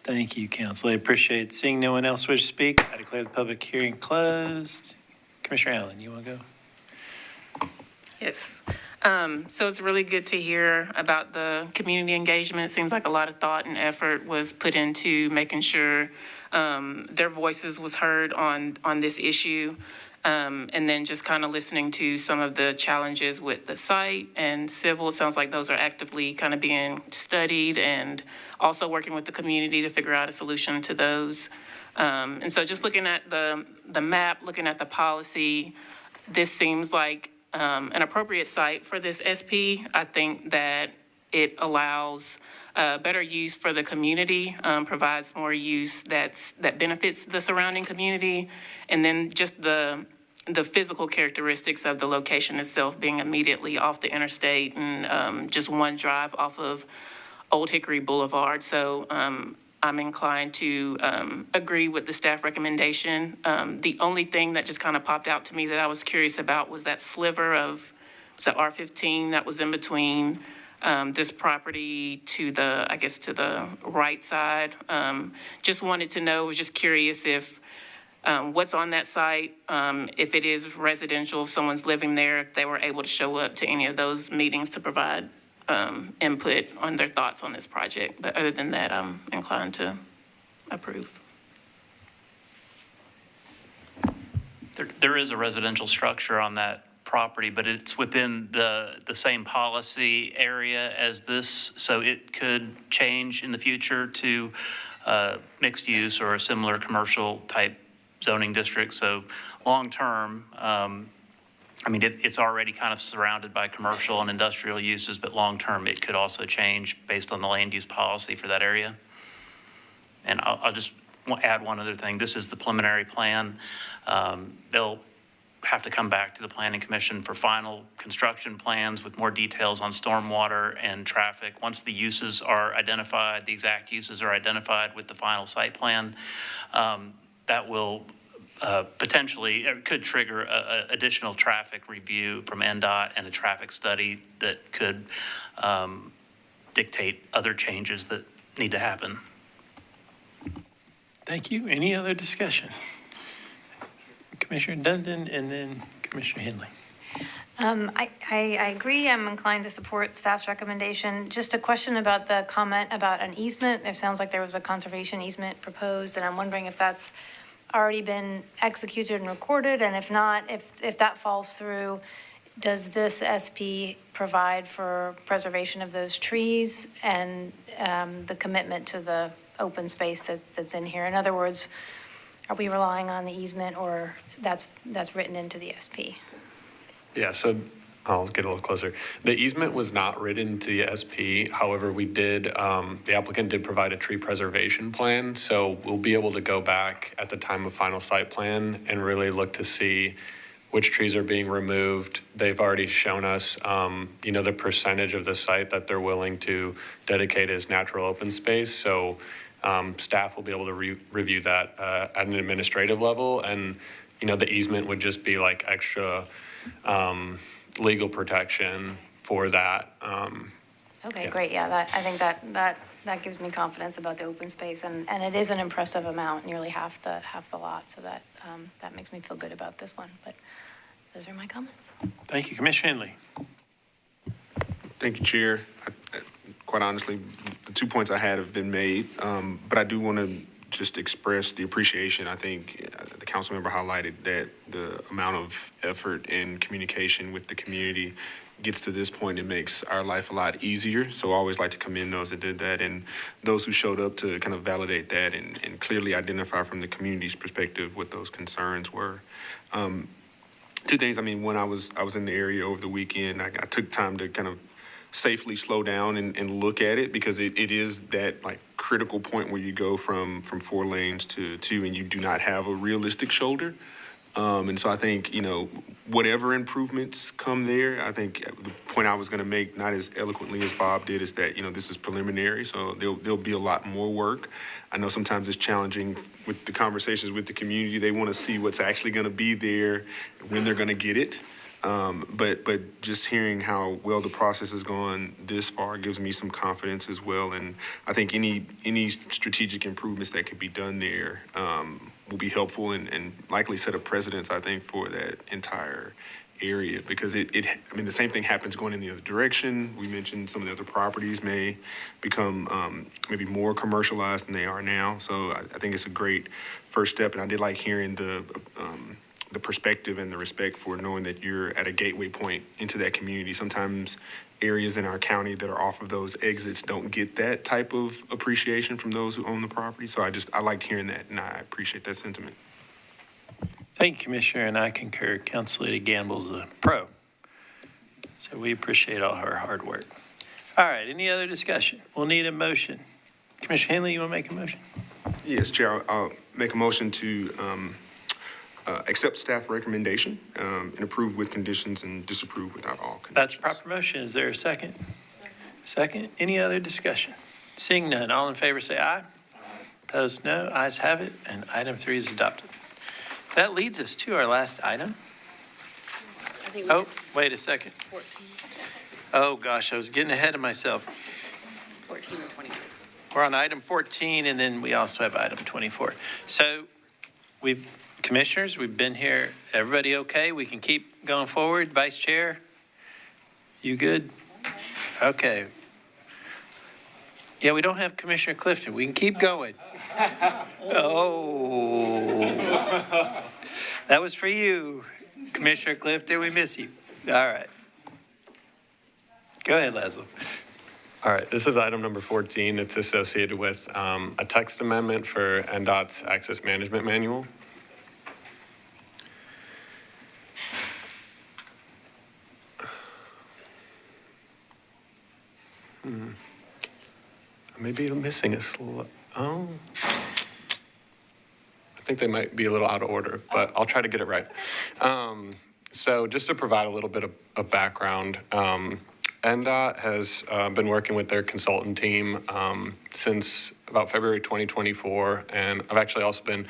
Thank you, Council. I appreciate it. Seeing no one else wish to speak, I declare the public hearing closed. Commissioner Allen, you want to go? Yes. So it's really good to hear about the community engagement. It seems like a lot of thought and effort was put into making sure their voices was heard on this issue. And then just kind of listening to some of the challenges with the site and civil. It sounds like those are actively kind of being studied, and also working with the community to figure out a solution to those. And so just looking at the map, looking at the policy, this seems like an appropriate site for this SP. I think that it allows better use for the community, provides more use that benefits the surrounding community, and then just the physical characteristics of the location itself being immediately off the interstate and just one drive off of Old Hickory Boulevard. So I'm inclined to agree with the staff recommendation. The only thing that just kind of popped out to me that I was curious about was that sliver of, was that R15 that was in between this property to the right side. Just wanted to know, was just curious if what's on that site, if it is residential, if someone's living there, if they were able to show up to any of those meetings to provide input on their thoughts on this project. But other than that, I'm inclined to approve. There is a residential structure on that property, but it's within the same policy area as this, so it could change in the future to mixed use or a similar commercial type zoning district. So long-term, I mean, it's already kind of surrounded by commercial and industrial uses, but long-term, it could also change based on the land use policy for that area. And I'll just add one other thing. This is the preliminary plan. They'll have to come back to the Planning Commission for final construction plans with more details on stormwater and traffic. Once the uses are identified, the exact uses are identified with the final site plan, that will potentially, it could trigger additional traffic review from NDOT and a traffic study that could dictate other changes that need to happen. Thank you. Any other discussion? Commissioner Dundon and then Commissioner Henley. I agree. I'm inclined to support staff's recommendation. Just a question about the comment about an easement. It sounds like there was a conservation easement proposed, and I'm wondering if that's already been executed and recorded, and if not, if that falls through, does this SP provide for preservation of those trees and the commitment to the open space that's in here? In other words, are we relying on the easement, or that's written into the SP? Yeah, so I'll get a little closer. The easement was not written to the SP. However, we did, the applicant did provide a tree preservation plan. So we'll be able to go back at the time of final site plan and really look to see which trees are being removed. They've already shown us, the percentage of the site that they're willing to dedicate as natural open space. So staff will be able to review that at an administrative level. And, the easement would just be like extra legal protection for that. Okay, Yeah. great. Yeah, I think that gives me confidence about the open space, and it is an impressive amount, nearly half the lot. So that makes me feel good about this one. But those are my comments. Thank you, Commissioner Henley. Thank you, Chair. Quite honestly, the 2 points I had have been made, but I do want to just express the appreciation. I think the council member highlighted that the amount of effort and communication with the community gets to this point, it makes our life a lot easier. So I always like to commend those that did that and those who showed up to kind of validate that and clearly identify from the community's perspective what those concerns were. Two things. I mean, when I was in the area over the weekend, I took time to kind of safely slow down and look at it, because it is that like critical point where you go from 4 lanes to 2 and you do not have a realistic shoulder. And so I think, whatever improvements come there, I think the point I was going to make, not as eloquently as Bob did, is that, this is preliminary. So there'll be a lot more work. I know sometimes it's challenging with the conversations with the community. They want to see what's actually going to be there, when they're going to get it. But just hearing how well the process has gone this far gives me some confidence as well. And I think any strategic improvements that could be done there will be helpful and likely set a precedence, I think, for that entire area, because the same thing happens going in the other direction. We mentioned some of the other properties may become maybe more commercialized than they are now. So I think it's a great first step. And I did like hearing the perspective and the respect for knowing that you're at a gateway point into that community. Sometimes areas in our county that are off of those exits don't get that type of appreciation from those who own the property. So I liked hearing that, and I appreciate that sentiment. Thank you, Commissioner, and I concur. Council Lady Gamble's a pro. So we appreciate all her hard work. All right, any other discussion? We'll need a motion. Commissioner Henley, you want to make a motion? Yes, Chair, I'll make a motion to accept staff recommendation and approve with conditions and disapprove without all conditions. That's proper motion. Is there a second? Second. Any other discussion? Seeing none, all in favor say aye. Opposed, no. Ayes have it, and item 3 is adopted. That leads us to our last item. Oh, wait a second. 14. Oh, gosh, I was getting ahead of myself. 14 or 26. We're on item 14, and then we also have item 24. So commissioners, we've been here. Everybody okay? We can keep going forward. Vice Chair, you good? Okay. Yeah, we don't have Commissioner Clifton. We can keep going. Oh, that was for you, Commissioner Clifton. We miss you. All right. Go ahead, Laszlo. All right, this is item number 14. It's associated with a text amendment for NDOT's Access Management Manual. Maybe I'm missing a I think they might be a little out of order, but I'll try to get it right. So just to provide a little bit of background, NDOT has been working with their consultant team since about February 2024, and I've actually also been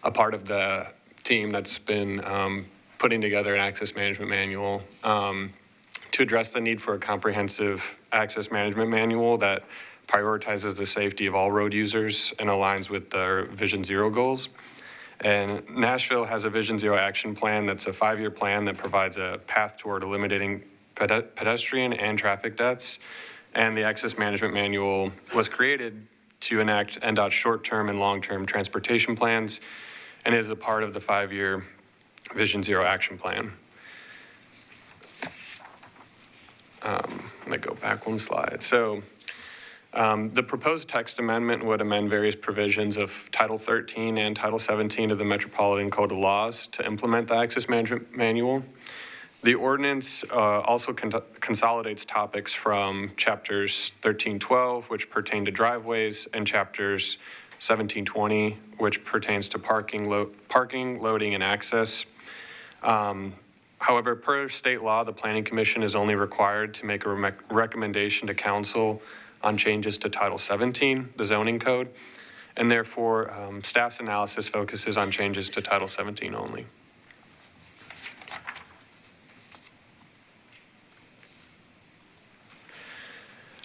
a part of the team that's been putting together an access management manual to address the need for a comprehensive access management manual that prioritizes the safety of all road users and aligns with their Vision Zero goals. And Nashville has a Vision Zero action plan that's a 5-year plan that provides a path toward eliminating pedestrian and traffic deaths. And the Access Management Manual was created to enact NDOT's short-term and long-term transportation plans and is a part of the 5-year Vision Zero action plan. I'm going to go back one slide. So the proposed text amendment would amend various provisions of Title 13 and Title 17 of the Metropolitan Code of Laws to implement the Access Management Manual. The ordinance also consolidates topics from chapters 1312, which pertain to driveways, and chapters 1720, which pertains to parking, loading, and access. However, per state law, the Planning Commission is only required to make a recommendation to council on changes to Title 17, the zoning code, and therefore staff's analysis focuses on changes to Title 17 only.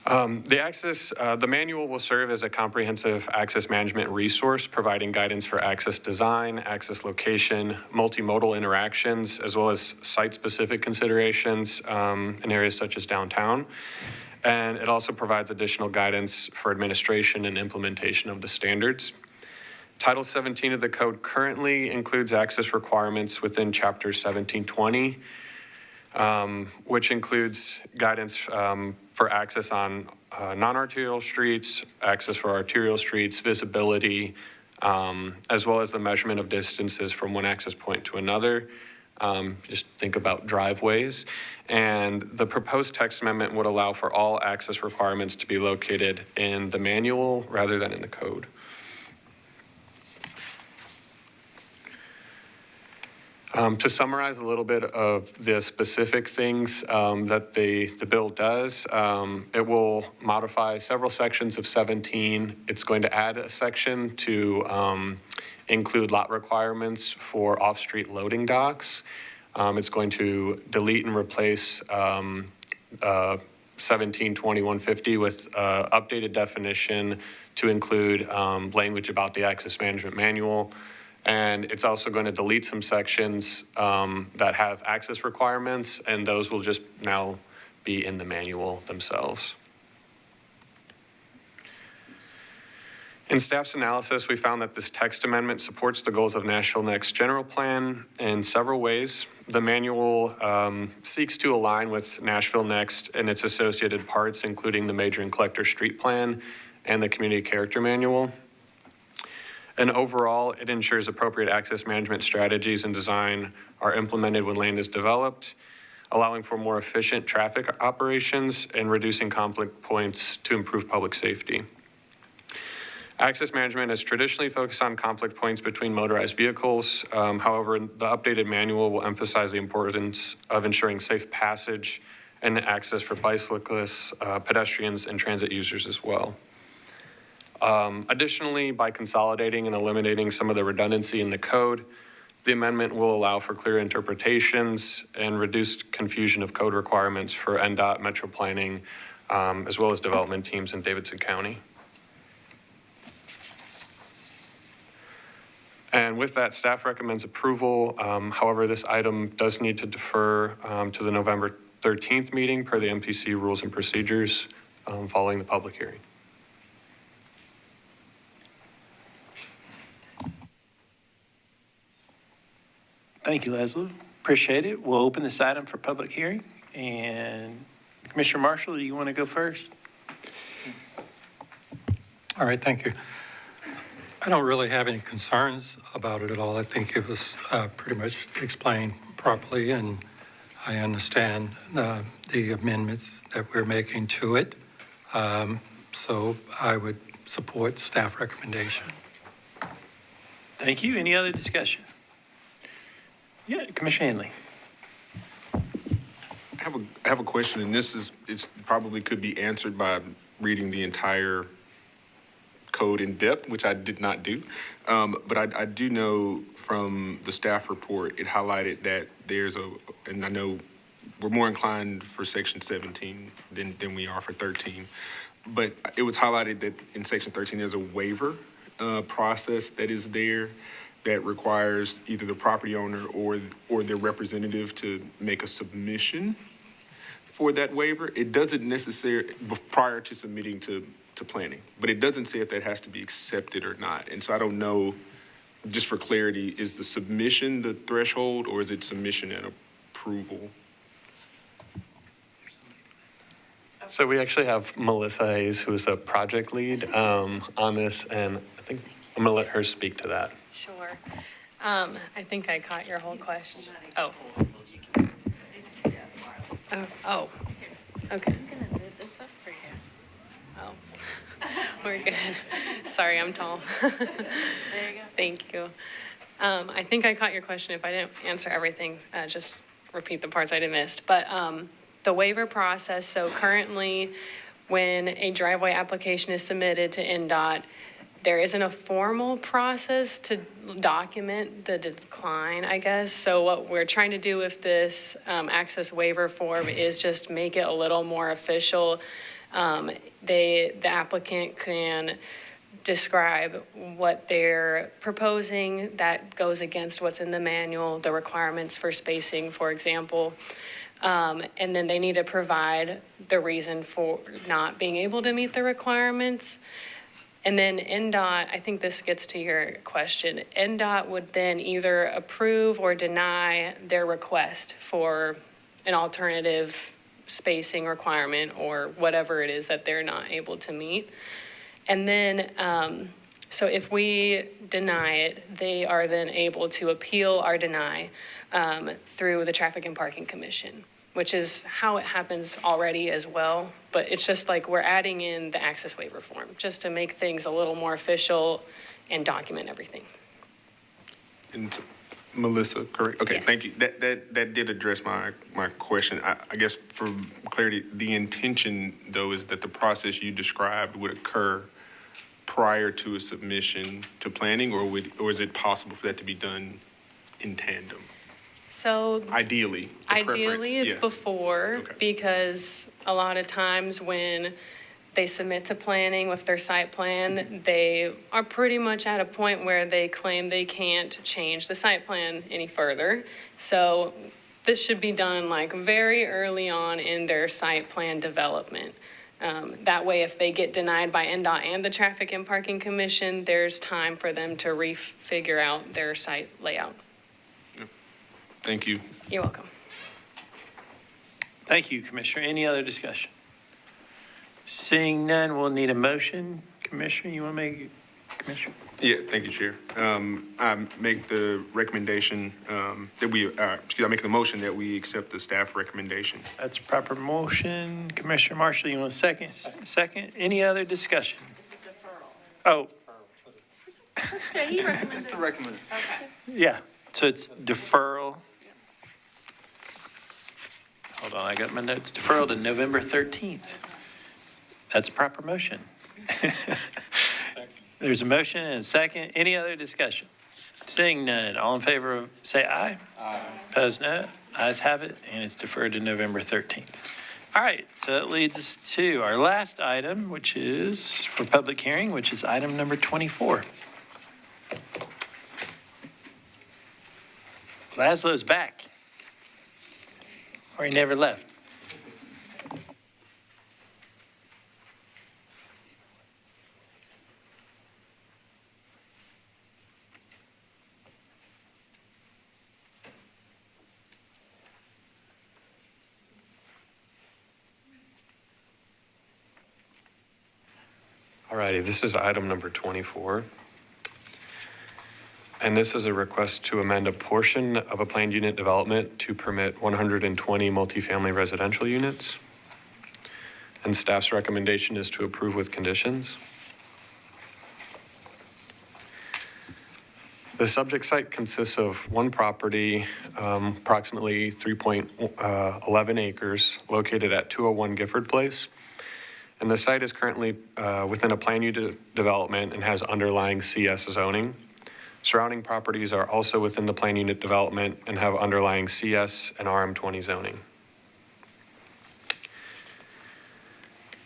The manual will serve as a comprehensive access management resource, providing guidance for access design, access location, multimodal interactions, as well as site-specific considerations in areas such as downtown. And it also provides additional guidance for administration and implementation of the standards. Title 17 of the code currently includes access requirements within Chapter 1720, which includes guidance for access on non-arterial streets, access for arterial streets, visibility, as well as the measurement of distances from one access point to another. Just think about driveways. And the proposed text amendment would allow for all access requirements to be located in the manual rather than in the code. To summarize a little bit of the specific things that the bill does, it will modify several sections of 17. It's going to add a section to include lot requirements for off-street loading docks. It's going to delete and replace 172150 with updated definition to include language about the Access Management Manual. And it's also going to delete some sections that have access requirements, and those will just now be in the manual themselves. In staff's analysis, we found that this text amendment supports the goals of Nashville Next General Plan in several ways. The manual seeks to align with Nashville Next and its associated parts, including the Major and Collector Street Plan and the Community Character Manual. And overall, it ensures appropriate access management strategies and design are implemented when land is developed, allowing for more efficient traffic operations and reducing conflict points to improve public safety. Access management is traditionally focused on conflict points between motorized vehicles. However, the updated manual will emphasize the importance of ensuring safe passage and access for bicyclists, pedestrians, and transit users as well. Additionally, by consolidating and eliminating some of the redundancy in the code, the amendment will allow for clear interpretations and reduced confusion of code requirements for NDOT, Metro Planning, as well as development teams in Davidson County. And with that, staff recommends approval. However, this item does need to defer to the November 13th meeting per the MPC rules and procedures following the public hearing. Thank you, Leslie. Appreciate it. We'll open this item for public hearing. And Commissioner Marshall, do you want to go first? All right, thank you. I don't really have any concerns about it at all. I think it was pretty much explained properly, and I understand the amendments that we're making to it. So I would support staff recommendation. Thank you. Any other discussion? Yeah, Commissioner Hanley. I have a question, and it's probably could be answered by reading the entire code in depth, which I did not do. But I do know from the staff report, it highlighted that and I know we're more inclined for section 17 than we are for 13. But it was highlighted that in section 13, there's a waiver process that is there that requires either the property owner or their representative to make a submission for that waiver. It doesn't necessarily, prior to submitting to planning, but it doesn't say if that has to be accepted or not. And so I don't know, just for clarity, is the submission the threshold, or is it submission and approval? So we actually have Melissa Hayes, who is a project lead on this, and I think I'm going to let her speak to that. Sure. I think I caught your whole question. Oh. Oh, okay. I'm going to move this up for you. Oh, we're good. Sorry, I'm tall. There you go. Thank you. I think I caught your question. If I didn't answer everything, just repeat the parts I missed. But the waiver process, so currently when a driveway application is submitted to NDOT, there isn't a formal process to document the decline, I guess. So what we're trying to do with this access waiver form is just make it a little more official. The applicant can describe what they're proposing that goes against what's in the manual, the requirements for spacing, for example. And then they need to provide the reason for not being able to meet the requirements. And then NDOT, I think this gets to your question, NDOT would then either approve or deny their request for an alternative spacing requirement or whatever it is that they're not able to meet. And then, so if we deny it, they are then able to appeal our deny through the Traffic and Parking Commission, which is how it happens already as well. But it's just like we're adding in the access waiver form just to make things a little more official and document everything. And Melissa, correct? Okay, Yes. thank you. That did address my question. I guess for clarity, the intention, though, is that the process you described would occur prior to a submission to planning, or is it possible for that to be done in tandem? So Ideally, the ideally, preference, it's yeah. before, Okay. because a lot of times when they submit to planning with their site plan, they are pretty much at a point where they claim they can't change the site plan any further. So this should be done like very early on in their site plan development. That way, if they get denied by NDOT and the Traffic and Parking Commission, there's time for them to refigure out their site layout. Thank you. You're welcome. Thank you, Commissioner. Any other discussion? Seeing none, we'll need a motion. Commissioner, you want to make it? Commissioner? Yeah, thank you, Chair. I make the recommendation that I make the motion that we accept the staff recommendation. That's a proper motion. Commissioner Marshall, you want a second? Second. Any other discussion? Oh, It's the recommendation. yeah. So it's deferral. Hold on, I got my notes. Deferral to November 13th. That's a proper motion. There's a motion and a second. Any other discussion? Seeing none, all in favor, say aye. Aye. Opposed, no. Ayes have it, and it's deferred to November 13th. All right, so that leads us to our last item, which is for public hearing, which is item number 24. Laszlo's back. Or he never left. All righty, this is item number 24. And this is a request to amend a portion of a planned unit development to permit 120 multifamily residential units. And staff's recommendation is to approve with conditions. The subject site consists of one property, approximately 3.11 acres, located at 201 Gifford Place. And the site is currently within a planned unit development and has underlying CS zoning. Surrounding properties are also within the planned unit development and have underlying CS and RM20 zoning.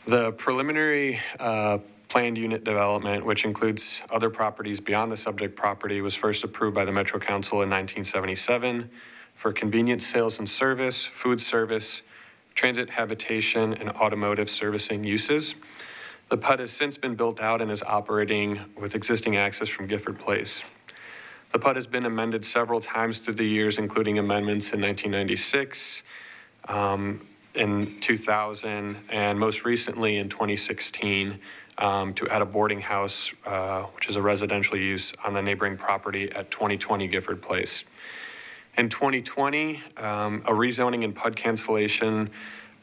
The preliminary planned unit development, which includes other properties beyond the subject property, was first approved by the Metro Council in 1977 for convenience sales and service, food service, transit habitation, and automotive servicing uses. The PUD has since been built out and is operating with existing access from Gifford Place. The PUD has been amended several times through the years, including amendments in 1996, in 2000, and most recently in 2016 to add a boarding house, which is a residential use on the neighboring property at 2020 Gifford Place. In 2020, a rezoning and PUD cancellation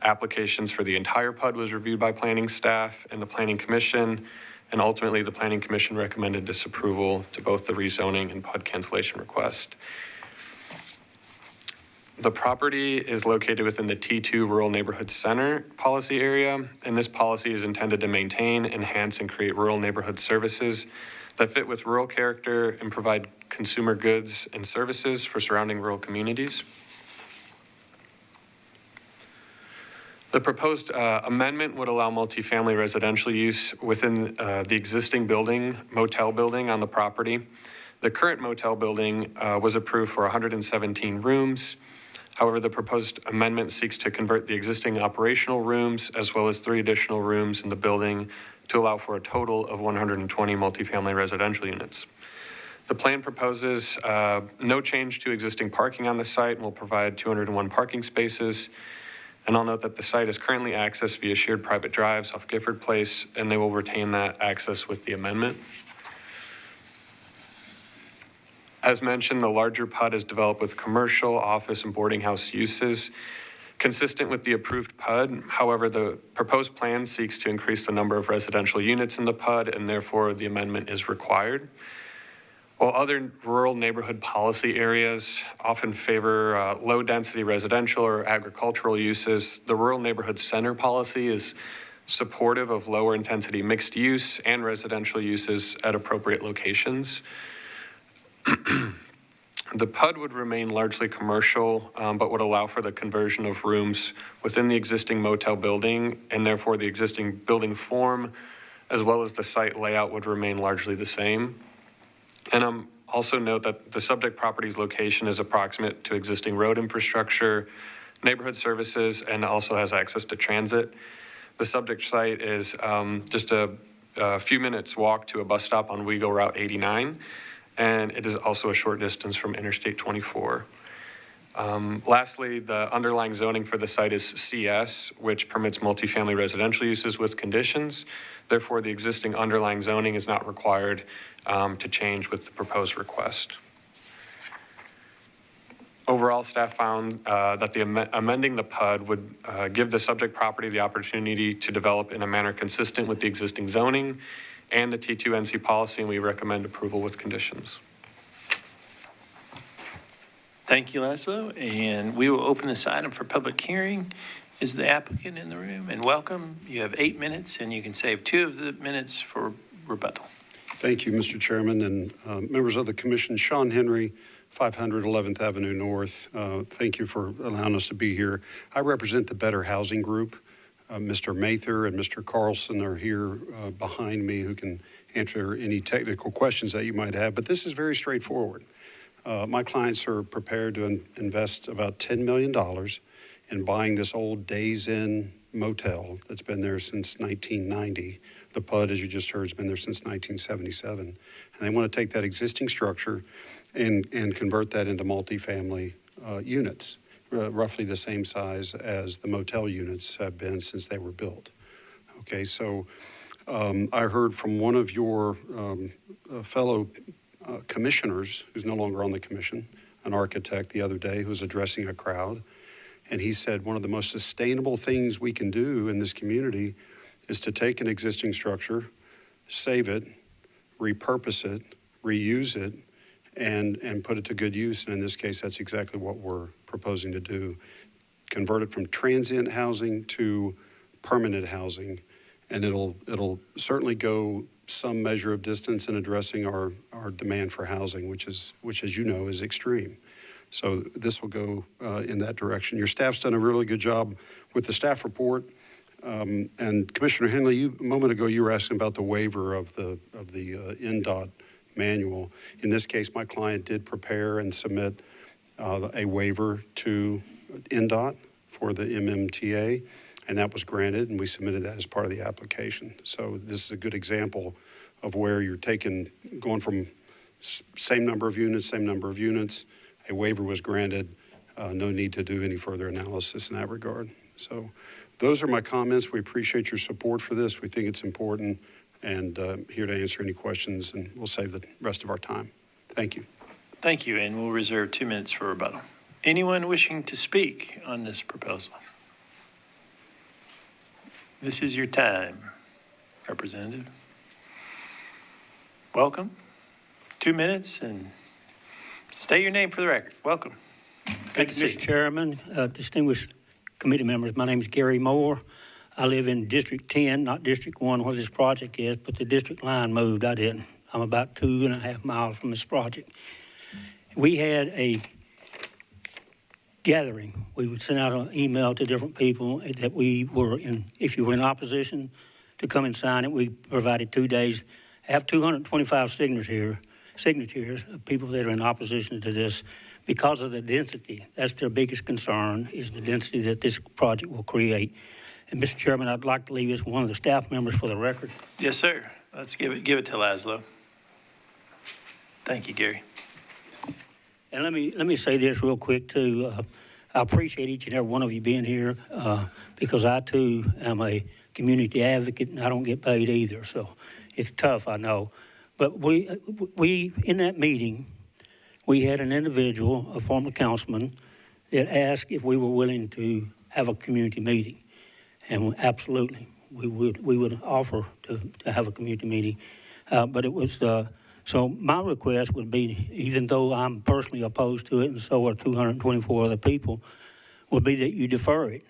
applications for the entire PUD was reviewed by planning staff and the Planning Commission, and ultimately the Planning Commission recommended disapproval to both the rezoning and PUD cancellation request. The property is located within the T2 Rural Neighborhood Center policy area, and this policy is intended to maintain, enhance, and create rural neighborhood services that fit with rural character and provide consumer goods and services for surrounding rural communities. The proposed amendment would allow multifamily residential use within the existing building, motel building on the property. The current motel building was approved for 117 rooms. However, the proposed amendment seeks to convert the existing operational rooms as well as 3 additional rooms in the building to allow for a total of 120 multifamily residential units. The plan proposes no change to existing parking on the site and will provide 201 parking spaces. And I'll note that the site is currently accessed via shared private drives off Gifford Place, and they will retain that access with the amendment. As mentioned, the larger PUD is developed with commercial, office, and boarding house uses consistent with the approved PUD. However, the proposed plan seeks to increase the number of residential units in the PUD, and therefore the amendment is required. While other rural neighborhood policy areas often favor low-density residential or agricultural uses, the rural neighborhood center policy is supportive of lower intensity mixed use and residential uses at appropriate locations. The PUD would remain largely commercial, but would allow for the conversion of rooms within the existing motel building, and therefore the existing building form, as well as the site layout, would remain largely the same. And also note that the subject property's location is approximate to existing road infrastructure, neighborhood services, and also has access to transit. The subject site is just a few minutes walk to a bus stop on WeGo Route 89. And it is also a short distance from Interstate 24. Lastly, the underlying zoning for the site is CS, which permits multifamily residential uses with conditions. Therefore, the existing underlying zoning is not required to change with the proposed request. Overall, staff found that the amending the PUD would give the subject property the opportunity to develop in a manner consistent with the existing zoning and the T2NC policy, and we recommend approval with conditions. Thank you, Laszlo. And we will open this item for public hearing. Is the applicant in the room? And welcome. You have 8 minutes, and you can save 2 of the minutes for rebuttal. Thank you, Mr. Chairman, and members of the commission. Sean Henry, 500 11th Avenue North. Thank you for allowing us to be here. I represent the Better Housing Group. Mr. Mather and Mr. Carlson are here behind me who can answer any technical questions that you might have, but this is very straightforward. My clients are prepared to invest about $10 million in buying this old Days Inn motel that's been there since 1990. The PUD, as you just heard, has been there since 1977. And they want to take that existing structure and convert that into multifamily units. Roughly the same size as the motel units have been since they were built. Okay, so I heard from one of your fellow commissioners, who's no longer on the commission, an architect the other day, who was addressing a crowd. And he said one of the most sustainable things we can do in this community is to take an existing structure, save it, repurpose it, reuse it, and put it to good use. And in this case, that's exactly what we're proposing to do. Convert it from transient housing to permanent housing. And it'll certainly go some measure of distance in addressing our demand for housing, which, as you know, is extreme. So this will go in that direction. Your staff's done a really good job with the staff report. And Commissioner Henley, a moment ago, you were asking about the waiver of the NDOT manual. In this case, my client did prepare and submit a waiver to NDOT for the MMTA, and that was granted, and we submitted that as part of the application. So this is a good example of where you're going from same number of units, a waiver was granted, no need to do any further analysis in that regard. So those are my comments. We appreciate your support for this. We think it's important, and here to answer any questions, and we'll save the rest of our time. Thank you. Thank you, and we'll reserve 2 minutes for rebuttal. Anyone wishing to speak on this proposal? This is your time, Representative. Welcome. 2 minutes, and state your name for the record. Welcome. Thank you, Mr. Chairman, distinguished committee members. My name is Gary Moore. I live in District 10, not District 1 where this project is, but the district line moved. I didn't. I'm about 2.5 miles from this project. We had a gathering. We would send out an email to different people that we were in, if you were in opposition, to come and sign it. We provided 2 days. I have 225 signatures of people that are in opposition to this because of the density. That's their biggest concern, is the density that this project will create. And Mr. Chairman, I'd like to leave this with one of the staff members for the record. Yes, sir. Let's give it to Laszlo. Thank you, Gary. And let me say this real quick too. I appreciate each and every one of you being here because I too am a community advocate and I don't get paid either. So it's tough, I know. But we in that meeting, we had an individual, a former councilman, that asked if we were willing to have a community meeting. And absolutely, we would offer to have a community meeting. But it was, so my request would be, even though I'm personally opposed to it and so are 224 other people, would be that you defer it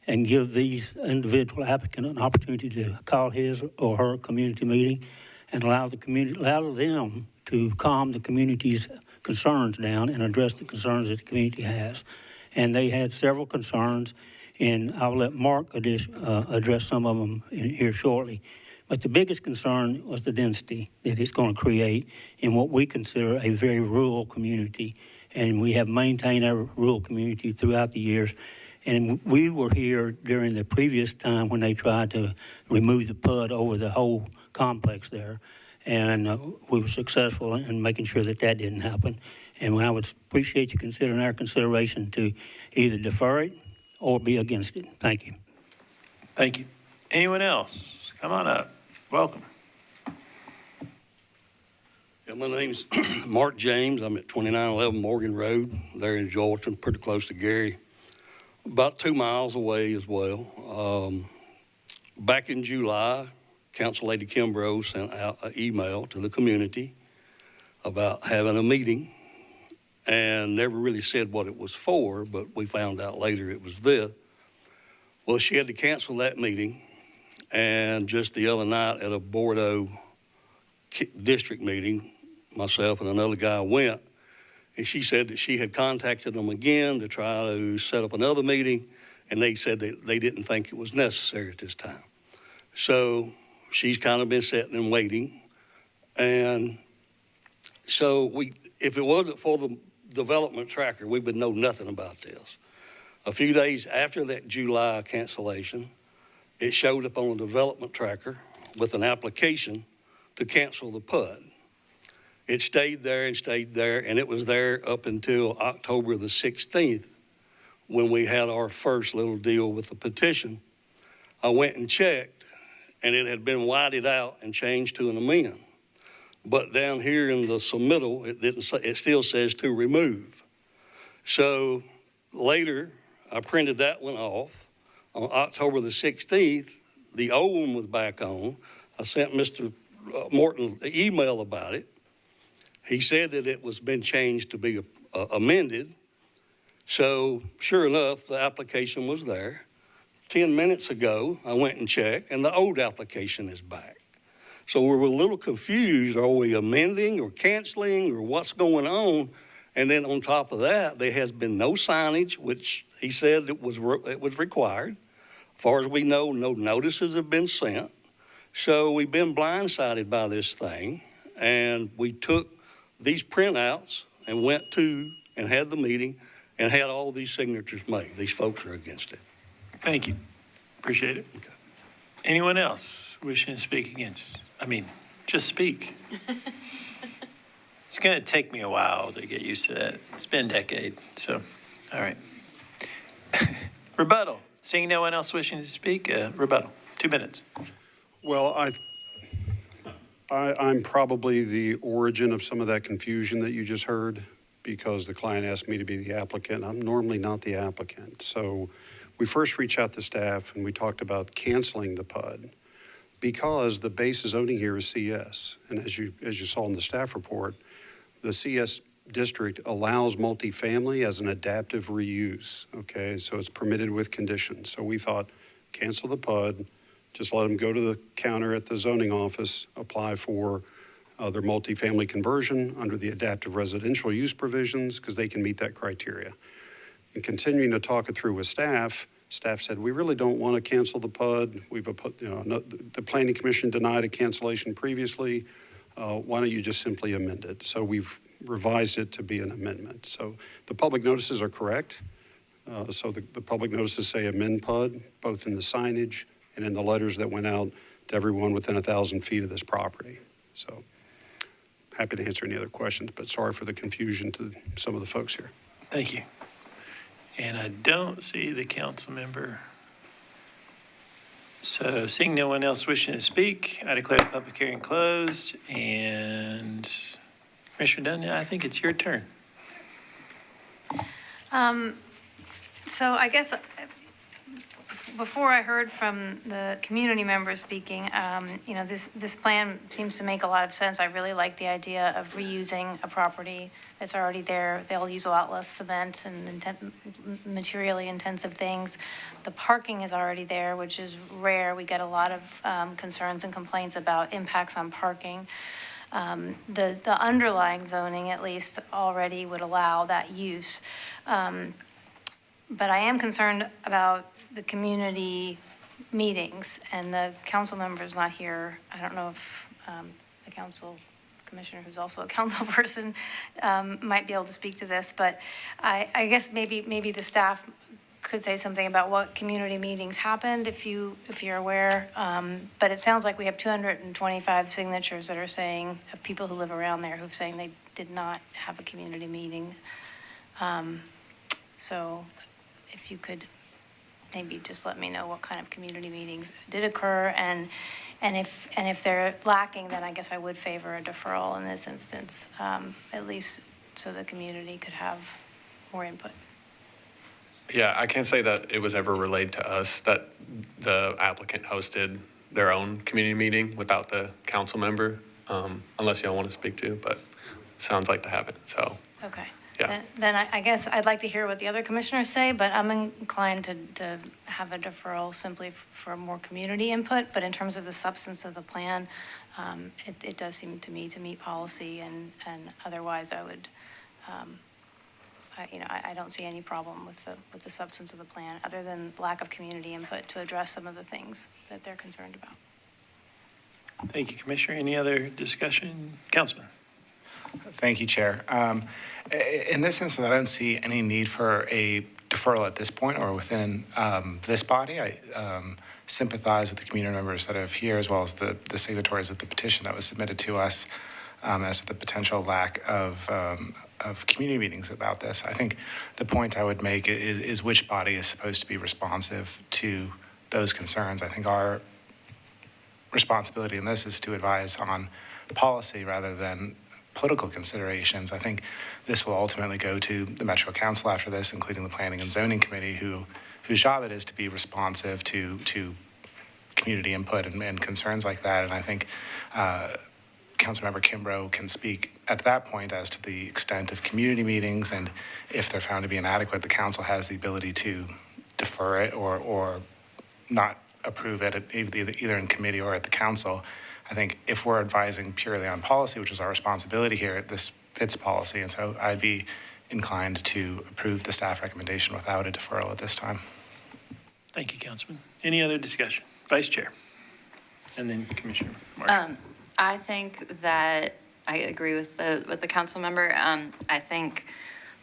and give these individual applicants an opportunity to call his or her community meeting and allow them to calm the community's concerns down and address the concerns that the community has. And they had several concerns, and I'll let Mark address some of them here shortly. But the biggest concern was the density that it's going to create in what we consider a very rural community. And we have maintained our rural community throughout the years. And we were here during the previous time when they tried to remove the PUD over the whole complex there. And we were successful in making sure that that didn't happen. And I would appreciate you considering our consideration to either defer it or be against it. Thank you. Thank you. Anyone else? Come on up. Welcome. Yeah, my name's Mark James. I'm at 2911 Morgan Road there in Georgia, pretty close to Gary. About 2 miles away as well. Back in July, Council Lady Kimbrough sent out an email to the community about having a meeting and never really said what it was for, but we found out later it was this. Well, she had to cancel that meeting, and just the other night at a Bordeaux district meeting, myself and another guy went, and she said that she had contacted them again to try to set up another meeting, and they said that they didn't think it was necessary at this time. So she's kind of been sitting and waiting, and so if it wasn't for the development tracker, we would know nothing about this. A few days after that July cancellation, it showed up on the development tracker with an application to cancel the PUD. It stayed there, and it was there up until October the 16th when we had our first little deal with the petition. I went and checked, and it had been whited out and changed to an amend. But down here in the submittal, it didn't say, it still says to remove. So later, I printed that one off. On October the 16th, the old one was back on. I sent Mr. Morton an email about it. He said that it was been changed to be amended. So sure enough, the application was there. 10 minutes ago, I went and checked, and the old application is back. So we're a little confused. Are we amending or canceling or what's going on? And then on top of that, there has been no signage, which he said it was required. As far as we know, no notices have been sent. So we've been blindsided by this thing, and we took these printouts and went to and had the meeting and had all these signatures made. These folks are against it. Thank you. Appreciate it. Okay. Anyone else wishing to speak against? I mean, just speak. It's going to take me a while to get used to that. It's been a decade, so, all right. Rebuttal. Seeing no one else wishing to speak, rebuttal. 2 minutes. Well, I'm probably the origin of some of that confusion that you just heard, because the client asked me to be the applicant. I'm normally not the applicant. So we first reached out to staff and we talked about canceling the PUD because the base zoning here is CS. And as you saw in the staff report, the CS district allows multifamily as an adaptive reuse, okay? So it's permitted with conditions. So we thought, cancel the PUD, just let them go to the counter at the zoning office, apply for their multifamily conversion under the adaptive residential use provisions, because they can meet that criteria. And continuing to talk it through with staff said, we really don't want to cancel the PUD. The Planning Commission denied a cancellation previously. Why don't you just simply amend it? So we've revised it to be an amendment. So the public notices are correct. So the public notices say amend PUD, both in the signage and in the letters that went out to everyone within 1,000 feet of this property. So happy to answer any other questions, but sorry for the confusion to some of the folks here. Thank you. And I don't see the council member. So seeing no one else wishing to speak, I declare the public hearing closed. And Commissioner Dunn, I think it's your turn. So I guess before I heard from the community members speaking, this plan seems to make a lot of sense. I really like the idea of reusing a property that's already there. They'll use a lot less cement and materially intensive things. The parking is already there, which is rare. We get a lot of concerns and complaints about impacts on parking. The underlying zoning, at least, already would allow that use. But I am concerned about the community meetings, and the council member is not here. I don't know if the council commissioner, who's also a council person, might be able to speak to this, but I guess maybe the staff could say something about what community meetings happened, if you're aware. But it sounds like we have 225 signatures that are saying, of people who live around there who've saying they did not have a community meeting. So if you could maybe just let me know what kind of community meetings did occur, and if they're lacking, then I guess I would favor a deferral in this instance, at least so the community could have more input. Yeah, I can't say that it was ever relayed to us that the applicant hosted their own community meeting without the council member, unless y'all want to speak to, but it sounds like they haven't, so. Okay. Yeah. Then I guess I'd like to hear what the other commissioners say, but I'm inclined to have a deferral simply for more community input. But in terms of the substance of the plan, it does seem to me to meet policy, and otherwise I would, I don't see any problem with the substance of the plan, other than lack of community input to address some of the things that they're concerned about. Thank you, Commissioner. Any other discussion? Councilman. Thank you, Chair. In this instance, I don't see any need for a deferral at this point or within this body. I sympathize with the community members that are here, as well as the signatories of the petition that was submitted to us as to the potential lack of community meetings about this. I think the point I would make is which body is supposed to be responsive to those concerns. I think our responsibility in this is to advise on policy rather than political considerations. I think this will ultimately go to the Metro Council after this, including the Planning and Zoning Committee, whose job it is to be responsive to community input and concerns like that. And I think Councilmember Kimbrough can speak at that point as to the extent of community meetings, and if they're found to be inadequate, the council has the ability to defer it or not approve it either in committee or at the council. I think if we're advising purely on policy, which is our responsibility here, this fits policy, and so I'd be inclined to approve the staff recommendation without a deferral at this time. Thank you, Councilman. Any other discussion? Vice Chair, and then Commissioner Marshall. I think that I agree with the council member. I think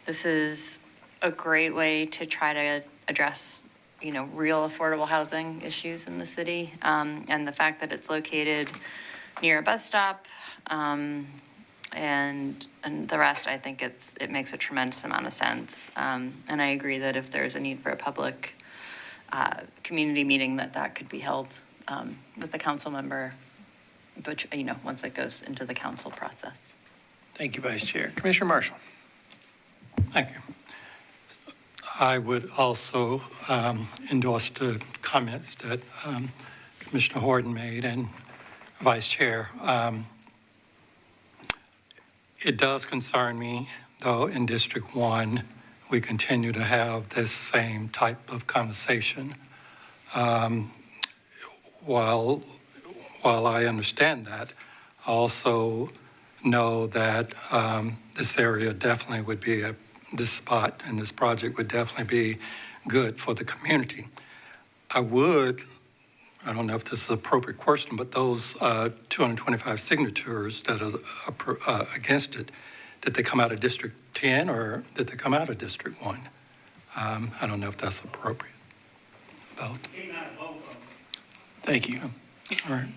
this is a great way to try to address, real affordable housing issues in the city. And the fact that it's located near a bus stop, and the rest, I think it makes a tremendous amount of sense. And I agree that if there's a need for a public community meeting, that could be held with the council member, but, once it goes into the council process. Thank you, Vice Chair. Commissioner Marshall. Thank you. I would also endorse the comments that Commissioner Horton made and Vice Chair. It does concern me, though, in District 1, we continue to have this same type of conversation. While I understand that, I also know that this area definitely would be this spot and this project would definitely be good for the community. I don't know if this is an appropriate question, but those 225 signatures that are against it, did they come out of District 10 or did they come out of District 1? I don't know if that's appropriate. Both. Thank you. All right.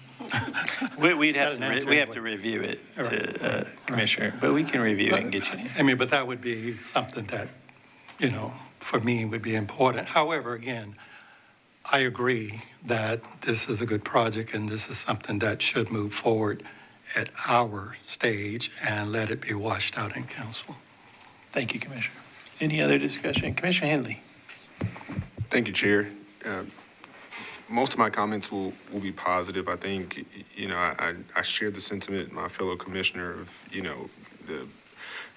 We have to review it, Commissioner, but we can review it and get you an answer. I mean, but that would be something that, for me would be important. However, again, I agree that this is a good project and this is something that should move forward at our stage and let it be washed out in council. Thank you, Commissioner. Any other discussion? Commissioner Henley. Thank you, Chair. Most of my comments will be positive. I think, I share the sentiment, my fellow commissioner, of,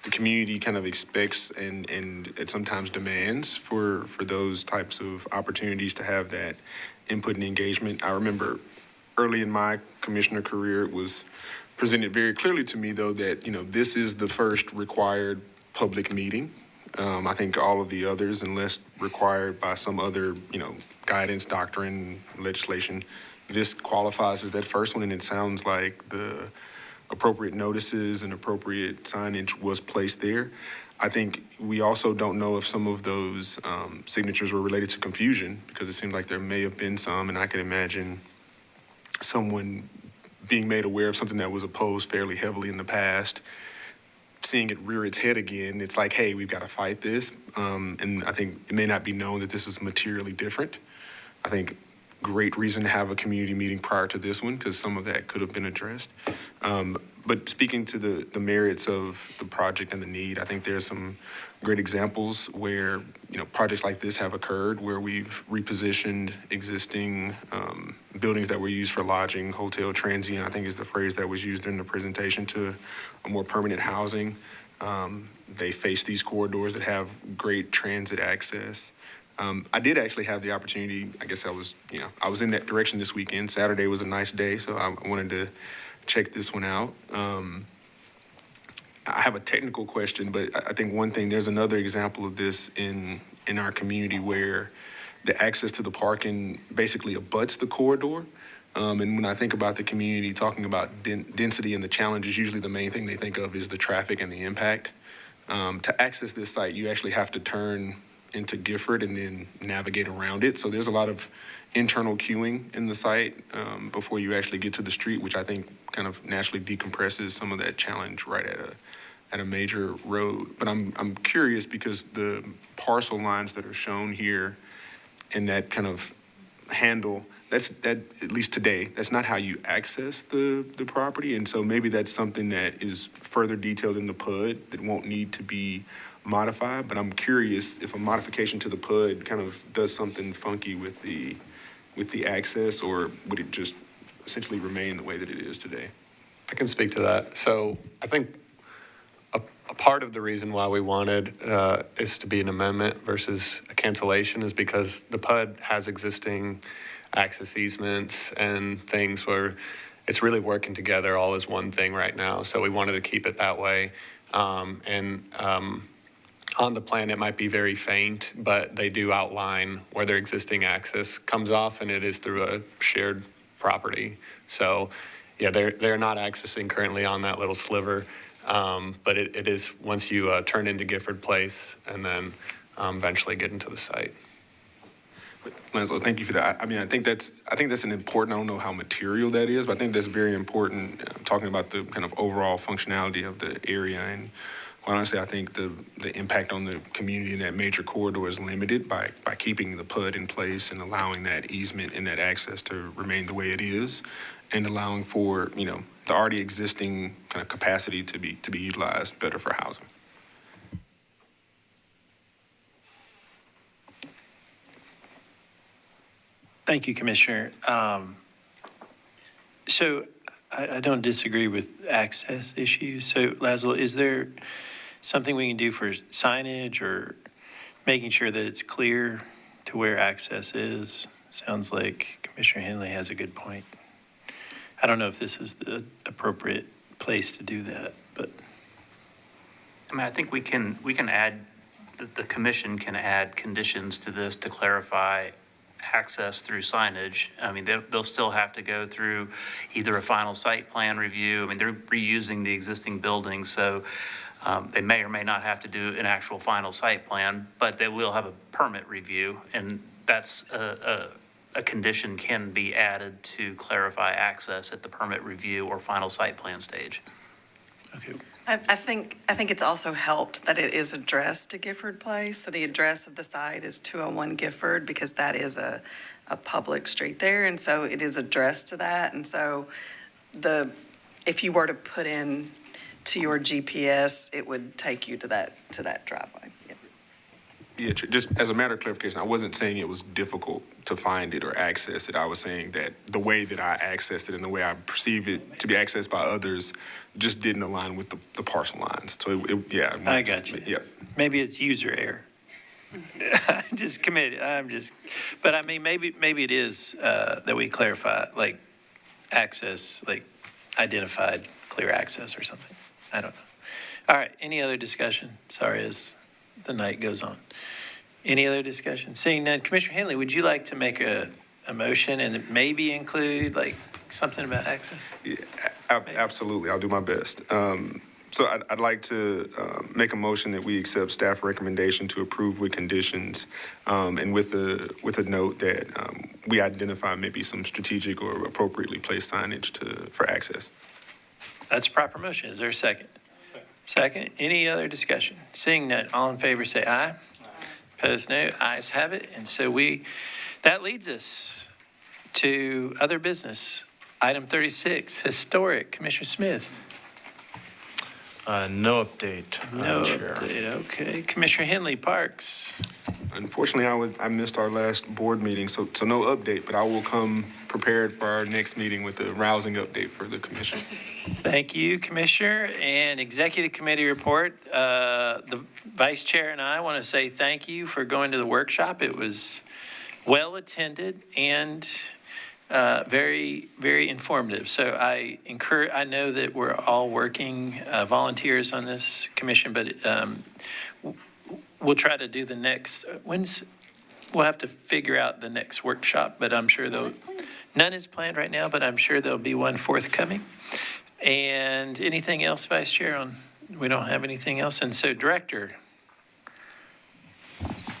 the community kind of expects and it sometimes demands for those types of opportunities to have that input and engagement. I remember early in my commissioner career, it was presented very clearly to me, though, that, this is the first required public meeting. I think all of the others, unless required by some other, guidance, doctrine, legislation, this qualifies as that first one, and it sounds like the appropriate notices and appropriate signage was placed there. I think we also don't know if some of those signatures were related to confusion, because it seems like there may have been some, and I can imagine someone being made aware of something that was opposed fairly heavily in the past, seeing it rear its head again. It's like, hey, we've got to fight this. And I think it may not be known that this is materially different. I think great reason to have a community meeting prior to this one, because some of that could have been addressed. But speaking to the merits of the project and the need, I think there's some great examples where, projects like this have occurred, where we've repositioned existing buildings that were used for lodging, hotel, transient, I think is the phrase that was used during the presentation, to a more permanent housing. They face these corridors that have great transit access. I did actually have the opportunity, I guess I was in that direction this weekend. Saturday was a nice day, so I wanted to check this one out. I have a technical question, but I think one thing, there's another example of this in our community where the access to the parking basically abuts the corridor. And when I think about the community talking about density and the challenges, usually the main thing they think of is the traffic and the impact. To access this site, you actually have to turn into Gifford and then navigate around it. So there's a lot of internal queuing in the site before you actually get to the street, which I think kind of naturally decompresses some of that challenge right at a major road. But I'm curious, because the parcel lines that are shown here and that kind of handle, at least today, that's not how you access the property. And so maybe that's something that is further detailed in the PUD that won't need to be modified. But I'm curious if a modification to the PUD kind of does something funky with the access, or would it just essentially remain the way that it is today? I can speak to that. So I think a part of the reason why we wanted is to be an amendment versus a cancellation is because the PUD has existing access easements and things where it's really working together all as one thing right now. So we wanted to keep it that way. On the plan, it might be very faint, but they do outline where their existing access comes off, and it is through a shared property. So yeah, they're not accessing currently on that little sliver. But it is once you turn into Gifford Place and then eventually get into the site. Lanslow, thank you for that. I mean, I think that's an important, I don't know how material that is, but I think that's very important, talking about the kind of overall functionality of the area. And quite honestly, I think the impact on the community in that major corridor is limited by keeping the PUD in place and allowing that easement and that access to remain the way it is, and allowing for, you know, the already existing kind of capacity to be utilized better for housing. Thank you, Commissioner. So I don't disagree with access issues. So Laszlo, is there something we can do for signage or making sure that it's clear to where access is? Sounds like Commissioner Henley has a good point. I don't know if this is the appropriate place to do that, but. I mean, I think we can add, the commission can add conditions to this to clarify access through signage. I mean, they'll still have to go through either a final site plan review. I mean, they're reusing the existing building, so they may or may not have to do an actual final site plan, but they will have a permit review, and that's a condition can be added to clarify access at the permit review or final site plan stage. Okay. I think it's also helped that it is addressed to Gifford Place. So the address of the site is 201 Gifford, because that is a public street there. And so it is addressed to that. And so if you were to put in to your GPS, it would take you to that driveway. Yeah, just as a matter of clarification, I wasn't saying it was difficult to find it or access it. I was saying that the way that I accessed it and the way I perceive it to be accessed by others just didn't align with the parcel lines. So, I got you. Yeah. Maybe it's user error. I'm just committed. But I mean, maybe it is that we clarify, like, access, like, identified clear access or something. I don't know. All right, any other discussion? Sorry, as the night goes on. Any other discussion? Seeing none, Commissioner Henley, would you like to make a motion and maybe include like something about access? Yeah, absolutely. I'll do my best. So I'd like to make a motion that we accept staff recommendation to approve with conditions, and with a note that we identify maybe some strategic or appropriately placed signage for access. That's a proper motion. Is there a second? Second. Any other discussion? Seeing none, all in favor say aye. Opposed, no. Ayes have it. And so that leads us to other business. Item 36, historic. Commissioner Smith. No update. No update. Okay. Commissioner Henley, Parks. Unfortunately, I missed our last board meeting, so no update, but I will come prepared for our next meeting with a rousing update for the commission. Thank you, Commissioner. And Executive Committee report. The Vice Chair and I want to say thank you for going to the workshop. It was well attended and very, very informative. So I know that we're all working volunteers on this commission, but we'll try to do the next, we'll have to figure out the next workshop, but I'm sure none is planned right now, but I'm sure there'll be one forthcoming. And anything else, Vice Chair? We don't have anything else. And so, Director.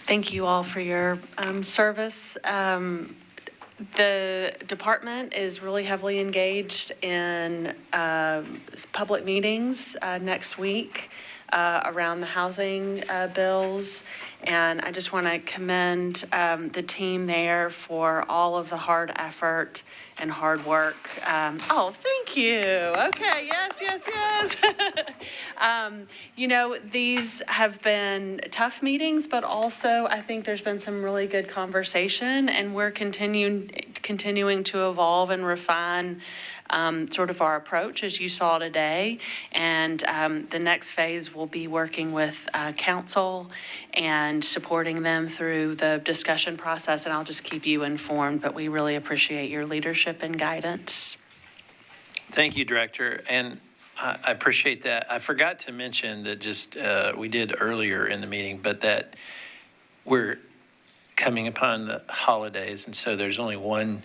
Thank you all for your service. The department is really heavily engaged in public meetings next week. around the housing bills. And I just want to commend the team there for all of the hard effort and hard work. Oh, thank you. Okay, yes. These have been tough meetings, but also I think there's been some really good conversation, and we're continuing to evolve and refine sort of our approach, as you saw today. And the next phase will be working with council and supporting them through the discussion process, and I'll just keep you informed, but we really appreciate your leadership and guidance. Thank you, Director, and I appreciate that. I forgot to mention that just, we did earlier in the meeting, but that we're coming upon the holidays, and so there's only one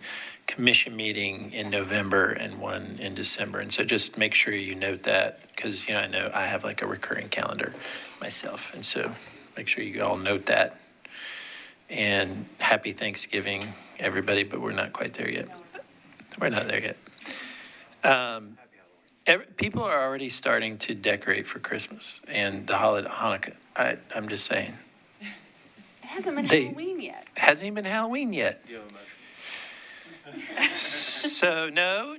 commission meeting in November and one in December. And so just make sure you note that, because, I know I have like a recurring calendar myself. And so make sure you all note that. And happy Thanksgiving, everybody, but we're not quite there yet. We're not there yet. People are already starting to decorate for Christmas and the holiday Hanukkah. I'm just saying. It hasn't been Halloween yet. Hasn't even been Halloween yet. So, no,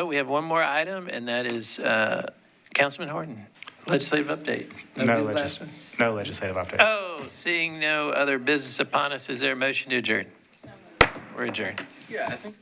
we have one more item, and that is Councilman Horton, legislative update. No legislative updates. Oh, seeing no other business upon us, is there a motion to adjourn? We're adjourned. Yeah, I think.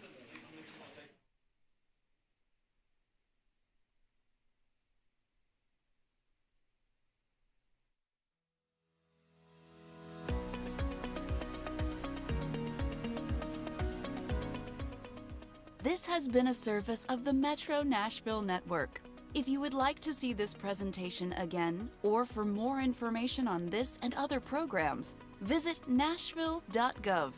This has been a service of the Metro Nashville Network. If you would like to see this presentation again, or for more information on this and other programs, visit nashville.gov.